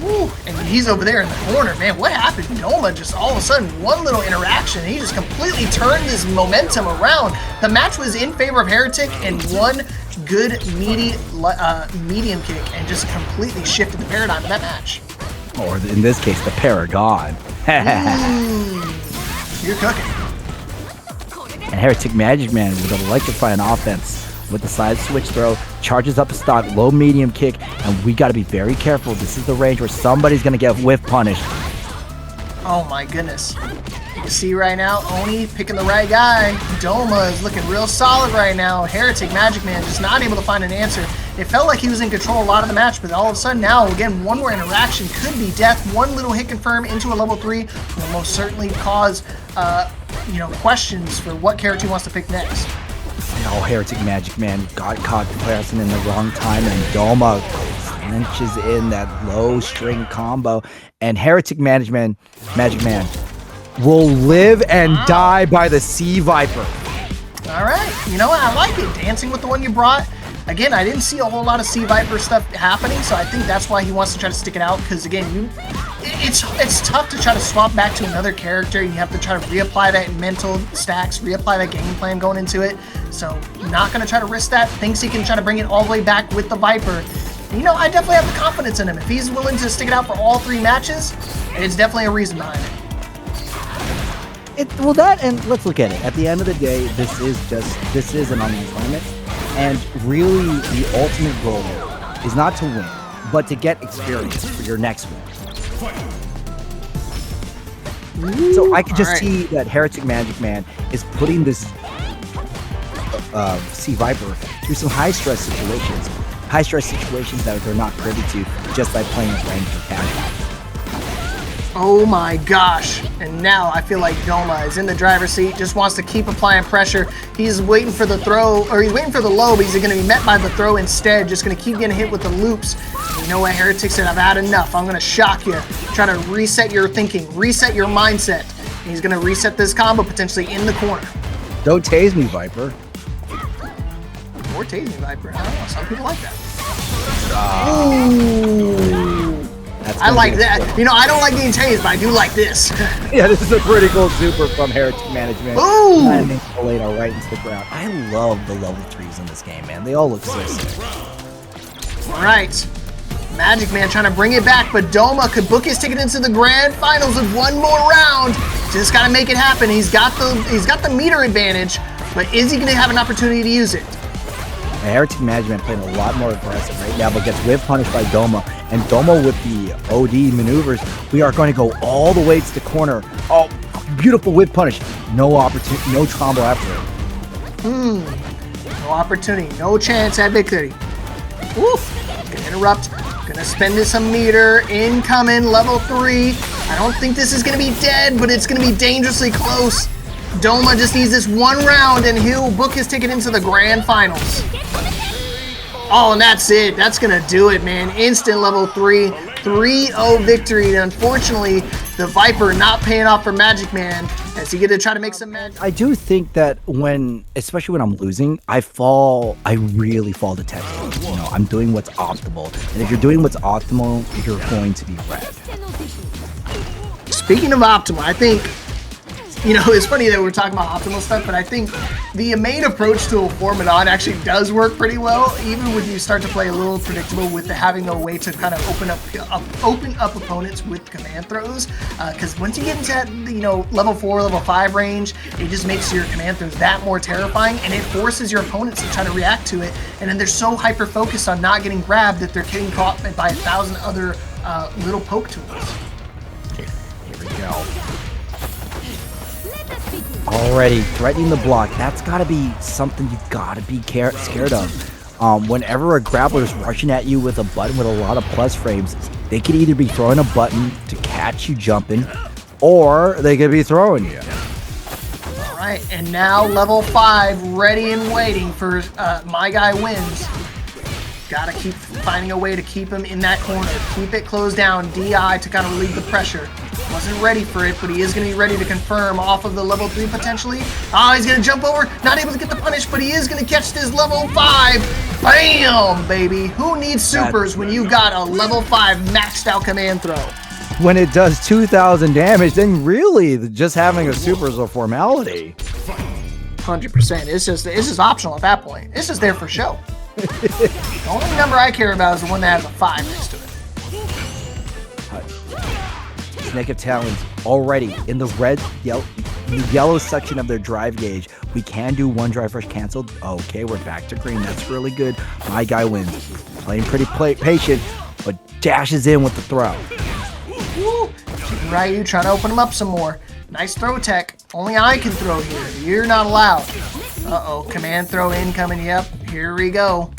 Woo, and he's over there in the corner, man. What happened? Doma just all of a sudden, one little interaction, and he just completely turned his momentum around. The match was in favor of Heretic, and one good medium kick, and just completely shifted the paradigm of that match. Or in this case, the Paragon. You're cooking. And HereticMAGICMAN with an electrifying offense. With the side switch throw, charges up a stock, low medium kick, and we got to be very careful. This is the range where somebody's going to get whiff punished. Oh my goodness. You can see right now, Oni picking the right guy. Doma is looking real solid right now. HereticMAGICMAN just not able to find an answer. It felt like he was in control a lot of the match, but all of a sudden now, again, one more interaction could be death. One little hit confirm into a level 3 will most certainly cause, questions for what character he wants to pick next. Oh, HereticMAGICMAN got caught pressing in the wrong time, and Doma clinches in that low string combo, and HereticMAGICMAN will live and die by the C.Viper. All right, I like it. Dancing with the one you brought. Again, I didn't see a whole lot of C.Viper stuff happening, so I think that's why he wants to try to stick it out, because again, it's tough to try to swap back to another character. You have to try to reapply that mental stacks, reapply that game plan going into it. So not going to try to risk that. Thinks he can try to bring it all the way back with the Viper. I definitely have the confidence in him. If he's willing to stick it out for all 3 matches, it's definitely a reason behind it. And let's look at it. At the end of the day, this is an online tournament. And really, the ultimate goal is not to win, but to get experience for your next win. So I can just see that HereticMAGICMAN is putting this C.Viper through some high-stress situations. High-stress situations that they're not privy to just by playing with range or casual. Oh my gosh. And now I feel like Doma is in the driver's seat, just wants to keep applying pressure. He's waiting for the throw, or he's waiting for the low, but he's going to be met by the throw instead. Just going to keep getting hit with the loops. You know what, Heretic said, I've had enough. I'm going to shock you. Try to reset your thinking, reset your mindset. And he's going to reset this combo potentially in the corner. Don't tase me, Viper. Or tase me, Viper. I don't know. Some people like that. Ooh. I like that. I don't like being tased, but I do like this. Yeah, this is a pretty cool super from HereticMAGICMAN. Ooh! Landing Elena right into the ground. I love the level 3s in this game, man. They all look so sick. All right. Magic Man trying to bring it back, but Doma could book his ticket into the grand finals with one more round. Just gotta make it happen. He's got the meter advantage, but is he gonna have an opportunity to use it? HereticMAGICMAN playing a lot more aggressive right now, but gets whip punished by Doma. And Doma with the OD maneuvers, we are going to go all the way to the corner. Oh, beautiful whip punish. No opportunity, no combo after it. No opportunity, no chance at victory. Oof, gonna interrupt, gonna spend some meter, incoming, level 3. I don't think this is gonna be dead, but it's gonna be dangerously close. Doma just needs this one round and he'll book his ticket into the grand finals. Oh, and that's it. That's gonna do it, man. Instant level 3, 3-0 victory. And unfortunately, the Viper not paying off for Magic Man as he get to try to make some magic. I do think that especially when I'm losing, I really fall to text. You know, I'm doing what's optimal. And if you're doing what's optimal, you're going to be red. Speaking of optimal, I think, you know, it's funny that we're talking about optimal stuff, but I think the main approach to a Manon actually does work pretty well, even when you start to play a little predictable with having a way to kind of open up opponents with command throws. Because once you get into that, you know, level 4, level 5 range, it just makes your command throws that more terrifying, and it forces your opponents to try to react to it. And then they're so hyper focused on not getting grabbed that they're getting caught by 1,000 other little poke tools. Here we go. Already threatening the block. That's got to be something you've got to be scared of. Whenever a grappler is rushing at you with a button with a lot of plus frames, they could either be throwing a button to catch you jumping, or they could be throwing you. All right, and now level 5, ready and waiting for myguywins. Gotta keep finding a way to keep him in that corner. Keep it closed down. DI to kind of relieve the pressure. Wasn't ready for it, but he is going to be ready to confirm off of the level 3 potentially. Oh, he's going to jump over. Not able to get the punish, but he is going to catch this level 5. Bam, baby. Who needs supers when you got a level 5 maxed out command throw? When it does 2,000 damage, then really just having a super is a formality. 100%. It's just optional at that point. It's just there for show. The only number I care about is the one that has a 5 next to it. SnakeofTalins already in the yellow section of their drive gauge. We can do one drive rush canceled. Okay, we're back to green. That's really good. myguywins. Playing pretty patient, but dashes in with the throw. Woo! Ryu trying to open him up some more. Nice throw tech. Only I can throw here. You're not allowed. Uh-oh, command throw incoming. Yep, here we go.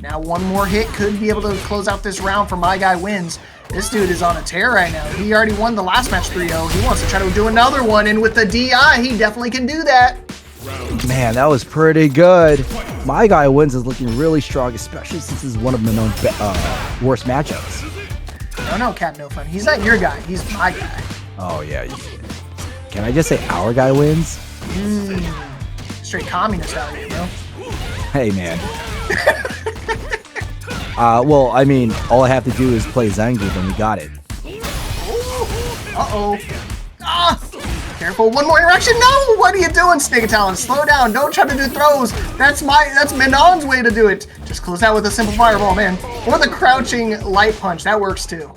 Now one more hit could be able to close out this round for myguywins. This dude is on a tear right now. He already won the last match 3-0. He wants to try to do another one, and with the DI, he definitely can do that. Man, that was pretty good. myguywins is looking really strong, especially since this is one of Manon's worst matchups. No, Cap, no fun. He's not your guy. He's my guy. Oh, yeah. Can I just say our guy wins? Straight communist out here, bro. Hey, man. Well, I mean, all I have to do is play Zangief and we got it. Uh-oh. Ah! Careful, one more interaction. No! What are you doing, SnakeofTalins? Slow down. Don't try to do throws. That's Manon's way to do it. Just close out with a simple fireball, man. Or the crouching light punch. That works too.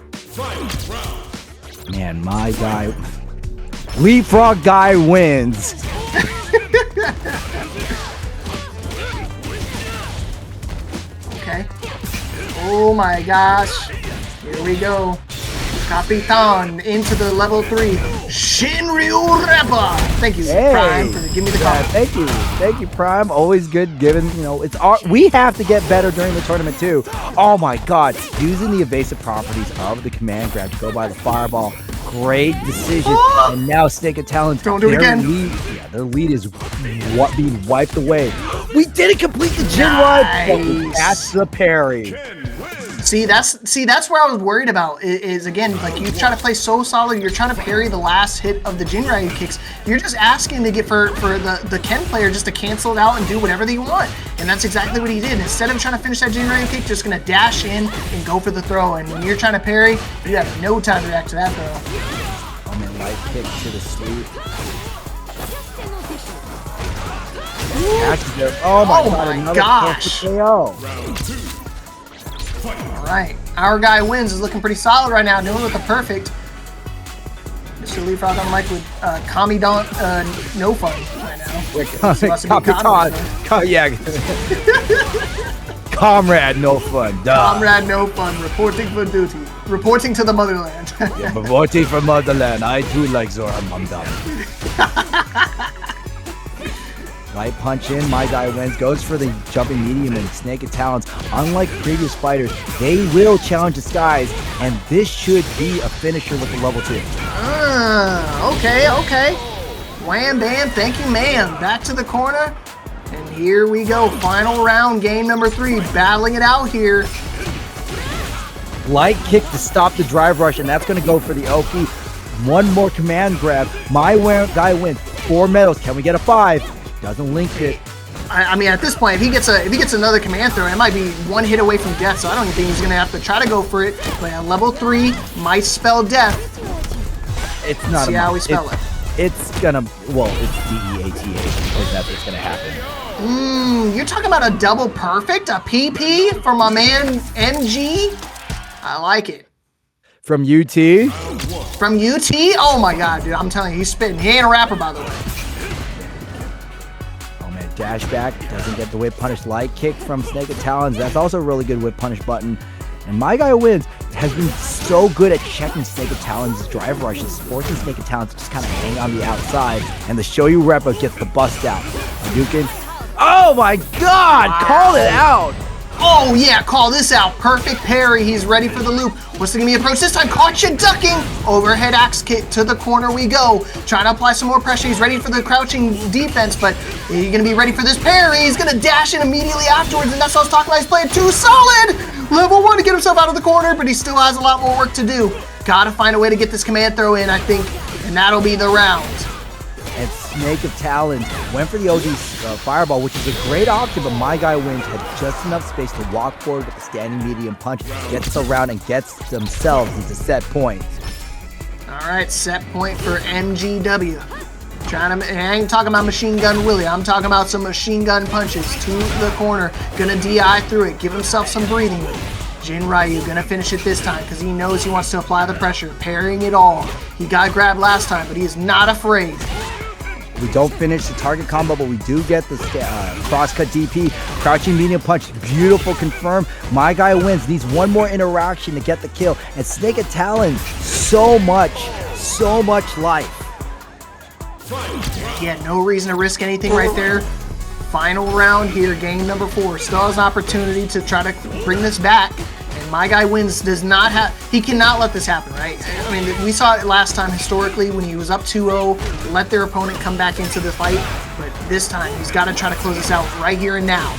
Man, my guy... Leapfrog guy wins. Okay. Oh my gosh. Here we go. Capitan into the level 3. Shinryu Rappa. Thank you, Prime, for giving me the call. Thank you, Prime. Always good given, you know, we have to get better during the tournament too. Oh my god. Using the evasive properties of the command grab to go by the fireball. Great decision. And now SnakeofTalins. Don't do it again. Their lead is being wiped away. We didn't complete the Jinrai. That's the parry. See, that's where I was worried about. Is again, like, you try to play so solid, you're trying to parry the last hit of the Jinrai kicks. You're just asking to get for the Ken player just to cancel it out and do whatever they want. And that's exactly what he did. Instead of trying to finish that Jinrai kick, just gonna dash in and go for the throw. And when you're trying to parry, you have no time to react to that throw. Oh man, light kick to the sleeve. Oh my god, another gosh. KO. All right, our guy wins is looking pretty solid right now, doing with the perfect. Mr. Leafrock on the mic with Kami Don no fun right now. Yeah. Comrade no fun. Duh. Comrade no fun. Reporting for duty. Reporting to the motherland. Yeah, reporting from motherland. I too like Zora Mumdum. Light punch in, my guy wins, goes for the jumping medium and Snakeoftalins. Unlike previous fighters, they will challenge the skies, and this should be a finisher with a level 2. Okay. Wham bam, thank you ma'am. Back to the corner, and here we go. Final round, game number 3, battling it out here. Light kick to stop the drive rush, and that's going to go for the OP. One more command grab. My guy wins. 4 medals. Can we get a 5? Doesn't link it. I mean, at this point, if he gets another command throw, it might be 1 hit away from death. So I don't even think he's gonna have to try to go for it. But at level 3, might spell death. It's not. See how we spell it. It's gonna. Well, it's DEATH because that's what's gonna happen. You're talking about a double perfect, a PP for my man MG. I like it. From UT. From UT? Oh my God, dude! I'm telling you, he's spitting. He ain't a rapper, by the way. Dash back, doesn't get the whip punish. Light kick from Snakeoftalins. That's also a really good whip punish button. And my guy wins has been so good at checking Snakeoftalins' drive rushes, forcing Snakeoftalins to just kind of hang on the outside. And the Shoyu Repo gets the bust out. Hadouken. Oh my God! Wow. Call it out! Oh yeah, call this out. Perfect parry. He's ready for the loop. What's the gonna be approach this time? Caught you ducking. Overhead axe kick to the corner we go. Trying to apply some more pressure. He's ready for the crouching defense, but he's gonna be ready for this parry. He's gonna dash in immediately afterwards, and that's what I was talking about. He's playing too solid. Level 1 to get himself out of the corner, but he still has a lot more work to do. Gotta find a way to get this command throw in, I think, and that'll be the round. And Snakeoftalins went for the OG fireball, which is a great option, but my guy wins had just enough space to walk forward with the standing medium punch, gets around and gets themselves into set point. All right, set point for MGW. I ain't talking about Machine Gun Willie. I'm talking about some machine gun punches to the corner. Gonna DI through it, give himself some breathing room. Jin Ryu gonna finish it this time because he knows he wants to apply the pressure, parrying it all. He got grabbed last time, but he is not afraid. We don't finish the target combo, but we do get the cross-cut DP. Crouching medium punch, beautiful confirm. My guy wins, needs one more interaction to get the kill. And Snakeoftalins, so much life. He had no reason to risk anything right there. Final round here, game number 4. Still has an opportunity to try to bring this back. And my guy wins he cannot let this happen, right? I mean, we saw it last time historically when he was up 2-0, let their opponent come back into the fight. But this time, he's got to try to close this out right here and now.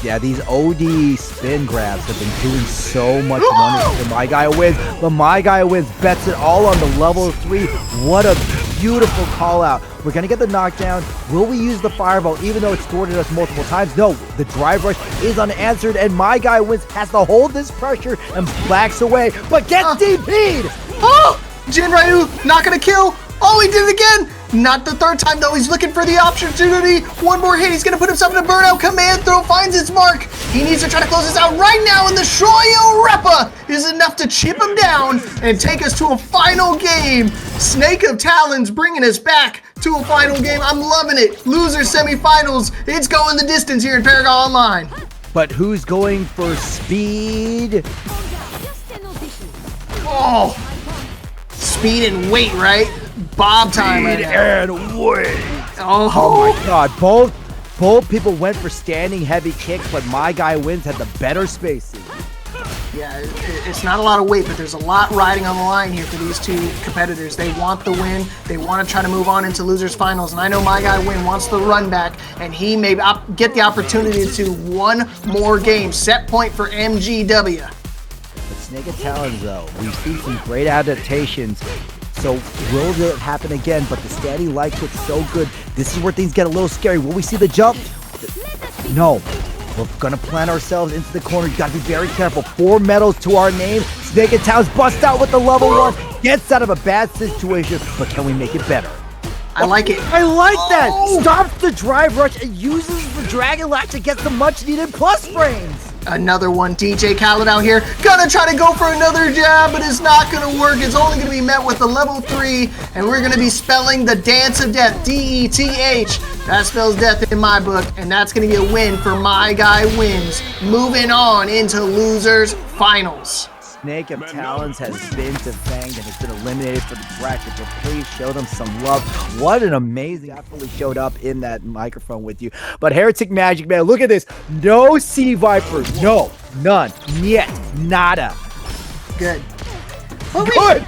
Yeah, these OD spin grabs have been doing so much wonders for my guy wins. But my guy wins, bets it all on the level 3. What a beautiful call out. We're going to get the knockdown. Will we use the fireball even though it's thwarted us multiple times? No, the drive rush is unanswered and my guy wins, has to hold this pressure and backs away, but gets DP'd. Oh, Jin Ryu not going to kill. Oh, he did it again. Not the 3rd time though. He's looking for the opportunity. One more hit. He's going to put himself in a burnout. Command throw finds its mark. He needs to try to close this out right now, and the Shoyu Repa is enough to chip him down and take us to a final game. Snakeoftalins bringing us back to a final game. I'm loving it. Loser semifinals. It's going the distance here in ParagOnline. But who's going for speed? Oh, speed and weight, right? Bob time right now. And weight. Oh my God! Both people went for standing heavy kicks, but my guy wins had the better spacing. Yeah, it's not a lot of weight, but there's a lot riding on the line here for these two competitors. They want the win. They want to try to move on into losers finals, and I know my guy win wants the run back, and he may get the opportunity to one more game. Set point for MGW. But Snakeoftalins, though, we've seen some great adaptations. So will it happen again? But the standing light kick's so good. This is where things get a little scary. Will we see the jump? No. We're gonna plant ourselves into the corner. You gotta be very careful. 4 medals to our name. Snakeoftalins bust out with the level 1. Gets out of a bad situation, but can we make it better? I like it. I like that. Stops the drive rush and uses the dragon latch to get the much needed plus frames. Another one, DJ Khaled out here. Gonna try to go for another jab, but it's not gonna work. It's only gonna be met with a level 3, and we're gonna be spelling the dance of death, D-E-T-H. That spells death in my book, and that's gonna be a win for My Guy Wins. Moving on into losers finals. SnakeofTalins has been defanged and has been eliminated for the bracket, but please show them some love. What an amazing, definitely showed up in that microphone with you. But HereticMAGICMAN, look at this. No C.Viper. No, none, yet, nada. Good. Good.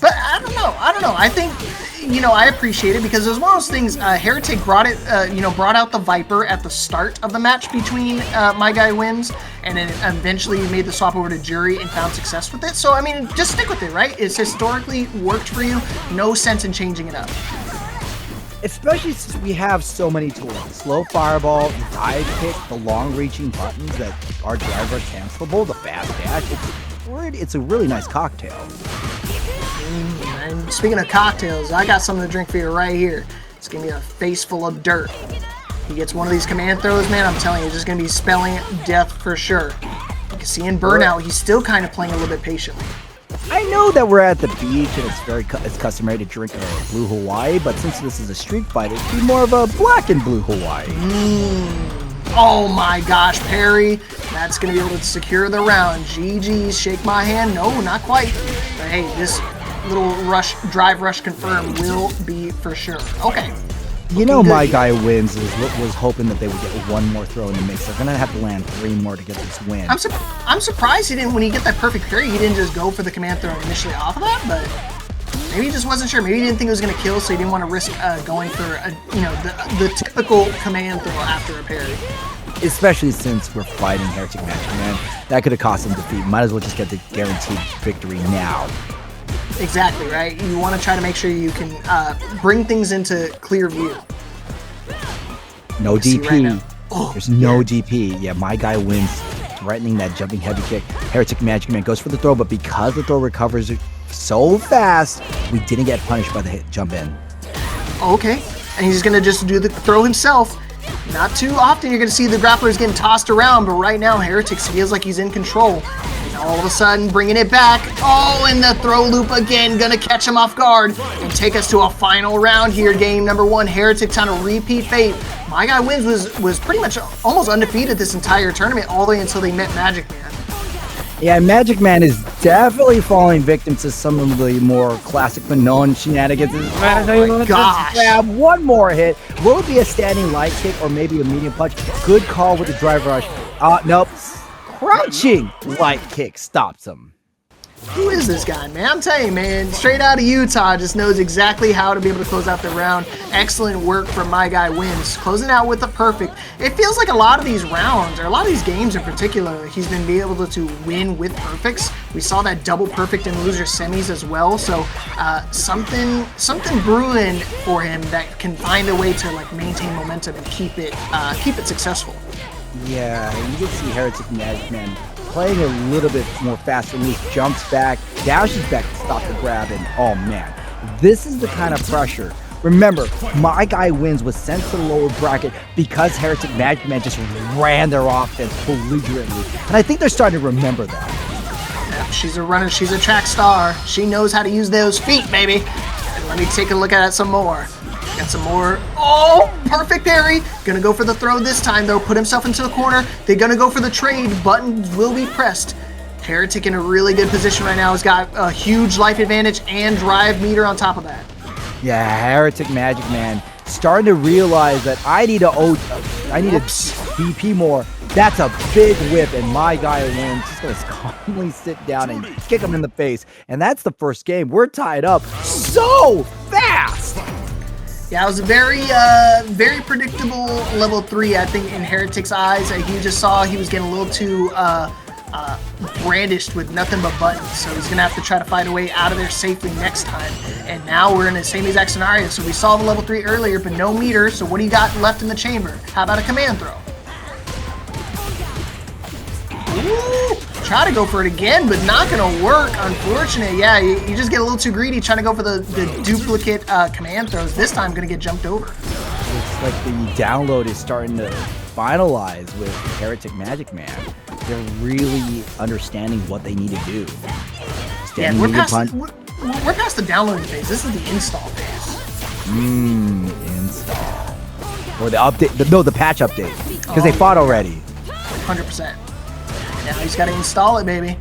But I don't know. I think, you know, I appreciate it because it was one of those things. Heretic brought it, brought out the Viper at the start of the match between My Guy Wins, and then eventually made the swap over to Juri and found success with it. So I mean, just stick with it, right? It's historically worked for you. No sense in changing it up. Especially since we have so many tools. Slow fireball, the dive kick, the long-reaching buttons that are driver cancelable, the fast dash. It's a really nice cocktail. And speaking of cocktails, I got something to drink for you right here. It's gonna be a face full of dirt. He gets one of these command throws, man, I'm telling you, it's just gonna be spelling death for sure. You can see in Burnout, he's still kind of playing a little bit patiently. I know that we're at the beach and it's customary to drink a blue Hawaii, but since this is a street fight, it'd be more of a black and blue Hawaii. Oh my gosh, parry. That's going to be able to secure the round. GG's, shake my hand. No, not quite. But hey, this little drive rush confirmed will be for sure. Okay. You know, My Guy Wins was hoping that they would get one more throw in the mix. They're going to have to land 3 more to get this win. I'm surprised he didn't, when he get that perfect parry, he didn't just go for the command throw initially off of that, but maybe he just wasn't sure. Maybe he didn't think it was going to kill, so he didn't want to risk going for, the typical command throw after a parry. Especially since we're fighting HereticMAGICMAN. That could have cost him defeat. Might as well just get the guaranteed victory now. Exactly, right? You want to try to make sure you can bring things into clear view. No DP. Right, there's no DP. Yeah, My Guy Wins, threatening that jumping heavy kick. HereticMAGICMAN goes for the throw, but because the throw recovers so fast, we didn't get punished by the hit jump in. Okay, and he's going to just do the throw himself. Not too often you're going to see the grapplers getting tossed around, but right now Heretic feels like he's in control. And all of a sudden, bringing it back. Oh, and the throw loop again, going to catch him off guard and take us to a final round here. Game number 1, Heretic trying to repeat fate. My Guy Wins was pretty much almost undefeated this entire tournament, all the way until they met MAGICMAN. Yeah, MAGICMAN is definitely falling victim to some of the more classic Manon shenanigans. Oh my gosh. Grab one more hit. Will it be a standing light kick or maybe a medium punch? Good call with the drive rush. Nope. Crouching light kick stops him. Who is this guy, man? I'm telling you, man, straight out of Utah, just knows exactly how to be able to close out the round. Excellent work from My Guy Wins, closing out with a perfect. It feels like a lot of these rounds, or a lot of these games in particular, he's been able to win with perfects. We saw that double perfect in loser semis as well, so something brewing for him that can find a way to like maintain momentum and keep it successful. Yeah, you can see HereticMAGICMAN playing a little bit more fast release, jumps back, dashes back to stop the grab, and oh man, this is the kind of pressure. Remember, My Guy Wins was sent to the lower bracket because HereticMAGICMAN just ran their offense belligerently, and I think they're starting to remember that. Yeah, she's a runner, she's a track star. She knows how to use those feet, baby. And let me take a look at it some more. Got some more. Oh, perfect parry. Gonna go for the throw this time, though. Put himself into the corner. They're gonna go for the trade. Buttons will be pressed. Heretic in a really good position right now. Has got a huge life advantage and drive meter on top of that. Yeah, HereticMAGICMAN starting to realize that I need to DP more. That's a big whip, and My Guy Wins. Just gonna calmly sit down and kick him in the face. And that's the first game. We're tied up so fast. Yeah, it was a very predictable level 3, I think, in Heretic's eyes. He just saw he was getting a little too brandished with nothing but buttons, so he's gonna have to try to find a way out of there safely next time. And now we're in the same exact scenario. So we saw the level 3 earlier, but no meter. So what do you got left in the chamber? How about a command throw? Ooh, try to go for it again, but not gonna work. Unfortunate. Yeah, you just get a little too greedy trying to go for the duplicate command throws. This time gonna get jumped over. Looks like the download is starting to finalize with HereticMAGICMAN, they're really understanding what they need to do. Yeah, we're past the downloading phase. This is the install phase. Install. Or the update. No, the patch update. Because they fought already. 100%. Now he's got to install it, baby.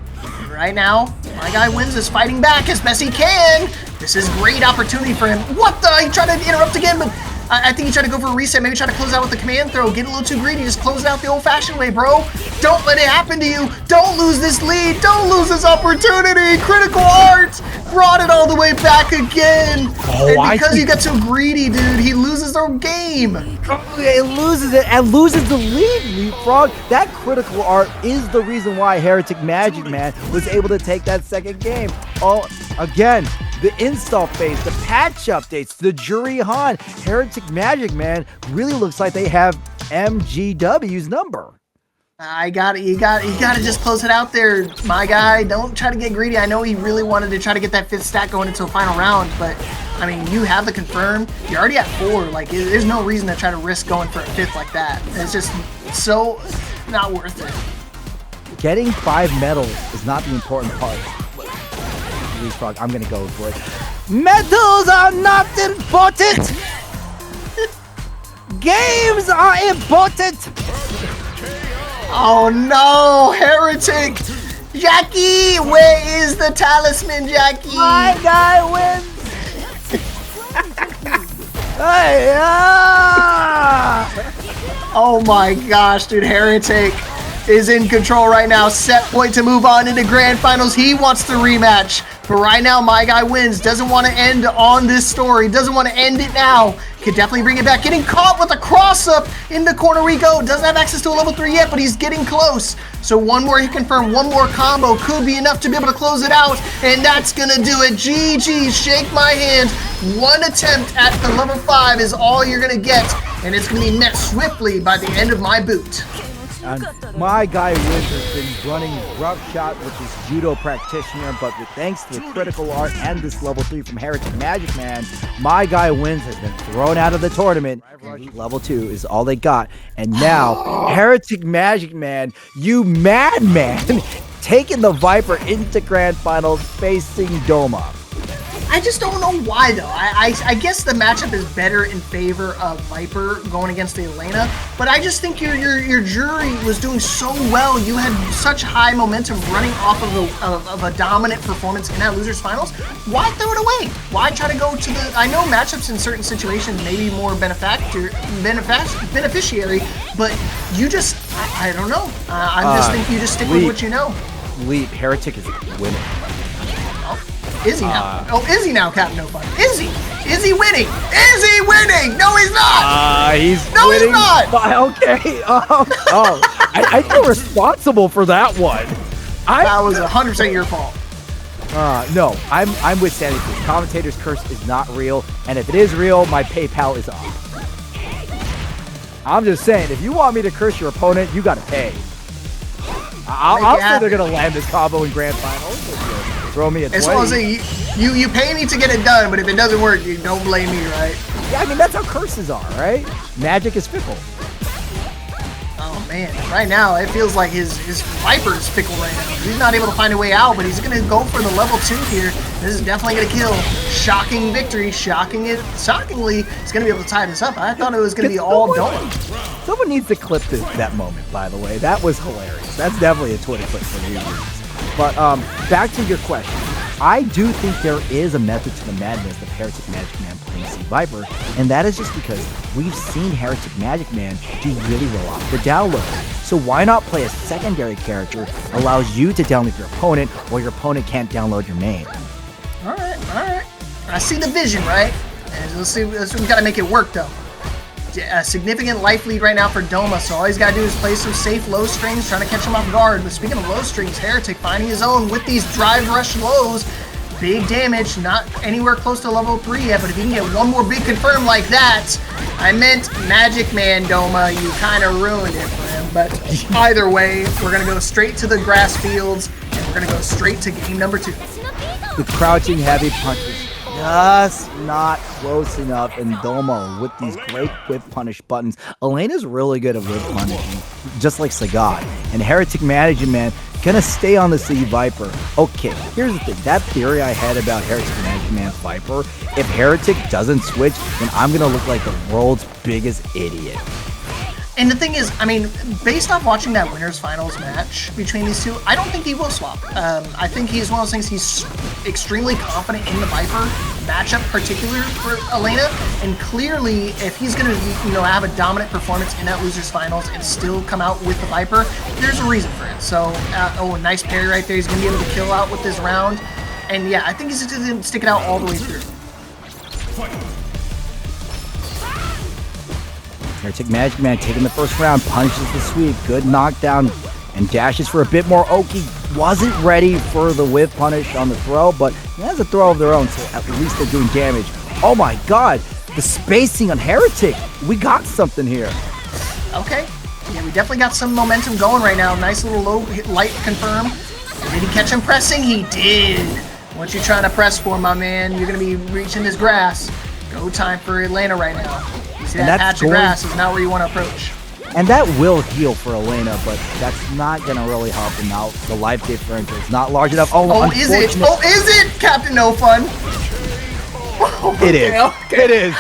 Right now, my guy wins is fighting back as best he can. This is great opportunity for him. What the? He tried to interrupt again, but I think he tried to go for a reset. Maybe try to close out with the command throw. Get a little too greedy. Just close it out the old-fashioned way, bro. Don't let it happen to you. Don't lose this lead. Don't lose this opportunity. Critical Art brought it all the way back again. And because you got too greedy, dude, he loses their game. It loses it and loses the lead, Leapfrog. That Critical Art is the reason why HereticMAGICMAN was able to take that second game. Oh, again, the install phase, the patch updates, the Juri Han, HereticMAGICMAN really looks like they have MGW's number. You got to just close it out there, my guy. Don't try to get greedy. I know he really wanted to try to get that 5th stack going into a final round, but I mean, you have the confirm. You're already at 4. Like, there's no reason to try to risk going for a 5th like that. It's just so not worth it. Getting 5 medals is not the important part. Leapfrog, I'm gonna go for it. Medals are not important. Games are important. Oh no, Heretic! Jackie, where is the talisman, Jackie? My guy wins. Hey, Oh my gosh, dude, Heretic is in control right now. Set point to move on into grand finals. He wants the rematch. But right now, my guy wins. Doesn't want to end on this story. Doesn't want to end it now. Could definitely bring it back. Getting caught with a cross-up in the corner we go. Doesn't have access to a level 3 yet, but he's getting close. So one more, he confirmed, one more combo could be enough to be able to close it out. And that's going to do it. GG, shake my hand. One attempt at the level 5 is all you're going to get. And it's going to be met swiftly by the end of my boot. And my guy wins has been running rough shot with his judo practitioner, but with thanks to the Critical Art and this level 3 from HereticMAGICMAN, my guy wins has been thrown out of the tournament. Level 2 is all they got. And now, HereticMAGICMAN, you madman, taking the Viper into grand finals facing Doma. I just don't know why, though. I guess the matchup is better in favor of Viper going against the Elena, but I just think your Juri was doing so well. You had such high momentum running off of a dominant performance in that losers finals. Why throw it away? Why try to go to the... I know matchups in certain situations may be more beneficiary, but you just... I don't know. I just think you just stick with what you know. Leap, Heretic is winning. Is he now? Is he now, Captain No Fun? Is he? Is he winning? Is he winning? No, he's not! He's winning. He's not! Okay. I feel responsible for that one. That was 100% your fault. No, I'm with Sandy. Commentator's curse is not real, and if it is real, my PayPal is off. I'm just saying, if you want me to curse your opponent, you gotta pay. I'll say they're gonna land this combo in grand finals. Throw me a 20. As well as you pay me to get it done, but if it doesn't work, you don't blame me, right? Yeah, I mean, that's how curses are, right? Magic is fickle. Oh, man. Right now, it feels like his Viper is fickle right now. He's not able to find a way out, but he's going to go for the level 2 here. This is definitely going to kill. Shocking victory. Shockingly, he's going to be able to tie this up. I thought it was going to be all done. Someone needs to clip that moment, by the way. That was hilarious. That's definitely a Twitter clip for you. But back to your question. I do think there is a method to the madness of HereticMAGICMAN playing C.Viper, and that is just because we've seen HereticMAGICMAN do really well off the download. So why not play a secondary character that allows you to download your opponent while your opponent can't download your main? All right. I see the vision, right? And let's see, we got to make it work, though. A significant life lead right now for Doma, so all he's got to do is play some safe low strings, trying to catch him off guard. But speaking of low strings, Heretic finding his own with these drive rush lows. Big damage, not anywhere close to level 3 yet, but if you can get one more big confirm like that, I meant MAGICMAN, Doma, you kind of ruined it for him. But either way, we're going to go straight to the grass fields, and we're going to go straight to game number 2. The crouching heavy punches. just not close enough. And Doma with these great whip punish buttons. Elena's really good at whip punishing, just like Sagat. And HereticMAGICMAN gonna stay on the C.Viper. Okay, here's the thing. That theory I had about HereticMAGICMAN's Viper, if Heretic doesn't switch, then I'm gonna look like the world's biggest idiot. And the thing is, I mean, based off watching that winners finals match between these two, I don't think he will swap. I think he's one of those things, he's extremely confident in the Viper matchup, particular for Elena, and clearly, if he's going to, you know, have a dominant performance in that losers finals and still come out with the Viper, there's a reason for it. So, oh, a nice parry right there. He's going to be able to kill out with this round, and yeah, I think he's just going to stick it out all the way through. HereticMAGICMAN taking the first round, punches the sweep, good knockdown, and dashes for a bit more. Oki wasn't ready for the whip punish on the throw, but he has a throw of their own, so at least they're doing damage. Oh my god, the spacing on Heretic. We got something here. Okay, yeah, we definitely got some momentum going right now. Nice little low light confirm. Did he catch him pressing? He did. What you trying to press for, my man? You're going to be reaching this grass. Go time for Elena right now. You see that patch of grass is not where you want to approach. And that will heal for Elena, but that's not going to really help him out. The life differential is not large enough. Oh, is it? Oh, is it, Captain No Fun? It is. Okay. It is.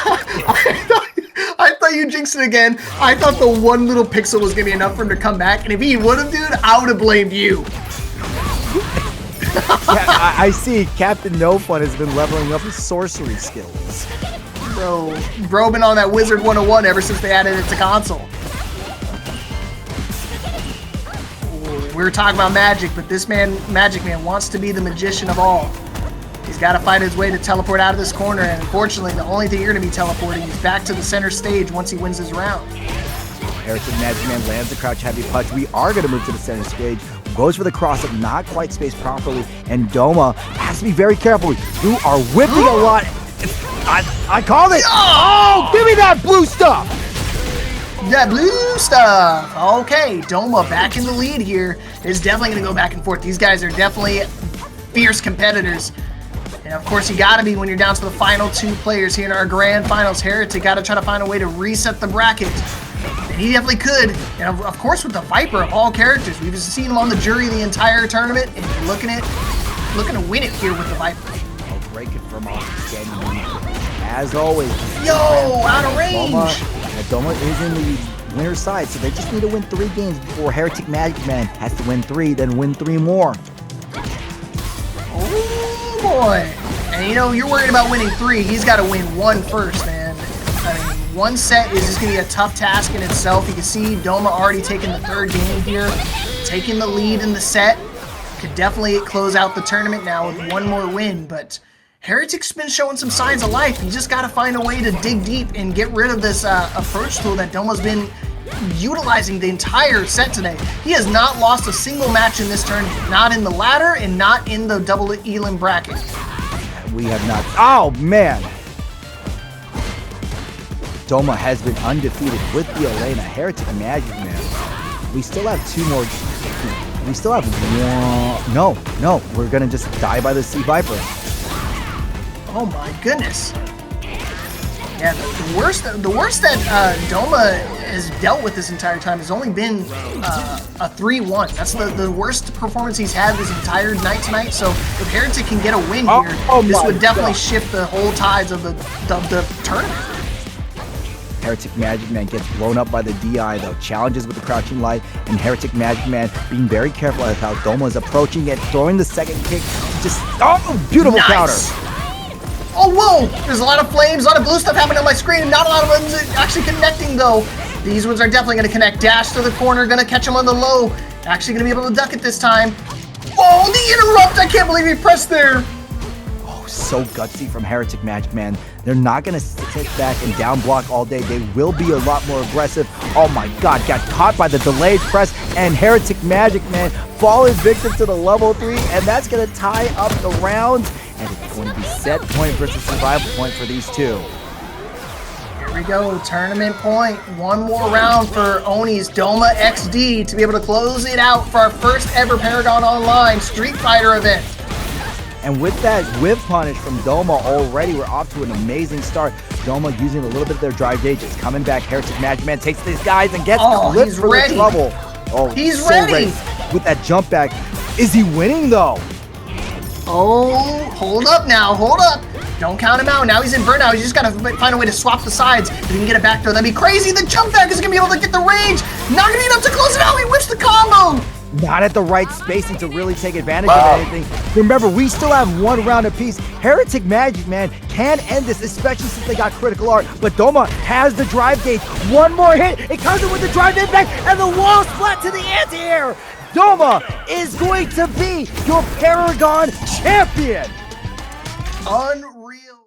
I thought you jinxed it again. I thought the one little pixel was going to be enough for him to come back, and if he would have, dude, I would have blamed you. Yeah, I see Captain No Fun has been leveling up his sorcery skills. Bro been on that Wizard 101 ever since they added it to console. We were talking about magic, but this man, MAGICMAN, wants to be the magician of all. He's got to fight his way to teleport out of this corner, and unfortunately, the only thing you're going to be teleporting is back to the center stage once he wins his round. HereticMAGICMAN lands the crouch heavy punch. We are going to move to the center stage. Goes for the cross-up, not quite spaced properly, and Doma has to be very careful. You are whipping a lot. I called it! Oh, give me that blue stuff! That blue stuff! Okay, Doma back in the lead here. It's definitely going to go back and forth. These guys are definitely fierce competitors. And of course, you got to be when you're down to the final two players here in our grand finals. Heretic got to try to find a way to reset the bracket. And he definitely could. And of course, with the Viper of all characters, we've seen him on the Juri the entire tournament, and you're looking to win it here with the Viper. Oh, great confirm off again. As always. Yo, out of range. Doma is in the winner's side, so they just need to win 3 games before HereticMAGICMAN has to win 3, then win 3 more. Oh boy. And you know, you're worried about winning 3. He's got to win 1 first, man. I mean, 1 set is just going to be a tough task in itself. You can see Doma already taking the 3rd game here, taking the lead in the set. Could definitely close out the tournament now with 1 more win, but Heretic's been showing some signs of life. You just got to find a way to dig deep and get rid of this approach tool that Doma's been utilizing the entire set today. He has not lost a single match in this tournament. Not in the ladder and not in the double elim bracket. We have not. Oh, man. Doma has been undefeated with the Elena. HereticMAGICMAN. We still have 2 more. We still have 1. No. We're going to just die by the C.Viper. Oh my goodness. Yeah, the worst that Doma has dealt with this entire time has only been a 3-1. That's the worst performance he's had this entire night tonight. So if Heretic can get a win here, this would definitely shift the whole tides of the tournament. HereticMAGICMAN gets blown up by the DI though. Challenges with the crouching light, and HereticMAGICMAN being very careful of how Doma is approaching it, throwing the second kick. Just beautiful counter. Oh, whoa! There's a lot of flames, a lot of blue stuff happening on my screen. Not a lot of ones actually connecting, though. These ones are definitely going to connect. Dash to the corner, going to catch him on the low. Actually going to be able to duck it this time. Whoa, the interrupt! I can't believe he pressed there. Oh, so gutsy from HereticMAGICMAN. They're not going to sit back and down block all day. They will be a lot more aggressive. Oh my god, got caught by the delayed press, and HereticMAGICMAN falling victim to the level 3, and that's going to tie up the rounds. And it's going to be set point versus survival point for these two. Here we go, tournament point. 1 more round for Oni's DomaXD to be able to close it out for our first ever Paragon Online Street Fighter event. And with that whip punish from Doma already, we're off to an amazing start. Doma using a little bit of their drive gauge. It's coming back. HereticMAGICMAN takes these guys and gets clipped for the trouble. Oh, he's ready. With that jump back. Is he winning though? Oh, hold up now, hold up. Don't count him out. Now he's in burnout. He's just got to find a way to swap the sides. If he can get it back there, that'd be crazy. The jump back is going to be able to get the range. Not going to be enough to close it out. He whips the combo. Not at the right spacing to really take advantage of anything. Remember, we still have one round apiece. HereticMAGICMAN can end this, especially since they got critical art. But Doma has the drive gauge. One more hit. It comes in with the drive impact, and the wall splat to the anti-air. Doma is going to be your Paragon champion. Unreal.